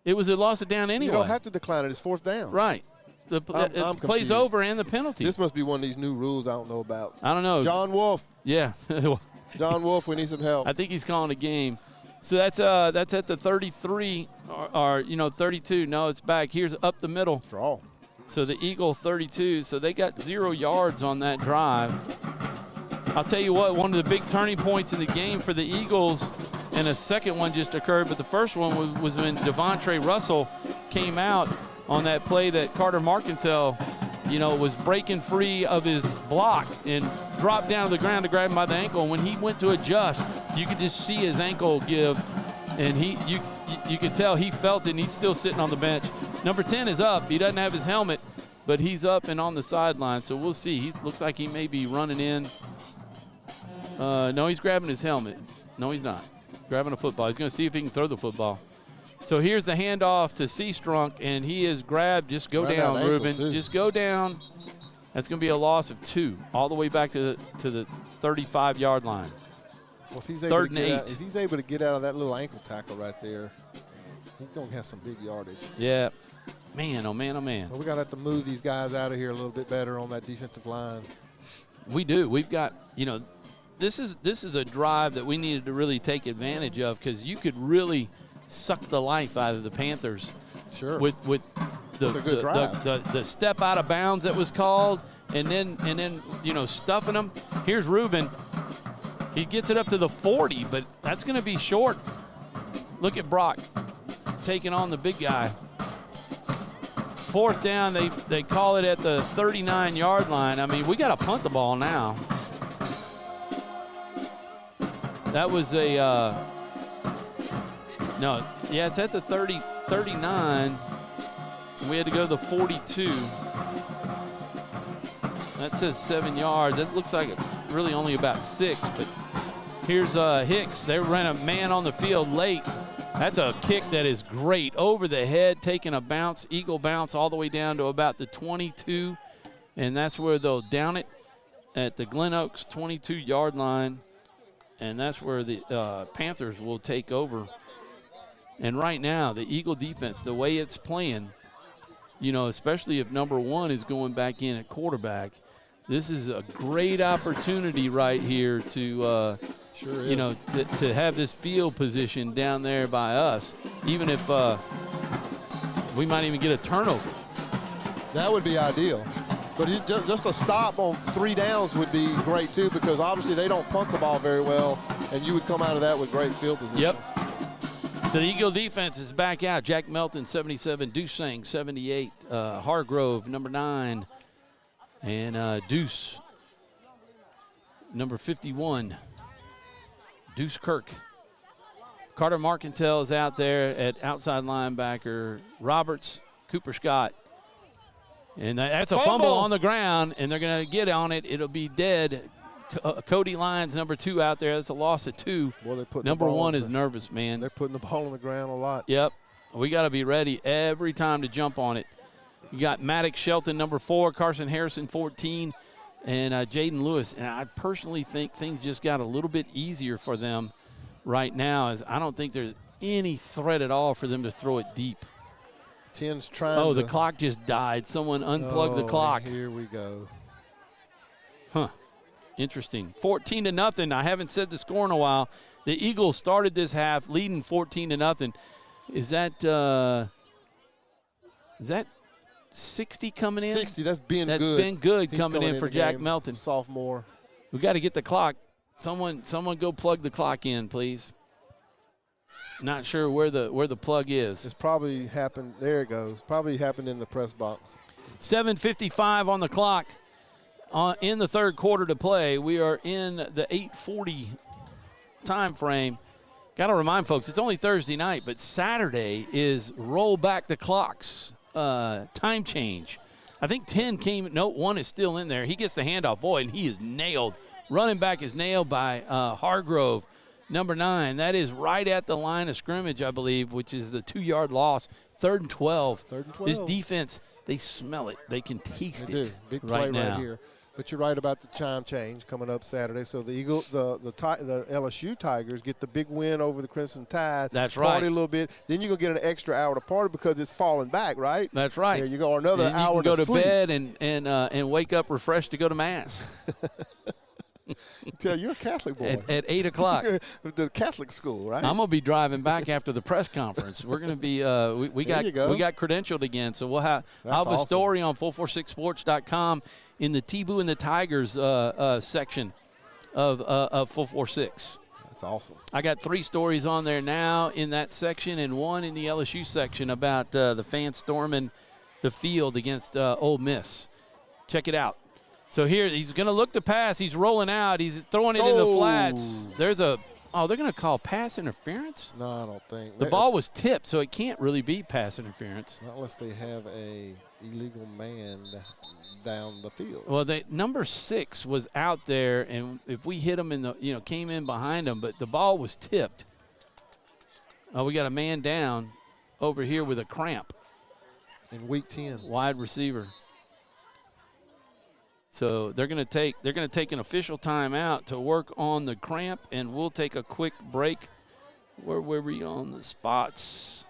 It was a loss of down anyway. You don't have to decline it. It's 4th down. Right. The play's over and the penalty. This must be one of these new rules I don't know about. I don't know. John Wolf. Yeah. John Wolf, we need some help. I think he's calling a game. So that's at the 33 or 32. No, it's back. Here's up the middle. Draw. So the Eagle 32. So they got 0 yards on that drive. I'll tell you what, one of the big turning points in the game for the Eagles, and a second one just occurred, but the first one was when Devontre Russell came out on that play that Carter Marcantel, was breaking free of his block and dropped down to the ground to grab him by the ankle. And when he went to adjust, you could just see his ankle give, and you could tell he felt it, and he's still sitting on the bench. Number 10 is up. He doesn't have his helmet, but he's up and on the sideline, so we'll see. He looks like he may be running in. No, he's grabbing his helmet. No, he's not. Grabbing a football. He's going to see if he can throw the football. So here's the handoff to Seastrunk, and he is grabbed. Just go down, Ruben. Just go down. That's going to be a loss of 2, all the way back to the 35-yard line. Well, if he's 3rd and 8. If he's able to get out of that little ankle tackle right there, he's going to have some big yardage. Yeah. Man, oh, man, oh, man. Well, we got to have to move these guys out of here a little bit better on that defensive line. We do. We've got, this is a drive that we needed to really take advantage of because you could really suck the life out of the Panthers. Sure. With the step out of bounds that was called, and then stuffing them. Here's Ruben. He gets it up to the 40, but that's going to be short. Look at Brock taking on the big guy. 4th down, they call it at the 39-yard line. I mean, we got to punt the ball now. That was a no, yeah, it's at the 39. We had to go to the 42. That says 7 yards. That looks like it's really only about 6, but here's Hicks. They ran a man on the field late. That's a kick that is great. Over the head, taking a bounce, eagle bounce all the way down to about the 22, and that's where they'll down it at the Glen Oaks 22-yard line, and that's where the Panthers will take over. And right now, the Eagle defense, the way it's playing, especially if number 1 is going back in at quarterback, this is a great opportunity right here to sure is. To have this field position down there by us, even if we might even get a turnover. That would be ideal. But just a stop on 3 downs would be great, too, because obviously they don't punt the ball very well, and you would come out of that with great field position. Yep. So the Eagle defense is back out. Jack Melton, 77. Deucing, 78. Hargrove, number 9. And Deuce, number 51. Deuce Kirk. Carter Marcantel is out there at outside linebacker. Roberts, Cooper Scott. And that's a fumble on the ground, and they're going to get on it. It'll be dead. Cody Lyons, number 2, out there. That's a loss of 2. Boy, number 1 is nervous, man. They're putting the ball on the ground a lot. Yep. We got to be ready every time to jump on it. You got Maddox Shelton, number 4, Carson Harrison, 14, and Jaden Lewis. And I personally think things just got a little bit easier for them right now, as I don't think there's any threat at all for them to throw it deep. 10's trying Oh, the clock just died. Someone unplugged the clock. Here we go. Huh. Interesting. 14-0. I haven't said the score in a while. The Eagles started this half leading 14-0. Is that 60 coming in? 60. That's Ben Good. That's Ben Good He's coming in for Jack game, Melton. Sophomore. We got to get the clock. Someone go plug the clock in, please. Not sure where the plug is. It's probably happened. There it goes. Probably happened in the press box. 7:55 on the clock. In the third quarter to play. We are in the 8:40 time frame. Got to remind folks, it's only Thursday night, but Saturday is roll back the clocks time change. I think 10 came. No, 1 is still in there. He gets the handoff. Boy, and he is nailed. Running back is nailed by Hargrove, number 9. That is right at the line of scrimmage, I believe, which is the 2-yard loss. 3rd and 12. 3rd and 12. This defense, they smell it. They can taste it. Big play right now. Right here. But you're right about the time change coming up Saturday. So the the LSU Tigers get the big win over the Crimson Tide. That's right. Party a little bit. Then you're going to get an extra hour to party because it's falling back, right? That's right. There you go. Or another hour to go to sleep. bed and wake up refreshed to go to Mass. Tell you're a Catholic boy. At 8 o'clock. The Catholic school, right? I'm going to be driving back after the press conference. We're going to be we got credentialed again. So we'll have I'll have a story on 446sports.com in the T-Boo and the Tigers section of 446. That's awesome. I got 3 stories on there now in that section and 1 in the LSU section about the fans storming the field against Ole Miss. Check it out. So here, he's going to look to pass. He's rolling out. He's throwing it in the flats. There's they're going to call pass interference? No, I don't think. The ball was tipped, so it can't really be pass interference. Not unless they have a illegal man down the field. Well, number 6 was out there, and if we hit him came in behind him, but the ball was tipped. Oh, we got a man down over here with a cramp. In week 10. Wide receiver. So they're going to take an official timeout to work on the cramp, and we'll take a quick break. Where were we on the spots?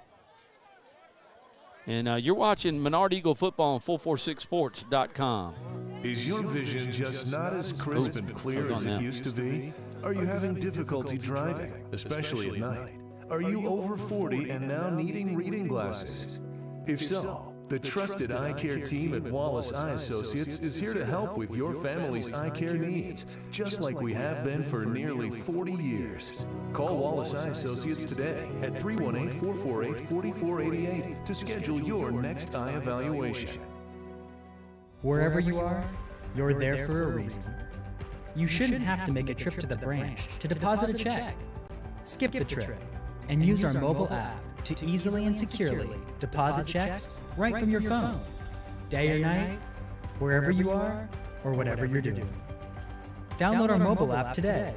And you're watching Menard Eagle football on 446sports.com. Is your vision just not as crisp and clear as it used to be? Are you having difficulty driving, especially at night? Are you over 40 and now needing reading glasses? If so, The trusted eye care team at Wallace Eye Associates is here to help with your family's eye care needs, just like we have been for nearly 40 years. Call Wallace Eye Associates today at 318-448-4488 to schedule your next eye evaluation. Wherever you are, you're there for a reason. You shouldn't have to make a trip to the branch to deposit a check. Skip the trip and use our mobile app to easily and securely deposit checks right from your phone, day or night, wherever you are or whatever you're doing. Download our mobile app today.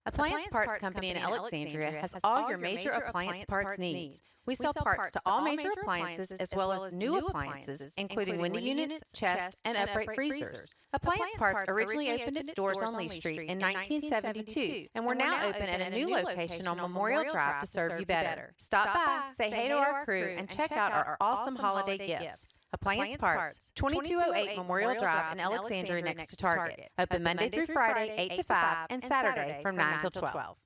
Appliance Parts Company in Alexandria has all your major appliance parts needs. We sell parts to all major appliances as well as new appliances, including window units, chest, and upright freezers. Appliance Parts originally opened its doors on Lee Street in 1972, and we're now open at a new location on Memorial Drive to serve you better. Stop by, say hey to our crew, and check out our awesome holiday gifts. Appliance Parts, 2208 Memorial Drive in Alexandria next to Target. Open Monday through Friday, 8 to 5, and Saturday from 9 till 12.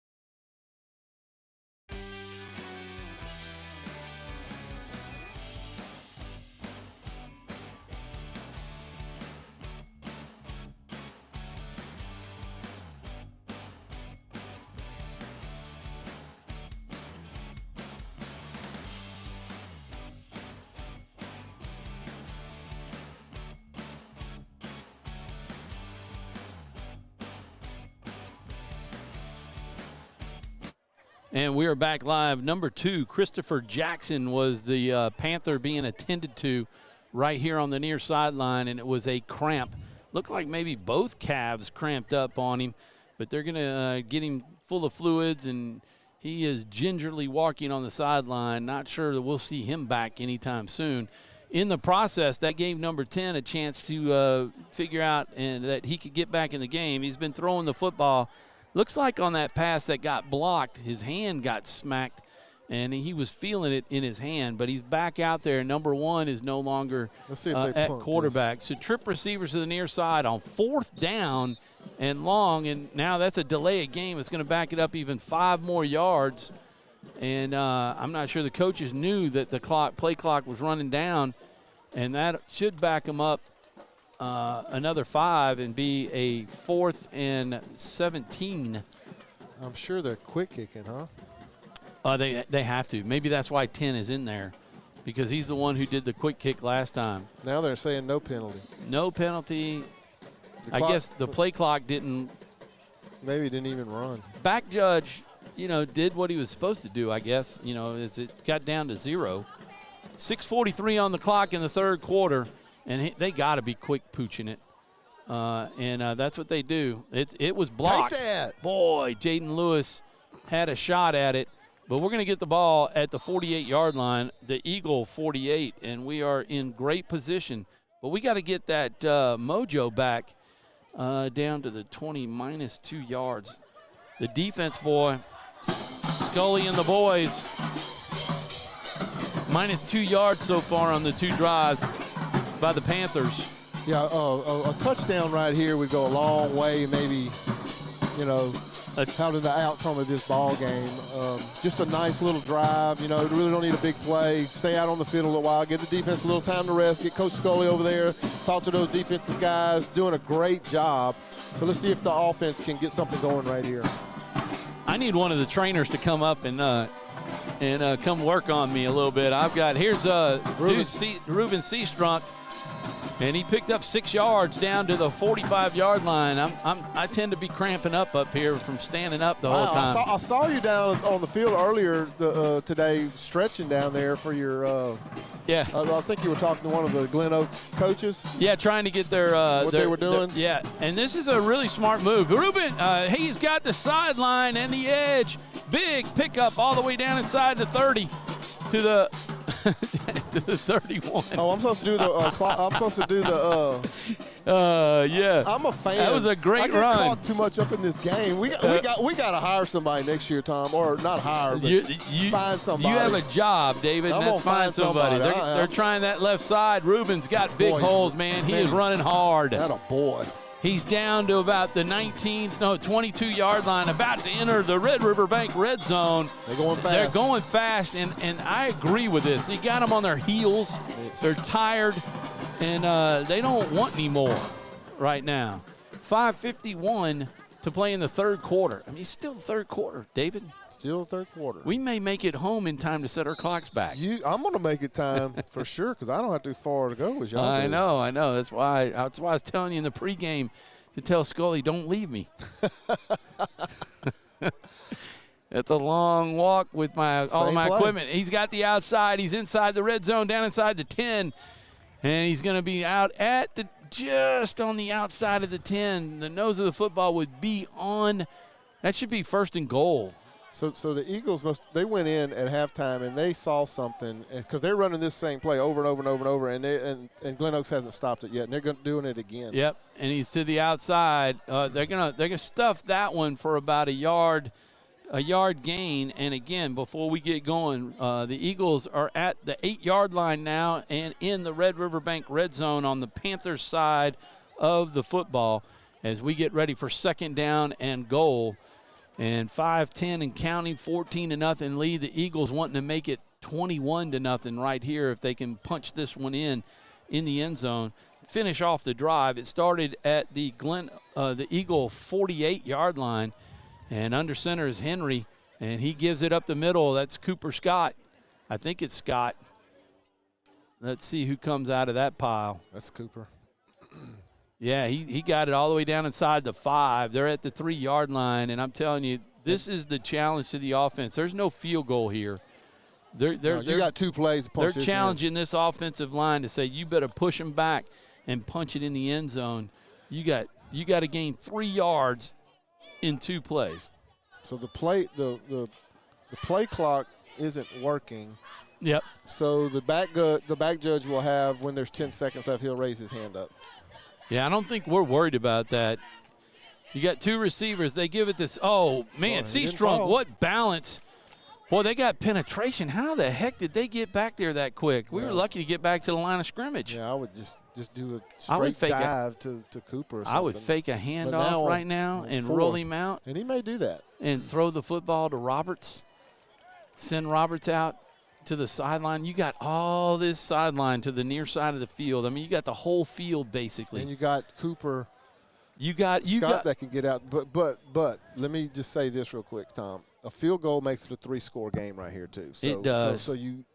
And we are back live. Number 2, Christopher Jackson was the Panther being attended to right here on the near sideline, and it was a cramp. Looked like maybe both calves cramped up on him, but they're going to get him full of fluids, and he is gingerly walking on the sideline. Not sure that we'll see him back anytime soon. In the process, that gave number 10 a chance to figure out and that he could get back in the game. He's been throwing the football. Looks like on that pass that got blocked, his hand got smacked, and he was feeling it in his hand. But he's back out there. Number 1 is no longer at quarterback. So trip receivers to the near side on 4th down and long, and now that's a delay of game. It's going to back it up even 5 more yards. And I'm not sure the coaches knew that the play clock was running down, and that should back them up another 5 and be a 4th and 17. I'm sure they're quick kicking, huh? They have to. Maybe that's why 10 is in there, because he's the one who did the quick kick last time. Now they're saying no penalty. No penalty. I guess the play clock didn't. Maybe didn't even run. Back judge, did what he was supposed to do, I guess. As it got down to 0. 6:43 on the clock in the third quarter. And they got to be quick pooching it. And that's what they do. It was blocked. Take that. Boy, Jaden Lewis had a shot at it. But we're going to get the ball at the 48-yard line, the Eagle 48, and we are in great position. But we got to get that mojo back down to the 20, minus 2 yards. The defense, boy, Scully and the boys, minus 2 yards so far on the 2 drives by the Panthers. Yeah, a touchdown right here would go a long way, maybe, out of the outcome of this ball game. Just a nice little drive, really don't need a big play. Stay out on the field a little while, give the defense a little time to rest, get Coach Scully over there, talk to those defensive guys, doing a great job. So let's see if the offense can get something going right here. I need one of the trainers to come up and come work on me a little bit. Here's Ruben Seastrunk. And he picked up 6 yards down to the 45-yard line. I tend to be cramping up here from standing up the whole time. I saw you down on the field earlier today, stretching down there for your. Yeah. I think you were talking to one of the Glen Oaks coaches. Yeah, trying to get their what they were doing. Yeah, and this is a really smart move. Ruben, he's got the sideline and the edge. Big pickup all the way down inside the 30 to the. To the 31. Oh, I'm supposed to do the. Yeah. I'm a fan. That was a great run. I get caught too much up in this game. We got to hire somebody next year, Tom, or not hire, but find somebody. You have a job, David. And that's find somebody. They're trying that left side. Ruben's got big holes, man. He is running hard. That a boy. He's down to about the 22-yard line, about to enter the Red River Bank red zone. They're going fast. They're going fast, and I agree with this. He got them on their heels. They're tired, and they don't want any more right now. 5:51 to play in the third quarter. I mean, it's still the third quarter, David. Still the third quarter. We may make it home in time to set our clocks back. I'm going to make it time for sure because I don't have too far to go as y'all do. I know. That's why I was telling you in the pregame to tell Scully, don't leave me. That's a long walk with all of my equipment. He's got the outside. He's inside the red zone, down inside the 10, and he's going to be out at just on the outside of the 10. The nose of the football would be on. That should be first and goal. So the Eagles they went in at halftime and they saw something because they're running this same play over and over and over and over, and Glen Oaks hasn't stopped it yet, and they're doing it again. Yep, and he's to the outside. They're gonna stuff that one for about a yard gain. And again, before we get going, the Eagles are at the 8-yard line now and in the Red River Bank red zone on the Panthers side of the football as we get ready for second down and goal. And 5-10 and counting, 14-0 lead. The Eagles wanting to make it 21-0 right here if they can punch this one in the end zone. Finish off the drive. It started at the Eagle 48-yard line, and under center is Henry, and he gives it up the middle. That's Cooper Scott. I think it's Scott. Let's see who comes out of that pile. That's Cooper. Yeah, he got it all the way down inside the 5. They're at the 3-yard line, and I'm telling you, this is the challenge to the offense. There's no field goal here. You got 2 plays to punch They're challenging this offensive line to say, you better push them back and punch it in the end zone. You got to gain 3 yards in 2 plays. So the play clock isn't working. Yep. So the back judge will have, when there's 10 seconds left, he'll raise his hand up. Yeah, I don't think we're worried about that. You got 2 receivers. They give it this. Oh, man, Seastrunk, what balance. Boy, they got penetration. How the heck did they get back there that quick? We were lucky to get back to the line of scrimmage. Yeah, I would just do a straight dive to Cooper or something. I would fake a handoff right now and roll him out. And he may do that. And throw the football to Roberts. Send Roberts out to the sideline. You got all this sideline to the near side of the field. I mean, you got the whole field basically. And you got Cooper. You got that can get out. But let me just say this real quick, Tom. A field goal makes it a 3-score game right here too. So, it does. So you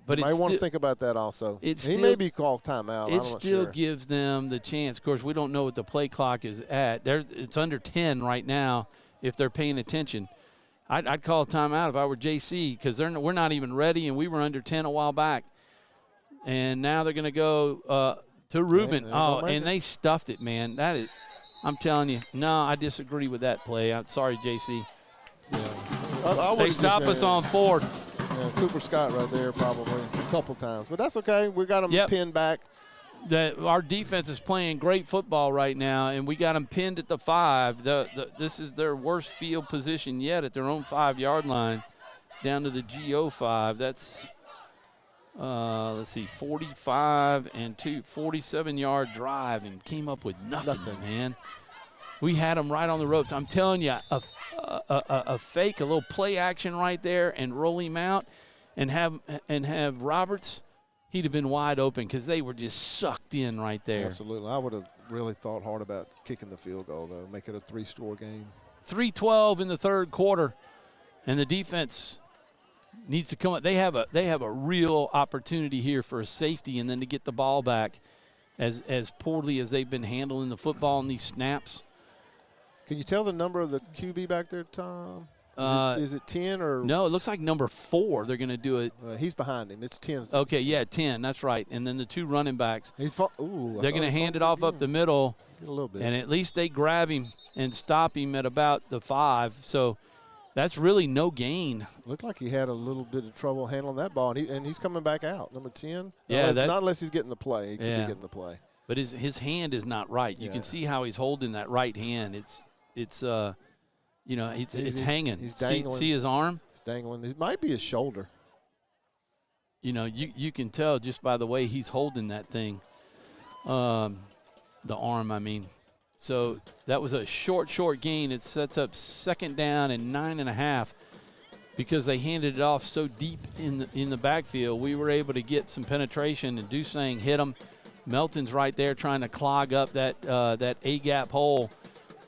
but might want to think about that also. He may be called timeout. It still gives them the chance. Of course, we don't know what the play clock is at. It's under 10 right now if they're paying attention. I'd call a timeout if I were JC because we're not even ready, and we were under 10 a while back. And now they're going to go to Reuben. And they stuffed it, man. I'm telling you. No, I disagree with that play. I'm sorry, JC. Yeah. They stop us on 4th. Yeah, Cooper Scott right there probably a couple times. But that's okay. We got them pinned back. Our defense is playing great football right now, and we got them pinned at the 5. This is their worst field position yet at their own 5-yard line, down to the GO5. That's, let's see, 45 and 2, 47-yard drive, and came up with nothing, man. We had them right on the ropes. I'm telling you, a fake, a little play action right there, and roll him out, and have Roberts. He'd have been wide open because they were just sucked in right there. Absolutely. I would have really thought hard about kicking the field goal, though, make it a 3-score game. 3:12 in the third quarter, and the defense needs to come up. They have a real opportunity here for a safety and then to get the ball back as poorly as they've been handling the football in these snaps. Can you tell the number of the QB back there, Tom? Is it 10 or? No, it looks like number 4. They're going to do it. He's behind him. It's 10. Okay, yeah, 10. That's right. And then the 2 running backs. They're going to hand it off up the middle. Get a little bit. And at least they grab him and stop him at about the 5. So that's really no gain. Looked like he had a little bit of trouble handling that ball, and he's coming back out. Number 10. Yeah, not unless he's getting the play. He could be getting the play. But his hand is not right. You can see how he's holding that right hand. It's hanging. He's dangling. See his arm? He's dangling. It might be his shoulder. You can tell just by the way he's holding that thing. The arm, I mean. So that was a short gain. It sets up 2nd down and 9.5 because they handed it off so deep in the backfield. We were able to get some penetration, and Dusang hit them. Melton's right there trying to clog up that A-gap hole.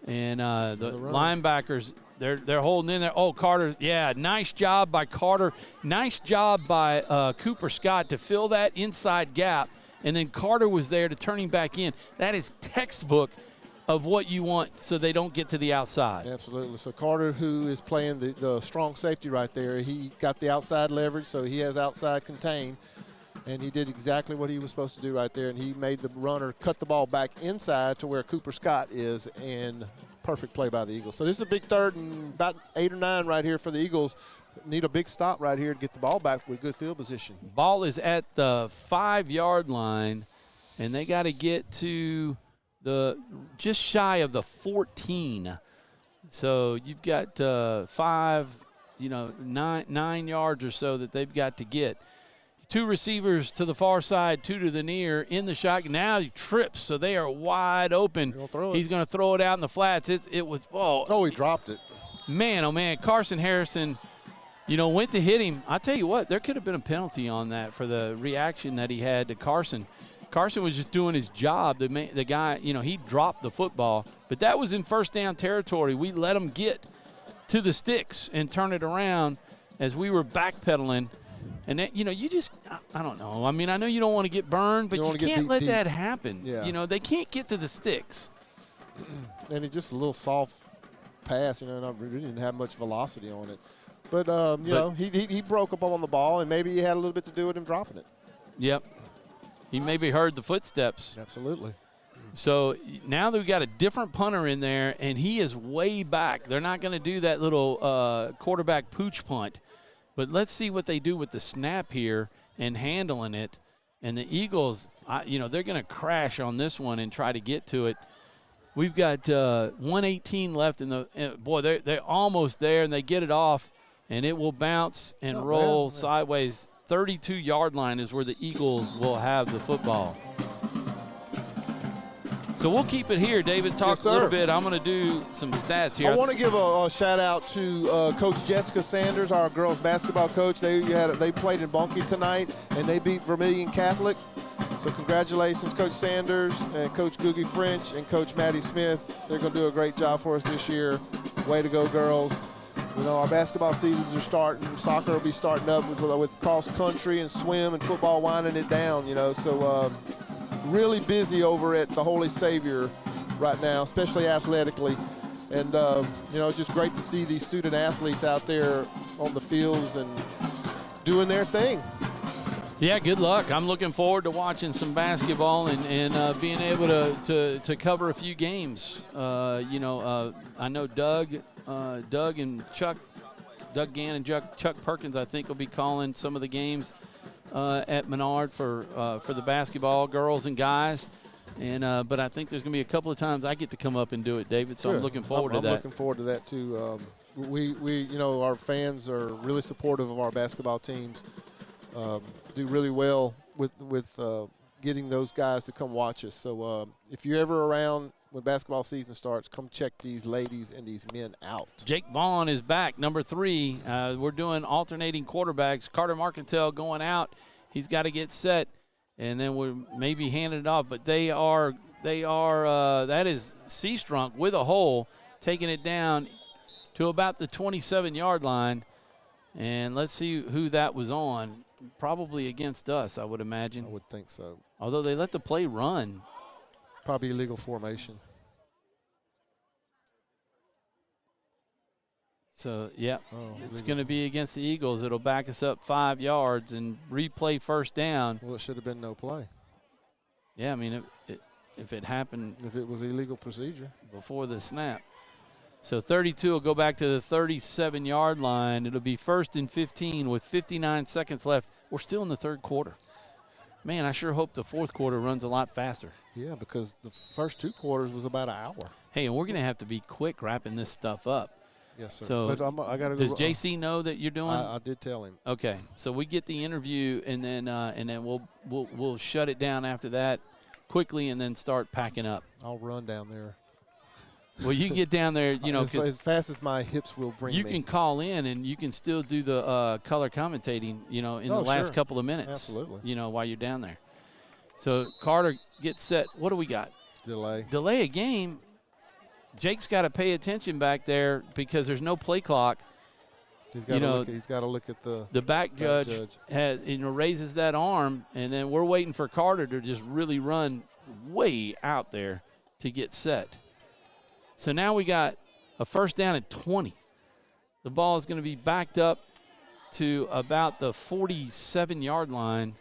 And the linebackers, they're holding in there. Oh, Carter, yeah, nice job by Carter. Nice job by Cooper Scott to fill that inside gap. And then Carter was there to turn him back in. That is textbook of what you want so they don't get to the outside. Absolutely. So Carter, who is playing the strong safety right there, he got the outside leverage, so he has outside contain. And he did exactly what he was supposed to do right there, and he made the runner cut the ball back inside to where Cooper Scott is, and perfect play by the Eagles. So this is a big 3rd and about 8 or 9 right here for the Eagles. Need a big stop right here to get the ball back with good field position. Ball is at the 5-yard line, and they got to get to the just shy of the 14. So you've got 9 yards or so that they've got to get. 2 receivers to the far side, 2 to the near in the shotgun. Now he trips, so they are wide open. He's going to throw it out in the flats. It was, oh, he dropped it. Man, oh, man. Carson Harrison, went to hit him. I tell you what, there could have been a penalty on that for the reaction that he had to Carson. Carson was just doing his job. The guy, he dropped the football. But that was in 1st down territory. We let him get to the sticks and turn it around as we were backpedaling. And, that, you just – I don't know. I mean, I know you don't want to get burned, but you can't let that happen. Yeah. They can't get to the sticks. And it's just a little soft pass, really didn't have much velocity on it. But, he broke up on the ball, and maybe he had a little bit to do with him dropping it. Yep. He maybe heard the footsteps. Absolutely. So now they've got a different punter in there, and he is way back. They're not going to do that little quarterback pooch punt. But let's see what they do with the snap here and handling it. And the Eagles, they're going to crash on this one and try to get to it. We've got 1:18 left in the boy. They're almost there, and they get it off, and it will bounce and roll sideways. 32-yard line is where the Eagles will have the football. So we'll keep it here. David, talk a little bit. I'm going to do some stats here. I want to give a shout-out to Coach Jessica Sanders, our girls basketball coach. They played in Bunkie tonight, and they beat Vermilion Catholic. So congratulations, Coach Sanders and Coach Googie French and Coach Maddie Smith. They're going to do a great job for us this year. Way to go, girls. Our basketball seasons are starting. Soccer will be starting up with cross-country and swim and football winding it down, So really busy over at the Holy Savior right now, especially athletically. And, it's just great to see these student athletes out there on the fields and doing their thing. Yeah, good luck. I'm looking forward to watching some basketball and being able to cover a few games. I know Doug and Chuck, Doug Gann and Chuck Perkins, I think, will be calling some of the games at Menard for the basketball, girls and guys. And but I think there's going to be a couple of times I get to come up and do it, David, so I'm looking forward to that. I'm looking forward to that, too. We our fans are really supportive of our basketball teams. Do really well with getting those guys to come watch us. So if you're ever around when basketball season starts, come check these ladies and these men out. Jake Vaughn is back, number 3. We're doing alternating quarterbacks. Carter Marcantel going out. He's got to get set, and then we're maybe handing it off. But they are that is Seastrunk with a hole, taking it down to about the 27-yard line. And let's see who that was on. Probably against us, I would imagine. I would think so. Although they let the play run. Probably illegal formation. So, yeah, it's going to be against the Eagles. It'll back us up 5 yards and replay 1st down. Well, it should have been no play. Yeah, I mean, if it happened. If it was illegal procedure. Before the snap. So 32 will go back to the 37-yard line. It'll be 1st and 15 with 59 seconds left. We're still in the 3rd quarter. Man, I sure hope the 4th quarter runs a lot faster. Yeah, because the first 2 quarters was about an hour. Hey, and we're going to have to be quick wrapping this stuff up. Yes, sir. So but I gotta does JC know that you're doing? I did tell him. Okay, so we get the interview, and then we'll shut it down after that quickly, and then start packing up. I'll run down there. Well, you can get down there, you know, as fast as my hips will bring me. You can call in and you can still do the color commentating, you know, in the last couple of minutes. Absolutely. You know, while you're down there. So Carter gets set. What do we got? Delay. Delay a game. Jake's got to pay attention back there because there's no play clock. He's got to look at the back judge. Has, you know, raises that arm, and then we're waiting for Carter to just really run way out there to get set. So now we got a first down at 20. The ball is going to be backed up to about the 47-yard line.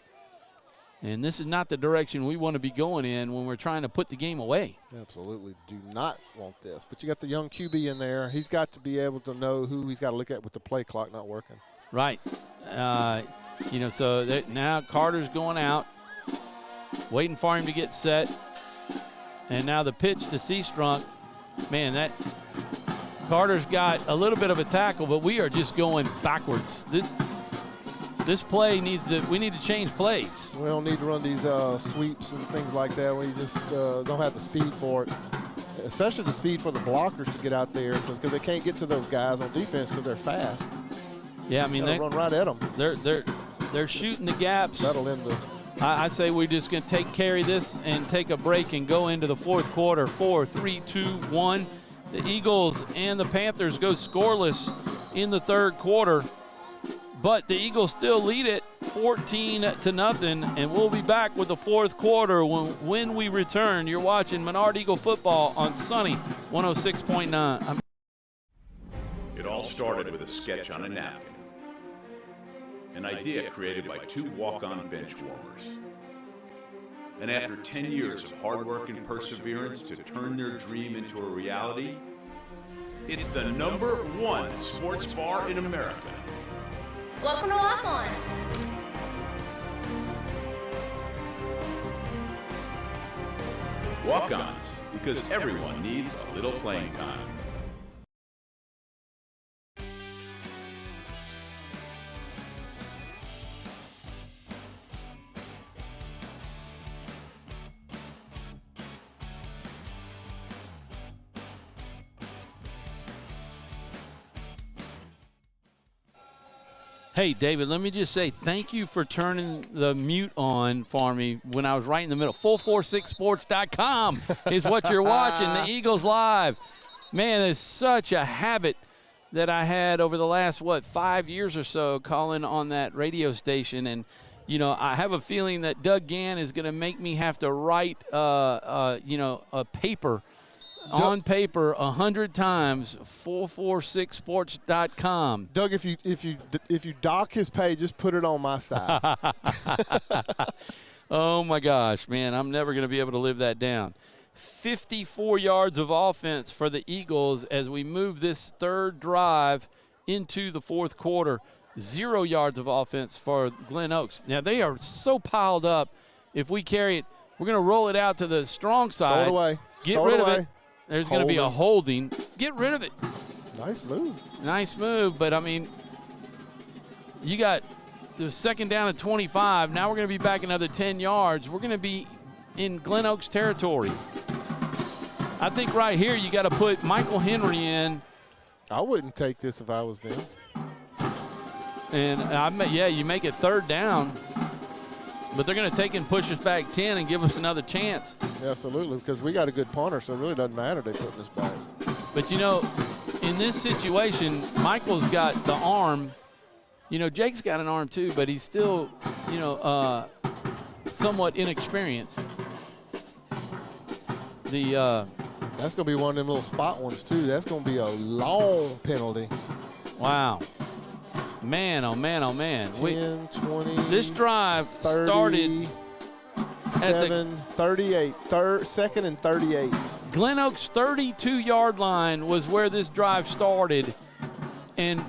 And this is not the direction we want to be going in when we're trying to put the game away. Absolutely do not want this. But you got the young QB in there. He's got to be able to know who he's got to look at with the play clock not working. Right. You know, so now Carter's going out, waiting for him to get set. And now the pitch to Seastrunk. Man, that Carter's got a little bit of a tackle, but we are just going backwards. This play we need to change plays. We don't need to run these sweeps and things like that. We just don't have the speed for it, especially the speed for the blockers to get out there because they can't get to those guys on defense because they're fast. Yeah, I mean they run right at them. They're shooting the gaps. That'll end the. I'd say we're just going to carry this and take a break and go into the fourth quarter. 4, 3, 2, 1. The Eagles and the Panthers go scoreless in the third quarter. But the Eagles still lead it 14-0, and we'll be back with the fourth quarter when we return. You're watching Menard Eagle football on Sunny 106.9. It all started with a sketch on a napkin. An idea created by 2 walk-on bench warmers. And after 10 years of hard work and perseverance to turn their dream into a reality, it's the #1 sports bar in America. Welcome to Walk On. Walk-ons, because everyone needs a little playing time. Hey, David, let me just say thank you for turning the mute on for me when I was right in the middle. 446sports.com is what you're watching, the Eagles Live. Man, it's such a habit that I had over the last, 5 years or so calling on that radio station. And, you know, I have a feeling that Doug Gann is going to make me have to write, a paper on paper 100 times. 446sports.com. Doug, if you dock his pay, just put it on my side. Oh my gosh, man, I'm never going to be able to live that down. 54 yards of offense for the Eagles as we move this third drive into the fourth quarter. 0 yards of offense for Glen Oaks. Now they are so piled up. If we carry it, we're going to roll it out to the strong side. Throw it away. Get rid of it. There's going to be a holding. Get rid of it. Nice move. Nice move, but, I mean, you got the second down at 25. Now we're going to be back another 10 yards. We're going to be in Glen Oaks territory. I think right here you got to put Michael Henry in. I wouldn't take this if I was them. And, you make it third down. But they're going to take and push us back 10 and give us another chance. Absolutely, because we got a good punter, so it really doesn't matter they putting us back. But, you know, in this situation, Michael's got the arm. You know, Jake's got an arm too, but he's still, somewhat inexperienced. That's going to be one of them little spot ones too. That's going to be a long penalty. Wow. Man, oh, man, oh, man. 10, 20, this drive 30, started 7, 38, second and 38. Glen Oaks' 32-yard line was where this drive started. And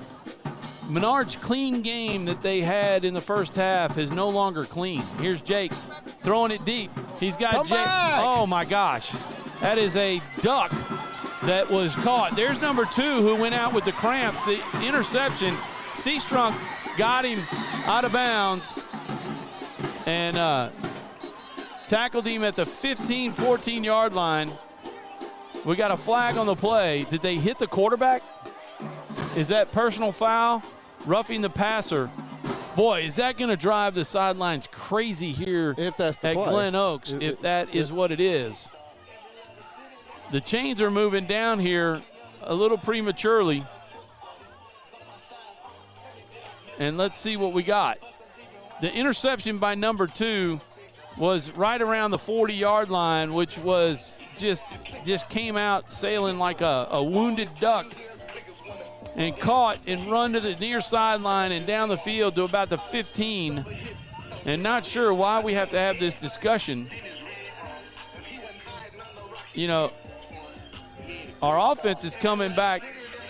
Menard's clean game that they had in the first half is no longer clean. Here's Jake throwing it deep. He's got Jake. Oh, my gosh. That is a duck that was caught. There's number 2 who went out with the cramps. The interception. Seastrunk got him out of bounds and tackled him at the 15, 14-yard line. We got a flag on the play. Did they hit the quarterback? Is that personal foul? Roughing the passer. Boy, is that going to drive the sidelines crazy here if that's the at play. Glen Oaks, if that is what it is. The chains are moving down here a little prematurely. And let's see what we got. The interception by number 2 was right around the 40-yard line, which was just came out sailing like a wounded duck and caught and run to the near sideline and down the field to about the 15. And not sure why we have to have this discussion. You know, our offense is coming back.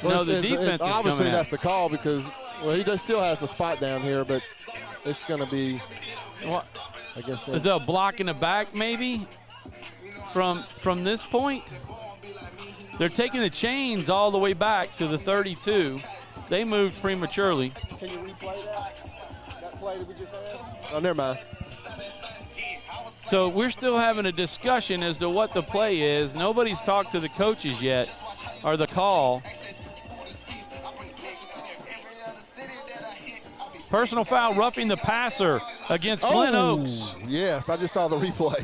The defense is coming obviously out. That's the call because, well, he still has a spot down here, but it's going to be, I guess. Is that a block in the back maybe from this point? They're taking the chains all the way back to the 32. They moved prematurely. Can you replay that play that we just had? Oh, never mind. So we're still having a discussion as to what the play is. Nobody's talked to the coaches yet, or the call. Personal foul, roughing the passer against Glen Oaks. Yes, I just saw the replay.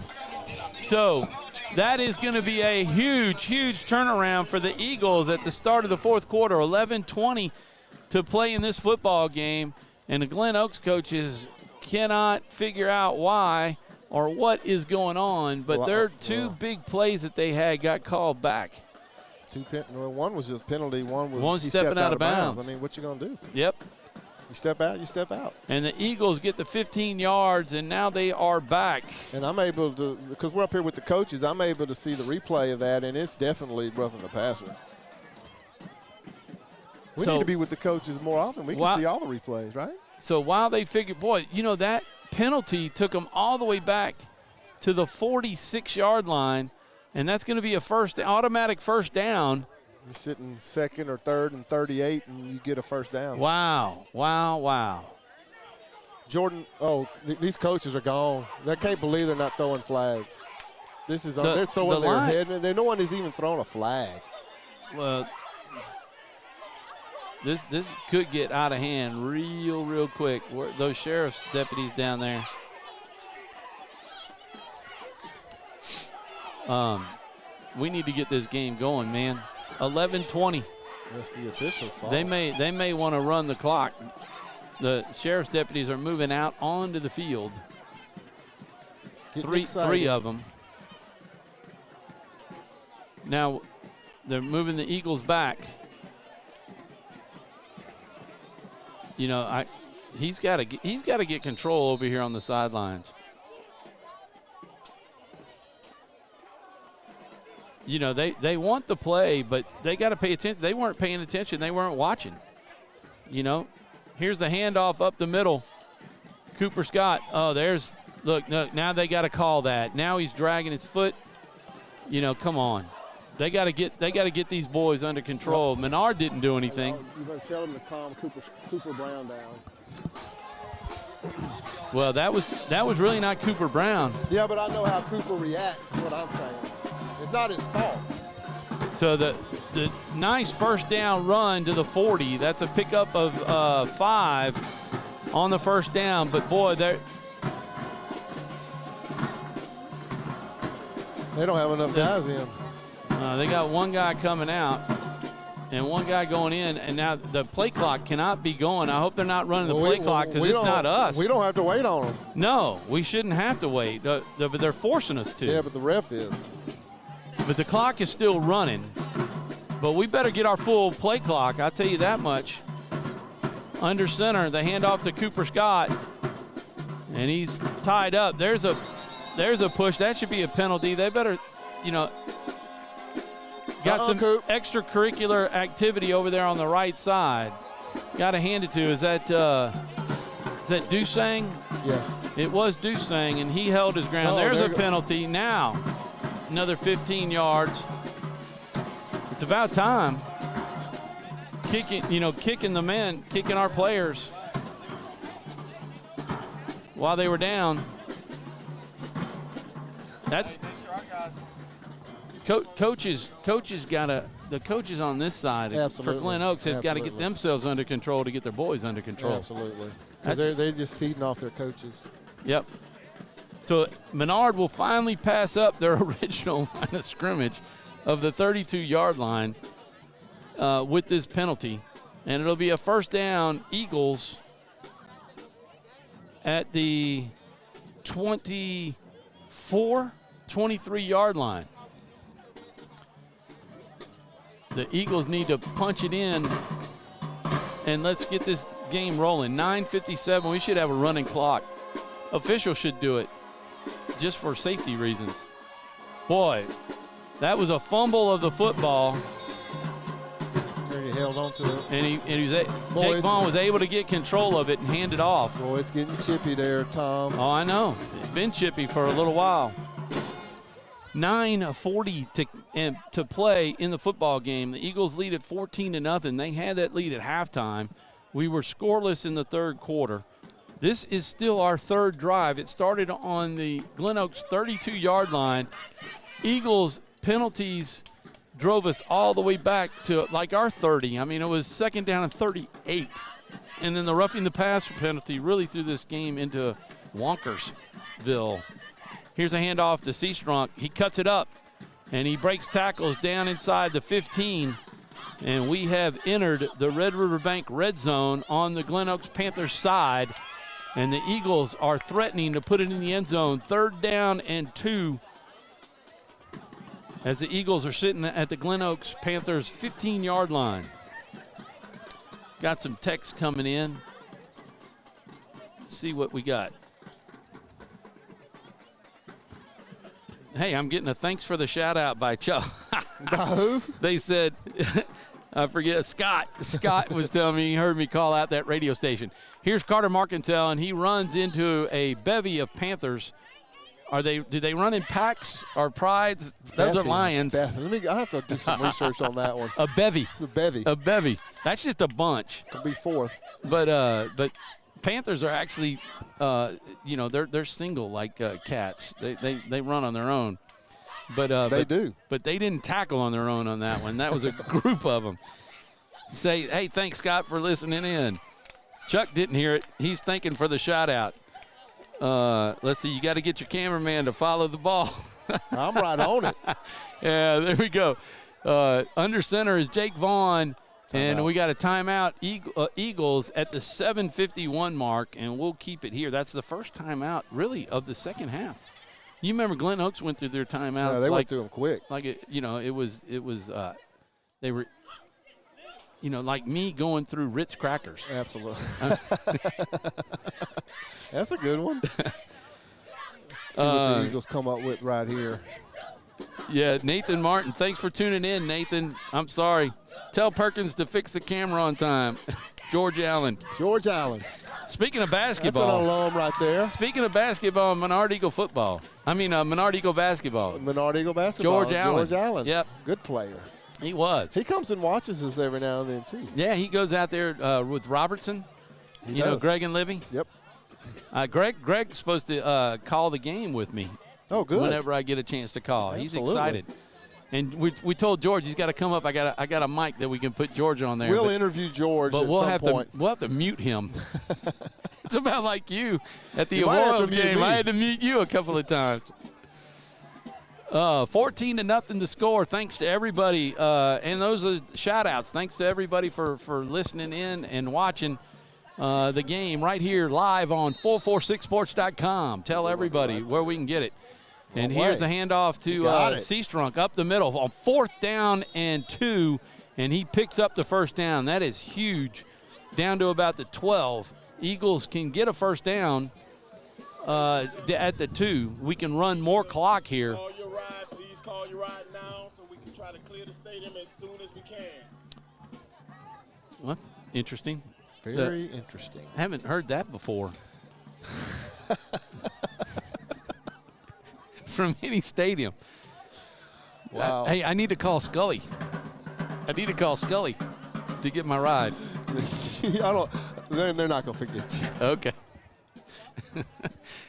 So that is going to be a huge, huge turnaround for the Eagles at the start of the fourth quarter. 11:20 to play in this football game, and the Glen Oaks coaches cannot figure out why or what is going on, but their two big plays that they had got called back. One was just penalty. One was stepping out of bounds. I mean, what you going to do? Yep. You step out, you step out. And the Eagles get the 15 yards, and now they are back. And I'm able to, because we're up here with the coaches, I'm able to see the replay of that, and it's definitely roughing the passer. We need to be with the coaches more often. We can see all the replays, right? So while they figure, boy, that penalty took them all the way back to the 46-yard line, and that's going to be automatic first down. You're sitting second or third and 38, and you get a first down. Wow, wow, wow. Jordan, these coaches are gone. I can't believe they're not throwing flags. This is they're throwing their head. No one has even thrown a flag. Well, this could get out of hand real quick. Those sheriff's deputies down there. We need to get this game going, man. 11:20. That's the officials' fault. They may want to run the clock. The sheriff's deputies are moving out onto the field. Three of them. Now they're moving the Eagles back. He's got to get control over here on the sidelines. They want the play, but they got to pay attention. They weren't paying attention. They weren't watching. Here's the handoff up the middle. Cooper Scott. Oh, look, now they got to call that. Now he's dragging his foot. Come on. They got to get these boys under control. Menard didn't do anything. You better tell them to calm Cooper Brown down. Well, that was really not Cooper Brown. Yeah, but I know how Cooper reacts is what I'm saying. It's not his fault. So the nice first down run to the 40. That's a pickup of 5 on the first down. But, boy, they don't have enough guys in. They got one guy coming out and one guy going in, and now the play clock cannot be going. I hope they're not running the play clock because it's not us. We don't have to wait on them. No, we shouldn't have to wait. But they're forcing us to. Yeah, but the ref is. But the clock is still running. But we better get our full play clock, I'll tell you that much. Under center, the handoff to Cooper Scott. And he's tied up. There's a push. That should be a penalty. They better, got some extracurricular activity over there on the right side. Got to hand it to. Is that Dusang? Yes. It was Dusang, and he held his ground. There's a penalty. Now, another 15 yards. It's about time. Kicking the men, kicking our players while they were down. coaches the coaches on this side for Glen Oaks have got to get themselves under control to get their boys under control. Absolutely. Because they're just feeding off their coaches. Yep. So Menard will finally pass up their original line of scrimmage of the 32-yard line with this penalty. And it'll be a first down, Eagles, at the 23-yard line. The Eagles need to punch it in, and let's get this game rolling. 9:57, we should have a running clock. Officials should do it just for safety reasons. Boy, that was a fumble of the football. He held on to it. And Jake Vaughn was able to get control of it and hand it off. Boy, it's getting chippy there, Tom. Oh, I know. It's been chippy for a little while. 9:40 to play in the football game. The Eagles lead at 14-0. They had that lead at halftime. We were scoreless in the third quarter. This is still our third drive. It started on the Glen Oaks 32-yard line. Eagles penalties drove us all the way back to like our 30. I mean, it was second down and 38. And then the roughing the passer penalty really threw this game into Wonkersville. Here's a handoff to Seastrunk. He cuts it up, and he breaks tackles down inside the 15. And we have entered the Red River Bank red zone on the Glen Oaks Panthers side. And the Eagles are threatening to put it in the end zone. 3rd down and 2. As the Eagles are sitting at the Glen Oaks Panthers 15-yard line. Got some text coming in. Let's see what we got. Hey, I'm getting a thanks for the shout-out by Chuck. By who? They said, I forget, Scott. Scott was telling me he heard me call out that radio station. Here's Carter Marcantel, and he runs into a bevy of Panthers. Do they run in packs or prides? Those are lions. I have to do some research on that one. A bevy. A bevy. A bevy. That's just a bunch. Could be 4th. But Panthers are actually, they're single like cats. They run on their own. They do. But they didn't tackle on their own on that one. That was a group of them. Say, hey, thanks, Scott, for listening in. Chuck didn't hear it. He's thanking for the shout-out. Let's see. You got to get your cameraman to follow the ball. I'm right on it. Yeah, there we go. Under center is Jake Vaughn. And we got a timeout, Eagles at the 7:51 mark, and we'll keep it here. That's the first timeout, really, of the second half. You remember Glen Oaks went through their timeouts. Yeah, they went through them quick. Like they were, like me going through Ritz crackers. Absolutely. That's a good one. See what the Eagles come up with right here. Yeah, Nathan Martin, thanks for tuning in, Nathan. I'm sorry. Tell Perkins to fix the camera on time. George Allen. George Allen. Speaking of basketball. That's an alum right there. Speaking of basketball, Menard Eagle football. Menard Eagle basketball. Menard Eagle basketball. George Allen. George Allen. Yep. Good player. He was. He comes and watches us every now and then, too. Yeah, he goes out there with Robertson. He does. Greg and Libby. Yep. Greg's supposed to call the game with me. Oh, good. Whenever I get a chance to call. Absolutely. He's excited. And we told George he's got to come up. I got a mic that we can put George on there. We'll interview George at some point. We'll have to mute him. It's about like you at the Royals game. I had to mute you a couple of times. 14-0 the score. Thanks to everybody. And those are shout-outs. Thanks to everybody for listening in and watching the game right here live on 446sports.com. Tell everybody where we can get it. And here's the handoff to Seastrunk up the middle on 4th down and 2, and he picks up the first down. That is huge. Down to about the 12. Eagles can get a first down at the 2. We can run more clock here. Call your ride. Please call your ride now so we can try to clear the stadium as soon as we can. Well, that's interesting. Very interesting. I haven't heard that before. From any stadium. Wow. Hey, I need to call Scully. to get my ride. They're not going to forget you. Okay.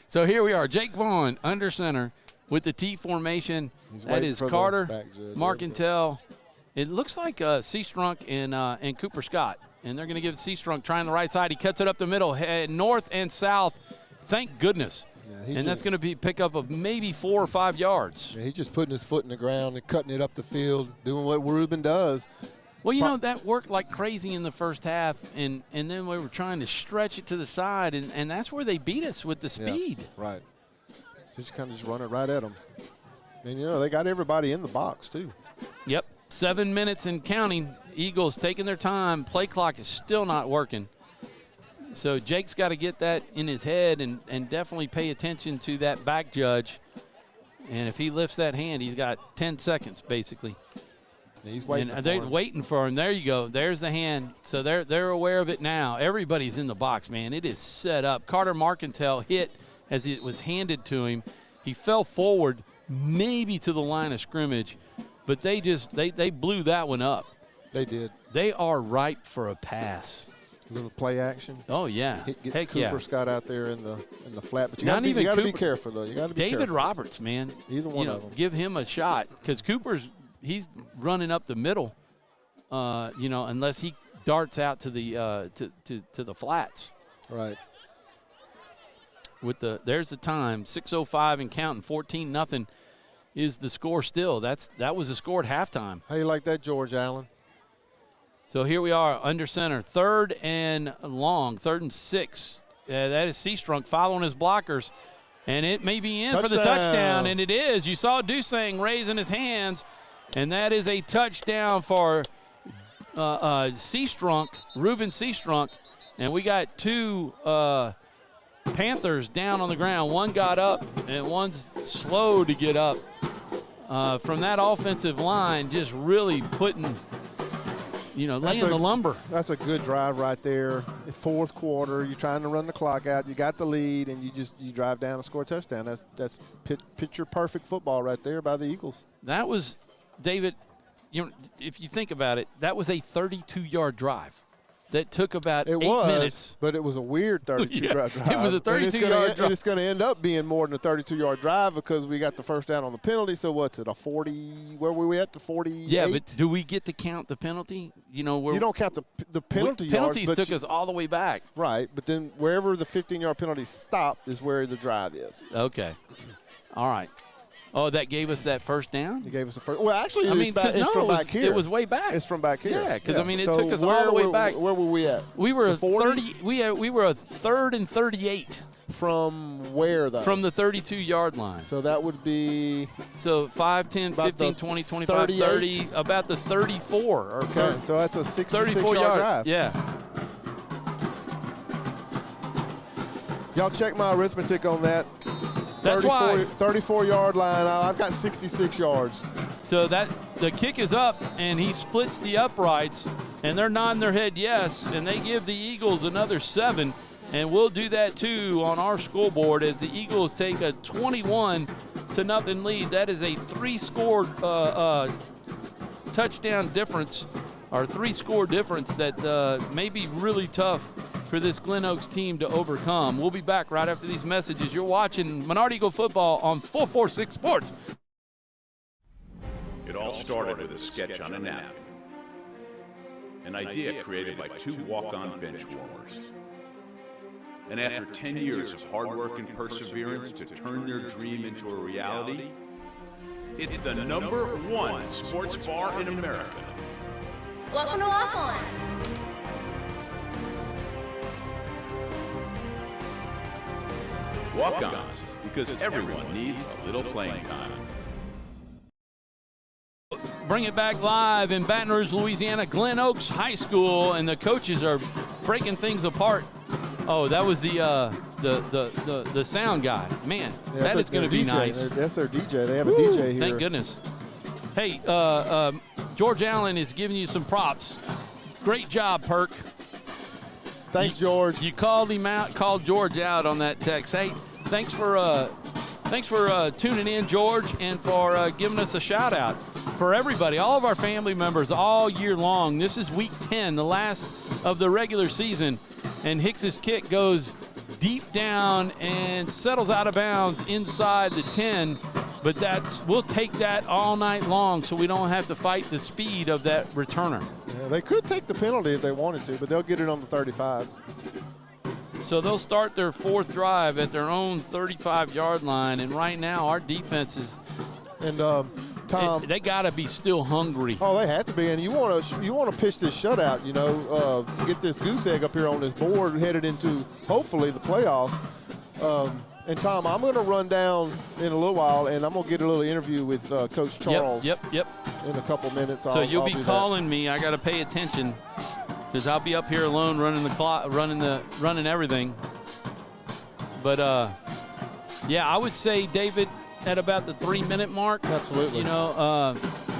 So here we are. Jake Vaughn under center with the T formation. He's That waiting is for the Carter, back judge. Marcantel. It looks like Seastrunk and Cooper Scott. And they're going to give it Seastrunk trying the right side. He cuts it up the middle, north and south. Thank goodness. Yeah, and that's going to be pick up of maybe 4 or 5 yards. Yeah, he's just putting his foot in the ground and cutting it up the field, doing what Ruben does. Well, you know, that worked like crazy in the first half, and then we were trying to stretch it to the side, and that's where they beat us with the speed. Yeah, right. Just kind of just run it right at them. And, you know, they got everybody in the box, too. Yep. 7 minutes and counting. Eagles taking their time. Play clock is still not working. So Jake's got to get that in his head and definitely pay attention to that back judge. And if he lifts that hand, he's got 10 seconds, basically. He's waiting and they're waiting for him. There you go. There's the hand. So they're aware of it now. Everybody's in the box, man. It is set up. Carter Marcantel hit as it was handed to him. He fell forward maybe to the line of scrimmage, but they blew that one up. They did. They are ripe for a pass. A little play action. Oh, yeah. Get Cooper Scott out there in the flat. But you got to be careful, though. You got to be David careful. Roberts, man. Either one of them. Give him a shot because he's running up the middle, unless he darts out to the to the flats. Right. There's the time, 6:05 and counting, 14-0 is the score still. That was the score at halftime. How you like that, George Allen? So here we are under center, 3rd and long, 3rd and 6. That is Seastrunk following his blockers, and it may be in for the touchdown, and it is. You saw Dusang raising his hands, and that is a touchdown for Seastrunk, Ruben Seastrunk, and we got 2 Panthers down on the ground. One got up, and one's slow to get up. From that offensive line, just really putting – laying the lumber. That's a good drive right there. 4th quarter, you're trying to run the clock out. You got the lead, and you drive down and score a touchdown. That's picture perfect football right there by the Eagles. That was, David, if you think about it, that was a 32-yard drive that took about 8 minutes. But it was a weird 32-yard drive. It was a 32-yard drive. And it's going to end up being more than a 32-yard drive because we got the first down on the penalty. So what's it, a 40? Where were we at, the 48? Yeah, but do we get to count the penalty? You don't count the penalty yards. Penalties took us all the way back. Right, but then wherever the 15-yard penalty stopped is where the drive is. Okay. All right. Oh, that gave us that first down? It gave us the first. Well, actually, it's from back here. It was way back. It's from back here. Yeah, because it took us all the way back. Where were we at? We were 30. We were a 3rd and 38. From where, though? From the 32-yard line. So that would be. So 5, 10, 15, 20, 25, 30, about the 34. Okay, so that's a 66-yard drive. Yeah. Y'all check my arithmetic on that. That's 34-yard line. I've got 66 yards. So the kick is up, and he splits the uprights, and they're nodding their head yes, and they give the Eagles another 7, and we'll do that too on our scoreboard as the Eagles take a 21-0 lead. That is a 3-score touchdown difference, or 3-score difference that may be really tough for this Glen Oaks team to overcome. We'll be back right after these messages. You're watching Menard Eagle football on 446 Sports. It all started with a sketch on a napkin. An idea created by 2 walk-on bench warmers. And after 10 years of hard work and perseverance to turn their dream into a reality, it's the #1 sports bar in America. Welcome to Walk On. Walk-ons, because everyone needs a little playing time. Bring it back live in Baton Rouge, Louisiana, Glen Oaks High School, and the coaches are breaking things apart. Oh, that was the sound guy. Man, that is going to be nice. That's their DJ. They have a DJ here. Thank goodness. Hey, George Allen is giving you some props. Great job, Perk. Thanks, George. You called him out, called George out on that text. Hey, thanks for tuning in, George, and for giving us a shout out. For everybody, all of our family members all year long. This is week 10, the last of the regular season, and Hicks's kick goes deep down and settles out of bounds inside the 10. But we'll take that all night long so we don't have to fight the speed of that returner. Yeah, they could take the penalty if they wanted to, but they'll get it on the 35. So they'll start their fourth drive at their own 35-yard line, and right now our defense is – and Tom, they got to be still hungry. Oh, they have to be, and you want to pitch this shutout. You know, get this goose egg up here on this board, headed into hopefully the playoffs. And Tom, I'm going to run down in a little while, and I'm going to get a little interview with Coach Charles. Yep. In a couple minutes. So you'll be calling me. I got to pay attention because I'll be up here alone running the clock, running everything. But yeah, I would say David, at about the 3-minute mark. Absolutely. You know,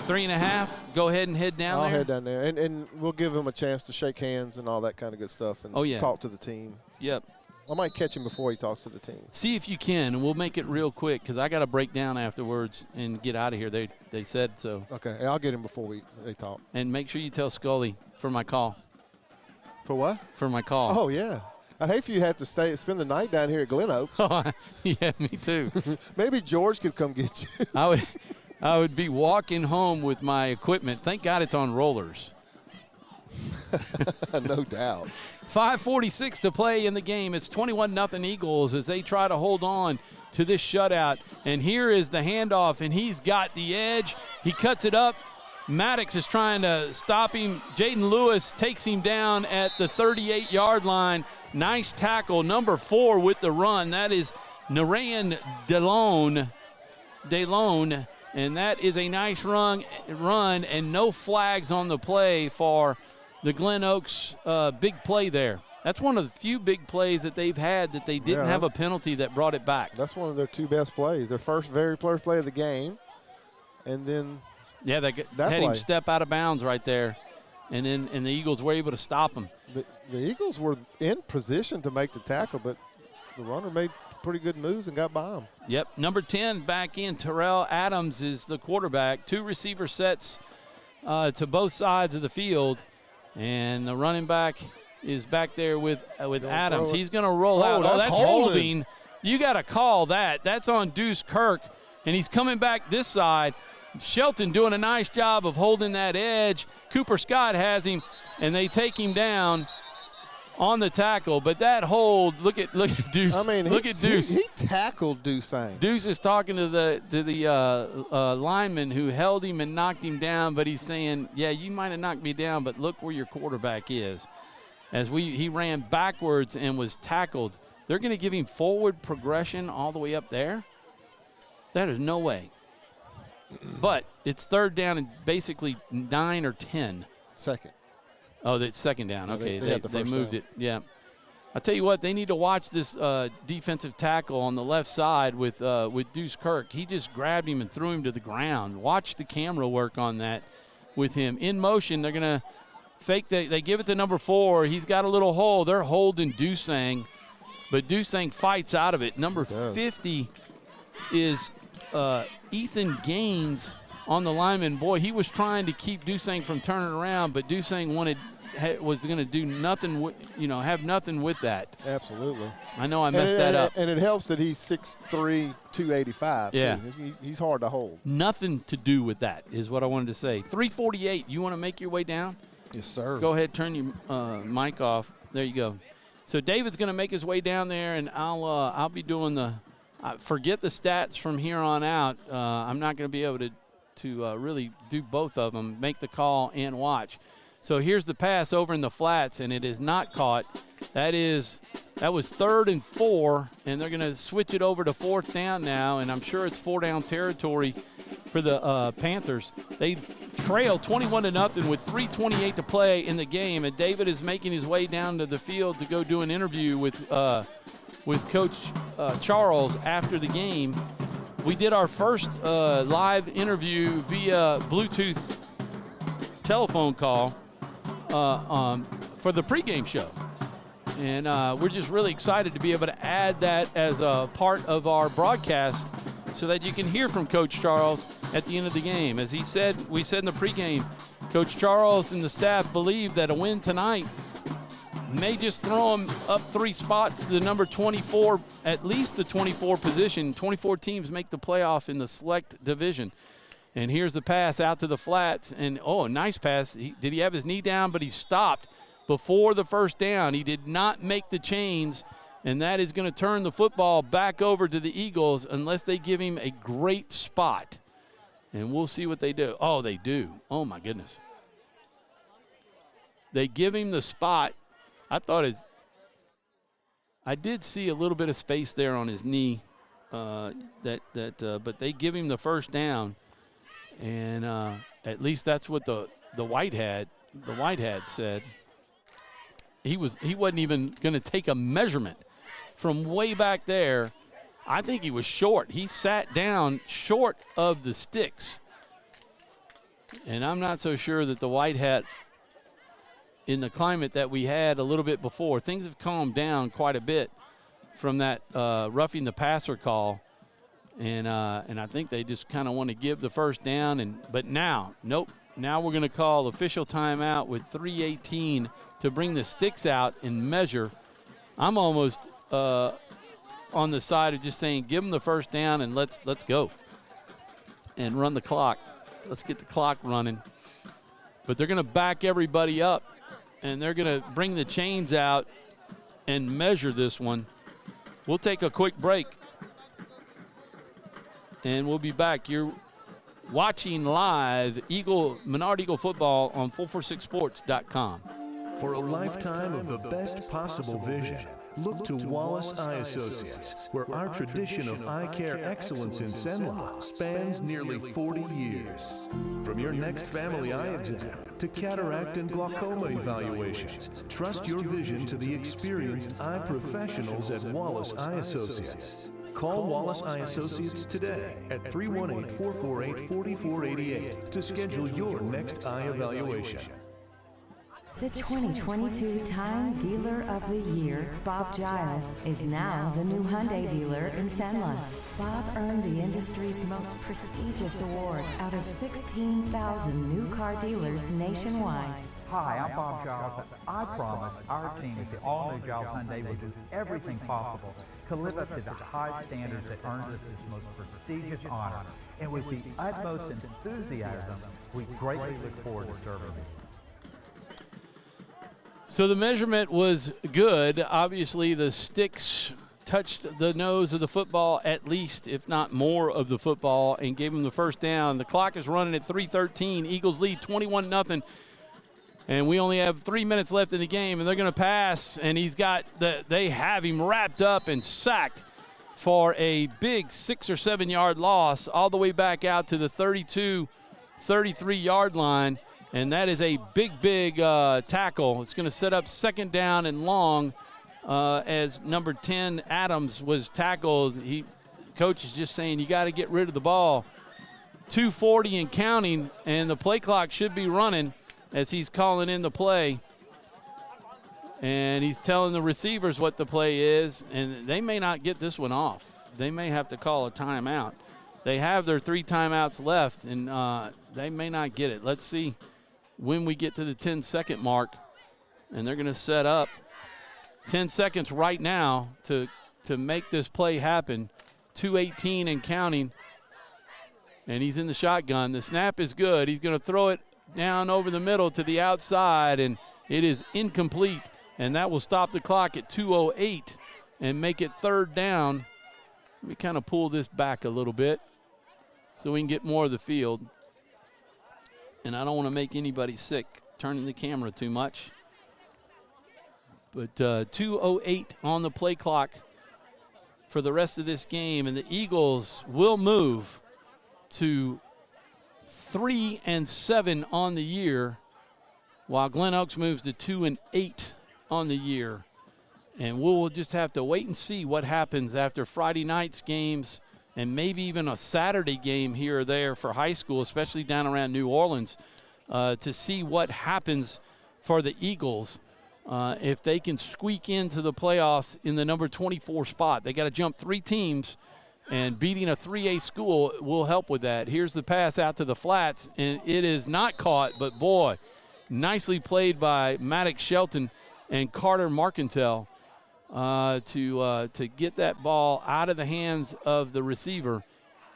3.5. Go ahead and head down there. I'll head down there, and we'll give him a chance to shake hands and all that kind of good stuff, and talk to the team. Yep. I might catch him before he talks to the team. See if you can, and we'll make it real quick because I got to break down afterwards and get out of here. They said so. Okay, I'll get him before they talk. And make sure you tell Scully for my call. For what? For my call. Oh, yeah. I'd hate for you to have to spend the night down here at Glen Oaks. Yeah, me too. Maybe George could come get you. I would be walking home with my equipment. Thank God it's on rollers. No doubt. 5:46 to play in the game. It's 21-0 Eagles as they try to hold on to this shutout. And here is the handoff, and he's got the edge. He cuts it up. Maddox is trying to stop him. Jaden Lewis takes him down at the 38-yard line. Nice tackle, number 4 with the run. That is Narayan DeLone, and that is a nice run, and no flags on the play for the Glen Oaks big play there. That's one of the few big plays that they've had that they didn't have a penalty that brought it back. That's one of their 2 best plays. Their very first play of the game, and then they had him step out of bounds right there, and the Eagles were able to stop him. The Eagles were in position to make the tackle, but the runner made pretty good moves and got by him. Yep, number 10 back in. Terrell Adams is the quarterback. 2 receiver sets to both sides of the field, and the running back is back there with Adams. He's going to roll out. Oh, that's holding. You got to call that. That's on Deuce Kirk, and he's coming back this side. Shelton doing a nice job of holding that edge. Cooper Scott has him, and they take him down on the tackle. But that hold, look at Deuce. I mean, look at Deuce. He tackled Deuce. Deuce is talking to the lineman who held him and knocked him down, but he's saying, yeah, you might have knocked me down, but look where your quarterback is. As he ran backwards and was tackled. They're going to give him forward progression all the way up there? That is no way. But it's third down and basically 9 or 10. Second. Oh, that's second down. Okay, they moved down. it. Yeah. I tell you what, they need to watch this defensive tackle on the left side with Deuce Kirk. He just grabbed him and threw him to the ground. Watch the camera work on that with him. In motion, they're going to fake. They give it to number 4. He's got a little hole. They're holding Dusang, but Dusang fights out of it. Number 50 is Ethan Gaines on the lineman. Boy, he was trying to keep Dusang from turning around, but Dusang was going to do nothing, have nothing with that. Absolutely. I know I messed that up. And it helps that he's 6'3", 285. Yeah. He's hard to hold. Nothing to do with that is what I wanted to say. 3:48, you want to make your way down? Yes, sir. Go ahead, turn your mic off. There you go. So David's going to make his way down there, and I'll be doing forget the stats from here on out. I'm not going to be able to really do both of them, make the call and watch. So here's the pass over in the flats, and it is not caught. That was 3rd and 4, and they're going to switch it over to 4th down now, and I'm sure it's 4-down territory for the Panthers. They trail 21-0 with 3:28 to play in the game, and David is making his way down to the field to go do an interview with Coach Charles after the game. We did our first live interview via Bluetooth telephone call for the pregame show. And we're just really excited to be able to add that as a part of our broadcast so that you can hear from Coach Charles at the end of the game. As we said in the pregame, Coach Charles and the staff believe that a win tonight may just throw them up 3 spots to the number 24, at least the 24 position. 24 teams make the playoff in the select division. And here's the pass out to the flats. And, oh, a nice pass. Did he have his knee down? But he stopped before the first down. He did not make the chains, and that is going to turn the football back over to the Eagles unless they give him a great spot. And we'll see what they do. Oh, they do. Oh, my goodness. They give him the spot. I did see a little bit of space there on his knee, but they give him the first down, and at least that's what the white hat said. He wasn't even going to take a measurement from way back there. I think he was short. He sat down short of the sticks, and I'm not so sure that the white hat, in the climate that we had a little bit before, things have calmed down quite a bit from that roughing the passer call, and I think they just kind of want to give the first down. But now, nope. Now we're going to call official timeout with 3:18 to bring the sticks out and measure. I'm almost on the side of just saying give them the first down and let's go and run the clock. Let's get the clock running. But they're going to back everybody up, and they're going to bring the chains out and measure this one. We'll take a quick break, and we'll be back. You're watching live Menard Eagle football on 446sports.com. For a lifetime of the best possible vision, look to Wallace Eye Associates, where our tradition of eye care excellence in Cenla spans nearly 40 years. From your next family eye exam to cataract and glaucoma evaluations, trust your vision to the experienced eye professionals at Wallace Eye Associates. Call Wallace Eye Associates today at 318-448-4488 to schedule your next eye evaluation. The 2022 Time Dealer of the Year, Bob Giles, is now the new Hyundai dealer in Cenla. Bob earned the industry's most prestigious award out of 16,000 new car dealers nationwide. Hi, I'm Bob Giles, and I promise our team at the all-new Giles Hyundai will do everything possible to live up to the high standards that earned us this most prestigious honor. And with the utmost enthusiasm, we greatly look forward to serving you. So the measurement was good. Obviously, the sticks touched the nose of the football at least, if not more, of the football and gave them the first down. The clock is running at 3:13. Eagles lead 21-0. And we only have 3 minutes left in the game, and they're going to pass. And they have him wrapped up and sacked for a big 6 or 7 yard loss all the way back out to the 32, 33-yard line. And that is a big tackle. It's going to set up second down and long as number 10, Adams, was tackled. Coach is just saying you got to get rid of the ball. 2:40 and counting, and the play clock should be running as he's calling in the play. And he's telling the receivers what the play is, and they may not get this one off. They may have to call a timeout. They have their 3 timeouts left, and they may not get it. Let's see when we get to the 10-second mark, and they're going to set up 10 seconds right now to make this play happen. 2:18 and counting, and he's in the shotgun. The snap is good. He's going to throw it down over the middle to the outside, and it is incomplete, and that will stop the clock at 2:08 and make it third down. Let me kind of pull this back a little bit so we can get more of the field. And I don't want to make anybody sick turning the camera too much. But 2:08 on the play clock for the rest of this game, and the Eagles will move to 3-7 on the year, while Glen Oaks moves to 2-8 on the year. And we'll just have to wait and see what happens after Friday night's games and maybe even a Saturday game here or there for high school, especially down around New Orleans, to see what happens for the Eagles if they can squeak into the playoffs in the number 24 spot. They got to jump 3 teams, and beating a 3A school will help with that. Here's the pass out to the flats, and it is not caught, but boy, nicely played by Maddox Shelton. and Carter Marcantel to get that ball out of the hands of the receiver,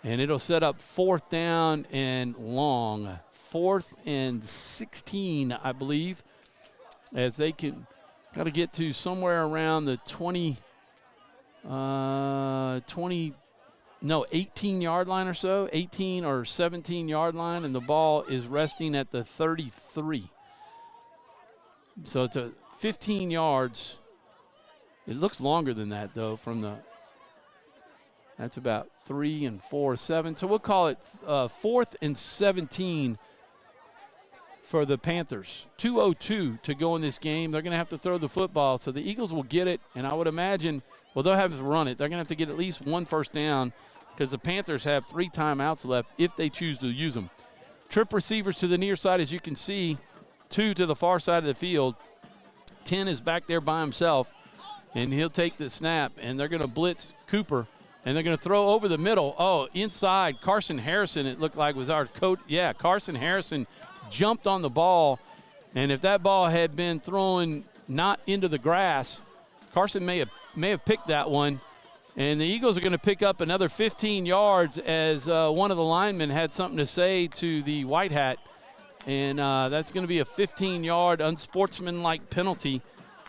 and it'll set up 4th down and long. 4th and 16, I believe, as they can got to get to somewhere around the 18-yard line or so, 18 or 17-yard line, and the ball is resting at the 33. So it's a 15 yards. It looks longer than that, though, that's about 3 and 4, 7. So we'll call it 4th and 17 for the Panthers. 2:02 to go in this game. They're going to have to throw the football, so the Eagles will get it, and I would imagine, well, they'll have to run it. They're going to have to get at least 1 first down because the Panthers have 3 timeouts left if they choose to use them. Trip receivers to the near side, as you can see, 2 to the far side of the field. 10 is back there by himself, and he'll take the snap, and they're going to blitz Cooper, and they're going to throw over the middle. Oh, inside, Carson Harrison, it looked like was our coach. Yeah, Carson Harrison jumped on the ball, and if that ball had been thrown not into the grass, Carson may have picked that one, and the Eagles are going to pick up another 15 yards as one of the linemen had something to say to the white hat, and that's going to be a 15-yard unsportsmanlike penalty.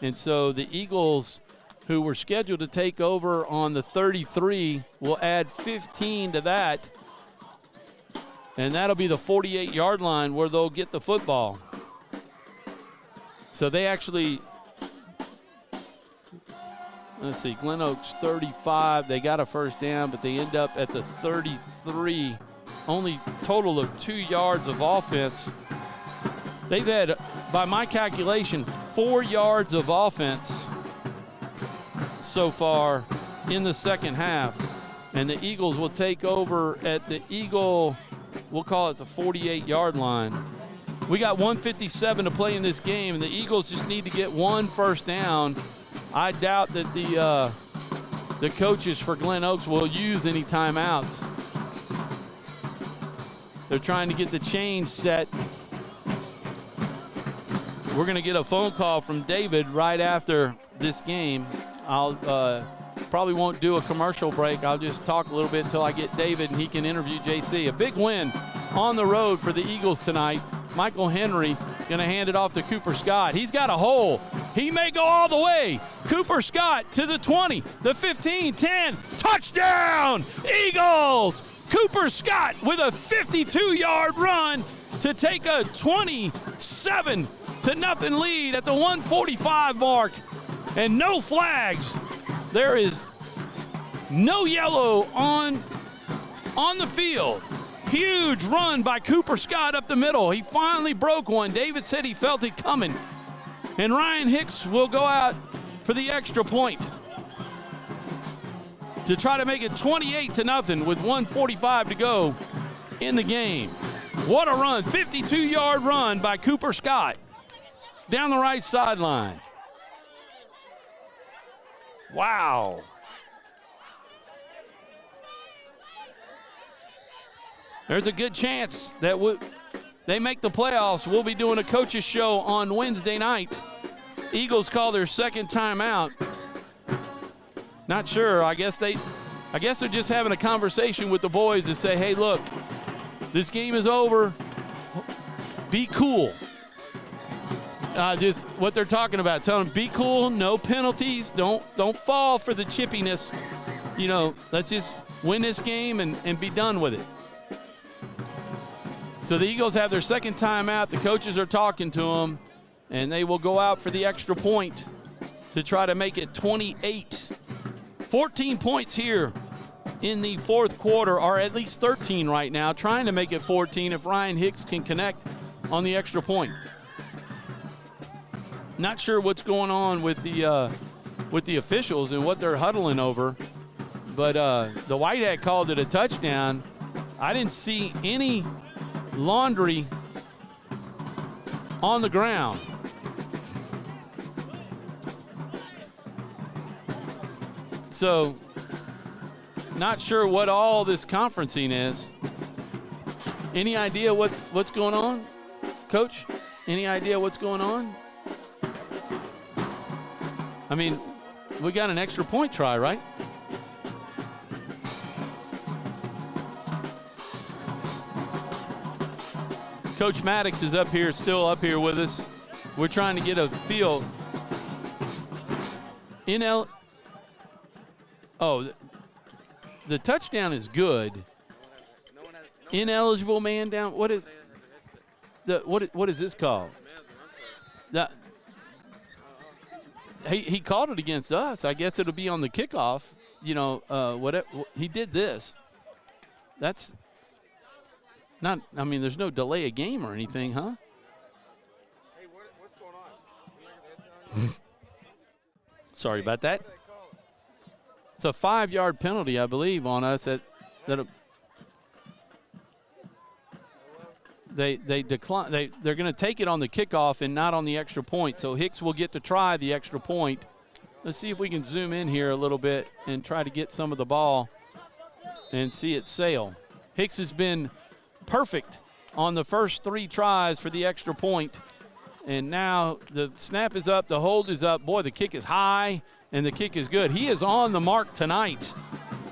And so the Eagles, who were scheduled to take over on the 33, will add 15 to that, and that'll be the 48-yard line where they'll get the football. So they actually, let's see, Glen Oaks 35. They got a first down, but they end up at the 33. Only total of 2 yards of offense. They've had, by my calculation, 4 yards of offense so far in the second half. And the Eagles will take over at the we'll call it the 48-yard line. We got 1:57 to play in this game, and the Eagles just need to get 1 first down. I doubt that the coaches for Glen Oaks will use any timeouts. They're trying to get the change set. We're going to get a phone call from David right after this game. I'll probably won't do a commercial break. I'll just talk a little bit until I get David and he can interview JC. A big win on the road for the Eagles tonight. Michael Henry going to hand it off to Cooper Scott. He's got a hole. He may go all the way. Cooper Scott to the 20, the 15, 10. Touchdown, Eagles! Cooper Scott with a 52-yard run to take a 27-0 lead at the 145 mark. And no flags. There is no yellow on the field. Huge run by Cooper Scott up the middle. He finally broke one. David said he felt it coming. And Ryan Hicks will go out for the extra point to try to make it 28-0 with 1:45 to go in the game. What a run. 52-yard run by Cooper Scott down the right sideline. Wow. There's a good chance that they make the playoffs. We'll be doing a coaches show on Wednesday night. Eagles call their second timeout. Not sure. I guess they're just having a conversation with the boys to say, hey, look, this game is over. Be cool. Just what they're talking about. Tell them, be cool, no penalties. Don't fall for the chippiness. You know, let's just win this game and be done with it. So the Eagles have their second timeout. The coaches are talking to them, and they will go out for the extra point to try to make it 28. 14 points here in the fourth quarter, or at least 13 right now, trying to make it 14 if Ryan Hicks can connect on the extra point. Not sure what's going on with the officials and what they're huddling over, but the white hat called it a touchdown. I didn't see any laundry on the ground. So, not sure what all this conferencing is. Any idea what's going on, Coach? Any idea what's going on? I mean, we got an extra point try, right? Coach Maddox is still up here with us. We're trying to get a feel. The touchdown is good. Ineligible man down. What is this called? He called it against us. I guess it'll be on the kickoff. Whatever he did this. That's not. I mean, there's no delay of game or anything, huh? Hey, what's going on? Sorry about that. It's a 5-yard penalty, I believe, on us. They decline. They're going to take it on the kickoff and not on the extra point. So Hicks will get to try the extra point. Let's see if we can zoom in here a little bit and try to get some of the ball and see it sail. Hicks has been perfect on the first 3 tries for the extra point. And now the snap is up, the hold is up. Boy, the kick is high, and the kick is good. He is on the mark tonight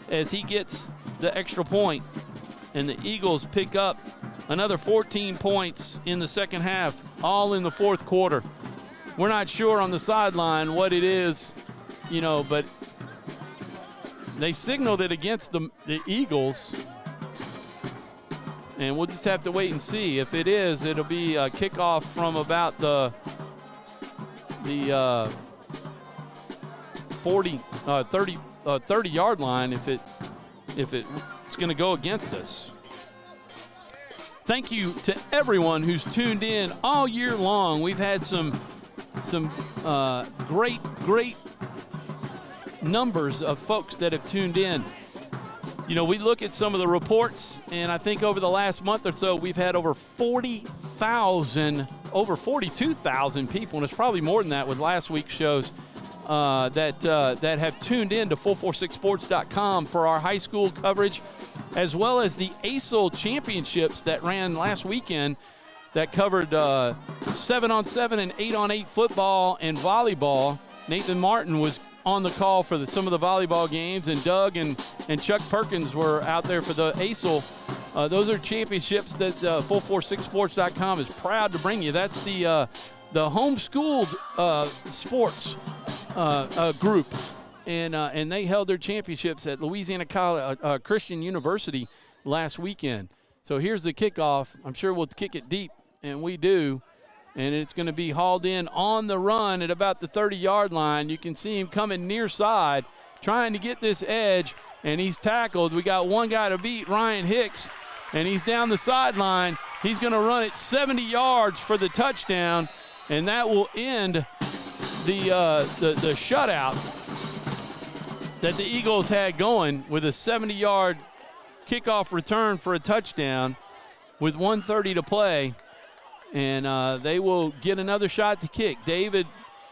as he gets the extra point. And the Eagles pick up another 14 points in the second half, all in the fourth quarter. We're not sure on the sideline what it is, but they signaled it against the Eagles. And we'll just have to wait and see. If it is, it'll be a kickoff from about the 30-yard line if it's going to go against us. Thank you to everyone who's tuned in all year long. We've had some great numbers of folks that have tuned in. We look at some of the reports, and I think over the last month or so, we've had over 42,000 people, and it's probably more than that with last week's shows, that have tuned in to 446sports.com for our high school coverage, as well as the ASOL championships that ran last weekend that covered 7-on-7 and 8-on-8 football and volleyball. Nathan Martin was on the call for some of the volleyball games, and Doug and Chuck Perkins were out there for the ASOL. Those are championships that 446sports.com is proud to bring you. That's the homeschooled sports group, and they held their championships at Louisiana College, Christian University last weekend. So here's the kickoff. I'm sure we'll kick it deep, and we do. And it's going to be hauled in on the run at about the 30-yard line. You can see him coming near side, trying to get this edge, and he's tackled. We got one guy to beat, Ryan Hicks, and he's down the sideline. He's going to run it 70 yards for the touchdown, and that will end the shutout that the Eagles had going with a 70-yard kickoff return for a touchdown with 1:30 to play. And they will get another shot to kick. David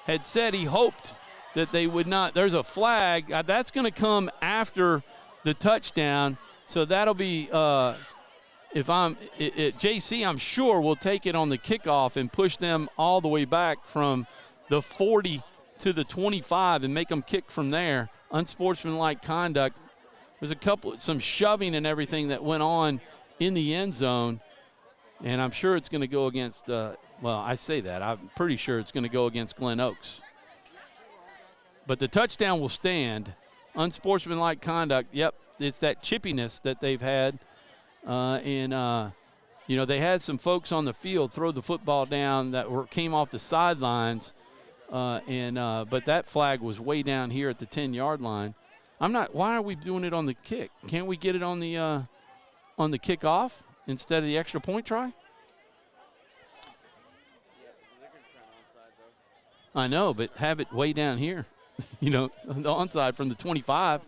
had said he hoped that they would not. There's a flag. That's going to come after the touchdown. So that'll be, JC, I'm sure will take it on the kickoff and push them all the way back from the 40 to the 25 and make them kick from there. Unsportsmanlike conduct. There's some shoving and everything that went on in the end zone. And I'm sure it's going to go against, I say that. I'm pretty sure it's going to go against Glen Oaks. But the touchdown will stand. Unsportsmanlike conduct, yep, it's that chippiness that they've had. They had some folks on the field throw the football down that came off the sidelines. But that flag was way down here at the 10-yard line. Why are we doing it on the kick? Can't we get it on the kickoff instead of the extra point try? I know, but have it way down here. The onside from the 25.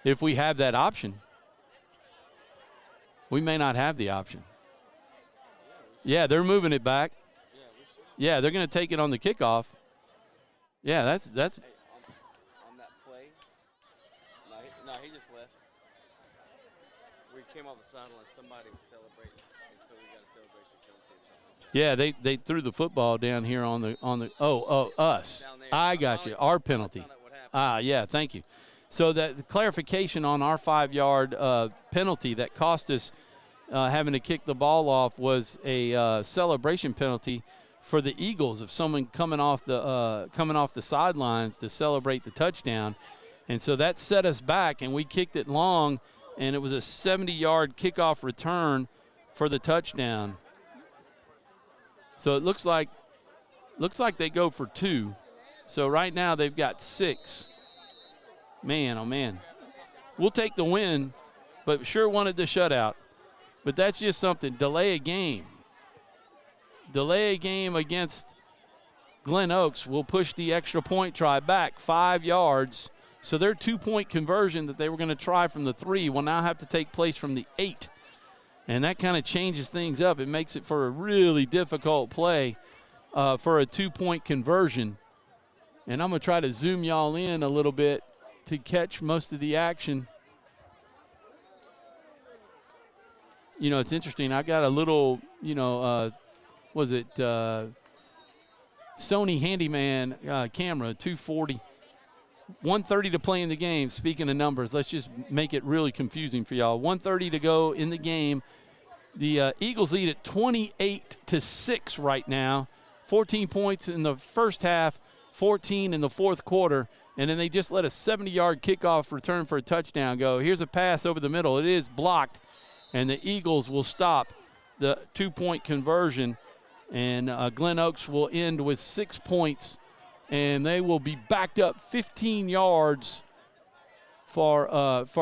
If we have that option. We may not have the option. Yeah, they're moving it back. Yeah, they're going to take it on the kickoff. Yeah, that's. Hey, on that play, no, he just left. We came off the sideline. Somebody was celebrating, and so we got a celebration penalty or something. Yeah, they threw the football down here on the us. I got you. Our penalty. Yeah, thank you. So the clarification on our 5-yard penalty that cost us having to kick the ball off was a celebration penalty for the Eagles of someone coming off the sidelines to celebrate the touchdown, and so that set us back, and we kicked it long, and it was a 70-yard kickoff return for the touchdown. So it looks like they go for 2. So right now they've got 6. Man, oh man. We'll take the win, but sure wanted the shutout. But that's just something. Delay a game. Delay a game against Glen Oaks will push the extra point try back 5 yards. So their 2-point conversion that they were going to try from the 3 will now have to take place from the 8. And that kind of changes things up. It makes it for a really difficult play for a 2-point conversion. And I'm going to try to zoom y'all in a little bit to catch most of the action. You know, it's interesting. I got a little, Sony Handyman camera, 240. 1:30 to play in the game. Speaking of numbers, let's just make it really confusing for y'all. 1:30 to go in the game. The Eagles lead at 28-6 right now. 14 points in the first half, 14 in the fourth quarter, and then they just let a 70-yard kickoff return for a touchdown go. Here's a pass over the middle. It is blocked, and the Eagles will stop the 2-point conversion, and Glen Oaks will end with 6 points, and they will be backed up 15 yards for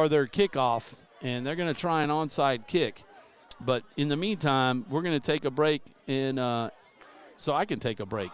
their kickoff, and they're going to try an onside kick. But in the meantime, we're going to take a break, and so I can take a break.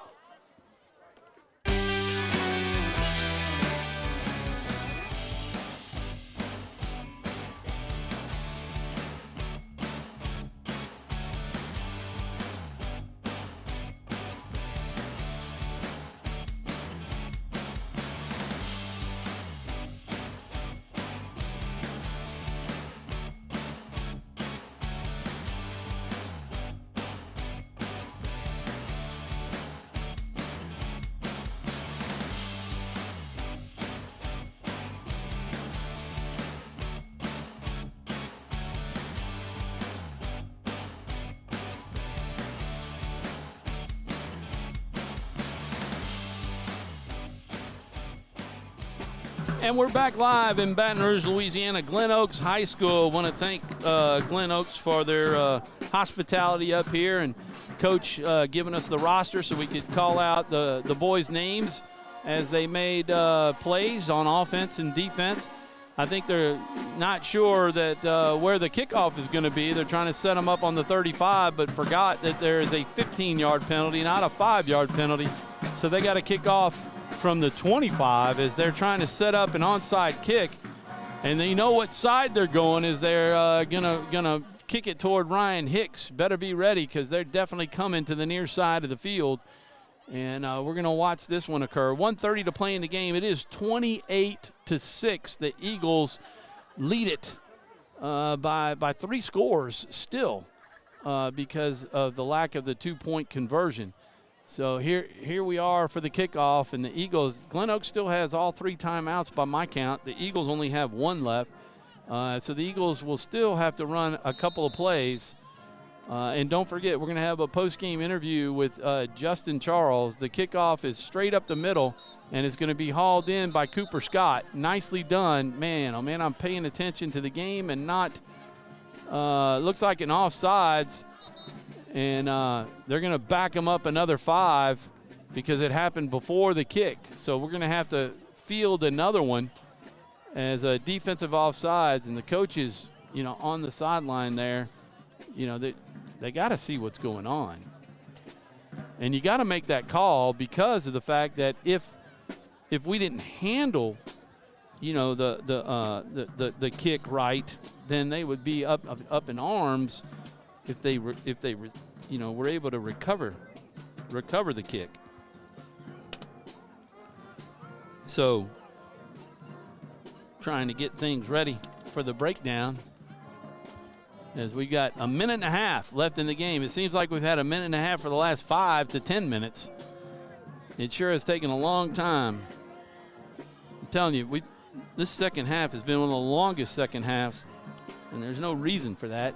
And we're back live in Baton Rouge, Louisiana. Glen Oaks High School. Want to thank Glen Oaks for their hospitality up here, and Coach giving us the roster so we could call out the boys' names as they made plays on offense and defense. I think they're not sure that where the kickoff is going to be. They're trying to set them up on the 35, but forgot that there is a 15-yard penalty, not a 5-yard penalty. So they got to kick off from the 25 as they're trying to set up an onside kick, and they know what side they're going is they're gonna kick it toward Ryan Hicks. Better be ready because they're definitely coming to the near side of the field, and we're gonna watch this one occur. 1:30 to play in the game. It is 28-6. The Eagles lead it by 3 scores still because of the lack of the 2-point conversion. So here we are for the kickoff, and the Eagles, Glen Oaks still has all 3 timeouts by my count. The Eagles only have 1 left. So the Eagles will still have to run a couple of plays. And don't forget, we're going to have a post-game interview with Justin Charles. The kickoff is straight up the middle, and it's going to be hauled in by Cooper Scott. Nicely done. Man, oh man, I'm paying attention to the game and not looks like an offsides. And they're going to back them up another 5 because it happened before the kick. So we're going to have to field another one as a defensive offsides. And the coaches, on the sideline there, they got to see what's going on. And you got to make that call because of the fact that if we didn't handle, the kick right, then they would be up in arms. If they were able to recover the kick. So, trying to get things ready for the breakdown. as we got a minute and a half left in the game. It seems like we've had a minute and a half for the last 5 to 10 minutes. It sure has taken a long time. I'm telling you, this second half has been one of the longest second halves, and there's no reason for that.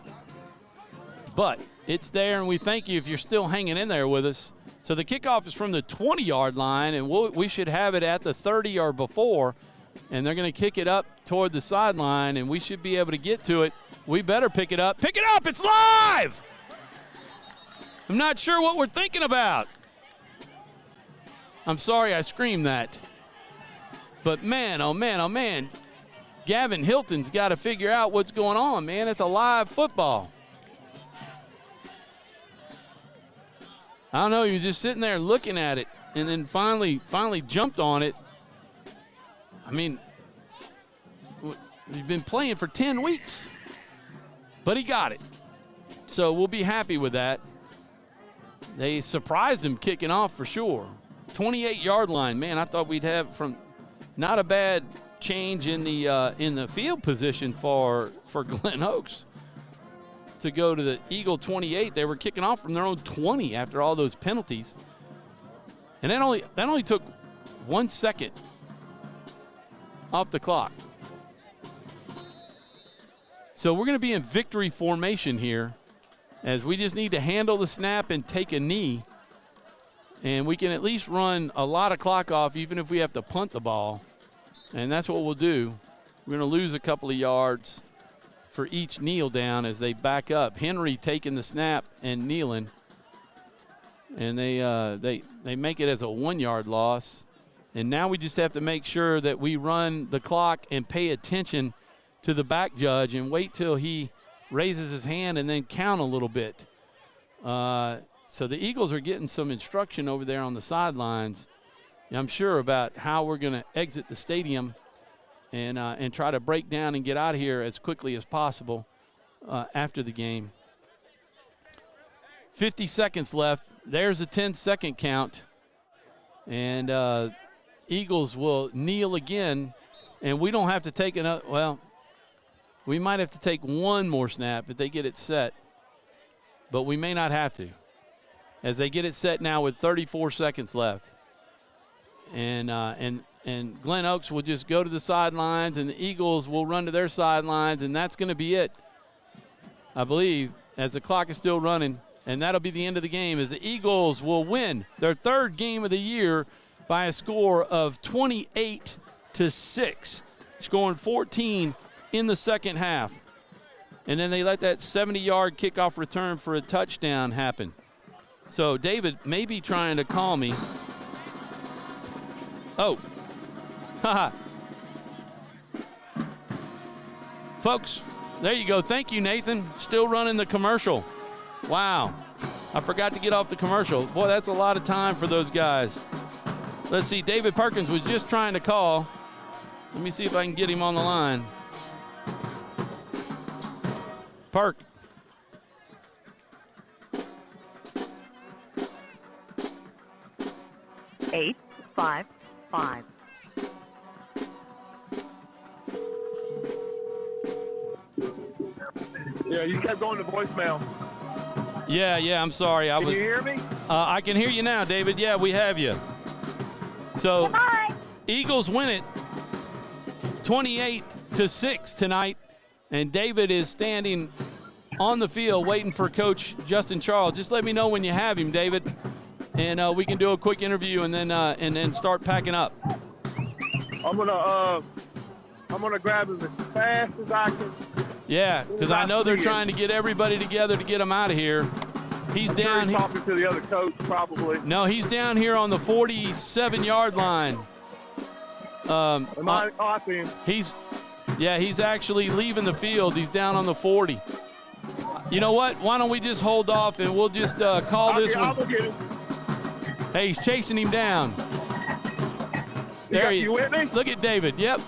But it's there, and we thank you if you're still hanging in there with us. So the kickoff is from the 20-yard line, and we should have it at the 30 or before, and they're going to kick it up toward the sideline, and we should be able to get to it. We better pick it up. Pick it up! It's live! I'm not sure what we're thinking about. I'm sorry I screamed that. But man, oh man, oh man, Gavin Hilton's got to figure out what's going on, man. It's a live football. I don't know, he was just sitting there looking at it and then finally jumped on it. I mean, he's been playing for 10 weeks, but he got it. So we'll be happy with that. They surprised him kicking off for sure. 28-yard line, man, I thought we'd have from not a bad change in the field position for Glen Oaks to go to the Eagle 28. They were kicking off from their own 20 after all those penalties. And that only took 1 second off the clock. So we're going to be in victory formation here, as we just need to handle the snap and take a knee. And we can at least run a lot of clock off even if we have to punt the ball. And that's what we'll do. We're going to lose a couple of yards for each kneel down as they back up. Henry taking the snap and kneeling. And they make it as a 1-yard loss. And now we just have to make sure that we run the clock and pay attention to the back judge and wait till he raises his hand and then count a little bit. So the Eagles are getting some instruction over there on the sidelines, I'm sure, about how we're going to exit the stadium and try to break down and get out of here as quickly as possible after the game. 50 seconds left. There's a 10-second count. And Eagles will kneel again, and we don't have to take another – well, we might have to take one more snap if they get it set, but we may not have to, as they get it set now with 34 seconds left. And Glen Oaks will just go to the sidelines, and the Eagles will run to their sidelines, and that's going to be it, I believe, as the clock is still running. And that'll be the end of the game, as the Eagles will win their third game of the year by a score of 28-6, scoring 14 in the second half. And then they let that 70-yard kickoff return for a touchdown happen. So David may be trying to call me. Oh. Haha. Folks, there you go. Thank you, Nathan. Still running the commercial. Wow. I forgot to get off the commercial. Boy, that's a lot of time for those guys. Let's see. David Perkins was just trying to call. Let me see if I can get him on the line. Perk. Eight, 5, 5. Yeah, you kept going to voicemail. Yeah, I'm sorry. Can you hear me? I can hear you now, David. Yeah, we have you. So, Hi. Eagles win it 28-6 tonight, and David is standing on the field waiting for Coach Justin Charles. Just let me know when you have him, David, and we can do a quick interview and then start packing up. I'm gonna grab him as fast as I can. Yeah, because I know they're trying to get everybody together to get him out of here. He's down here. Talking to the other coach, probably. No, he's down here on the 47-yard line. I see him. He's actually leaving the field. He's down on the 40. You know what? Why don't we just hold off and we'll just call this one. I'll go get him. Hey, he's chasing him down. There you with me? Look at David. Yep.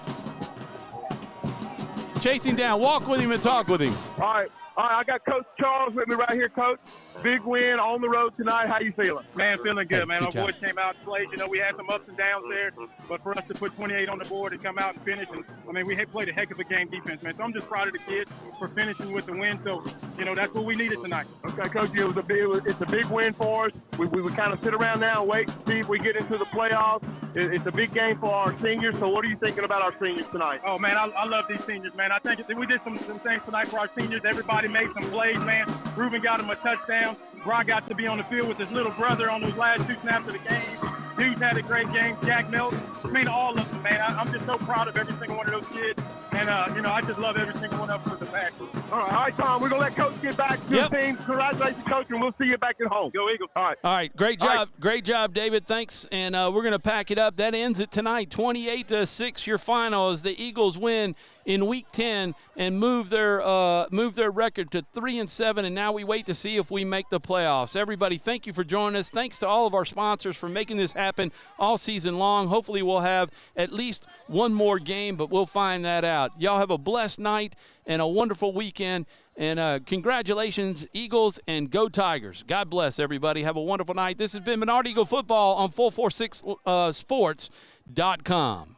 Chasing down. Walk with him and talk with him. All right. I got Coach Charles with me right here, Coach. Big win on the road tonight. How you feeling? Man, feeling good, man. good Our boys came out and played. You know, we had some ups and downs there, but for us to put 28 on the board and come out and finish, and I mean, we played a heck of a game defense, man. So I'm just proud of the kids for finishing with the win. So, you know, that's what we needed tonight. Okay, Coach, it's a big win for us. We would kind of sit around now and wait to see if we get into the playoffs. It's a big game for our seniors. So what are you thinking about our seniors tonight? Oh, man, I love these seniors, man. I think we did some things tonight for our seniors. Everybody made some plays, man. Ruben got him a touchdown. Brock got to be on the field with his little brother on those last 2 snaps of the game. Dudes had a great game. Jack Milton. I mean, all of them, man. I'm just so proud of every single one of those kids. And, you know, I just love every single one of them for the back. All right, Tom, we're going to let Coach get back to the team. Congratulations, Coach, and we'll see you back at home. Go Eagles. All right, great job. Great job, David. Thanks. And we're going to pack it up. That ends it tonight. 28-6, your final, as the Eagles win in Week 10 and move their record to 3-7. And now we wait to see if we make the playoffs. Everybody, thank you for joining us. Thanks to all of our sponsors for making this happen all season long. Hopefully we'll have at least one more game, but we'll find that out. Y'all have a blessed night and a wonderful weekend. And congratulations, Eagles, and go Tigers. God bless, everybody. Have a wonderful night. This has been Menard Eagle Football on 446sports.com.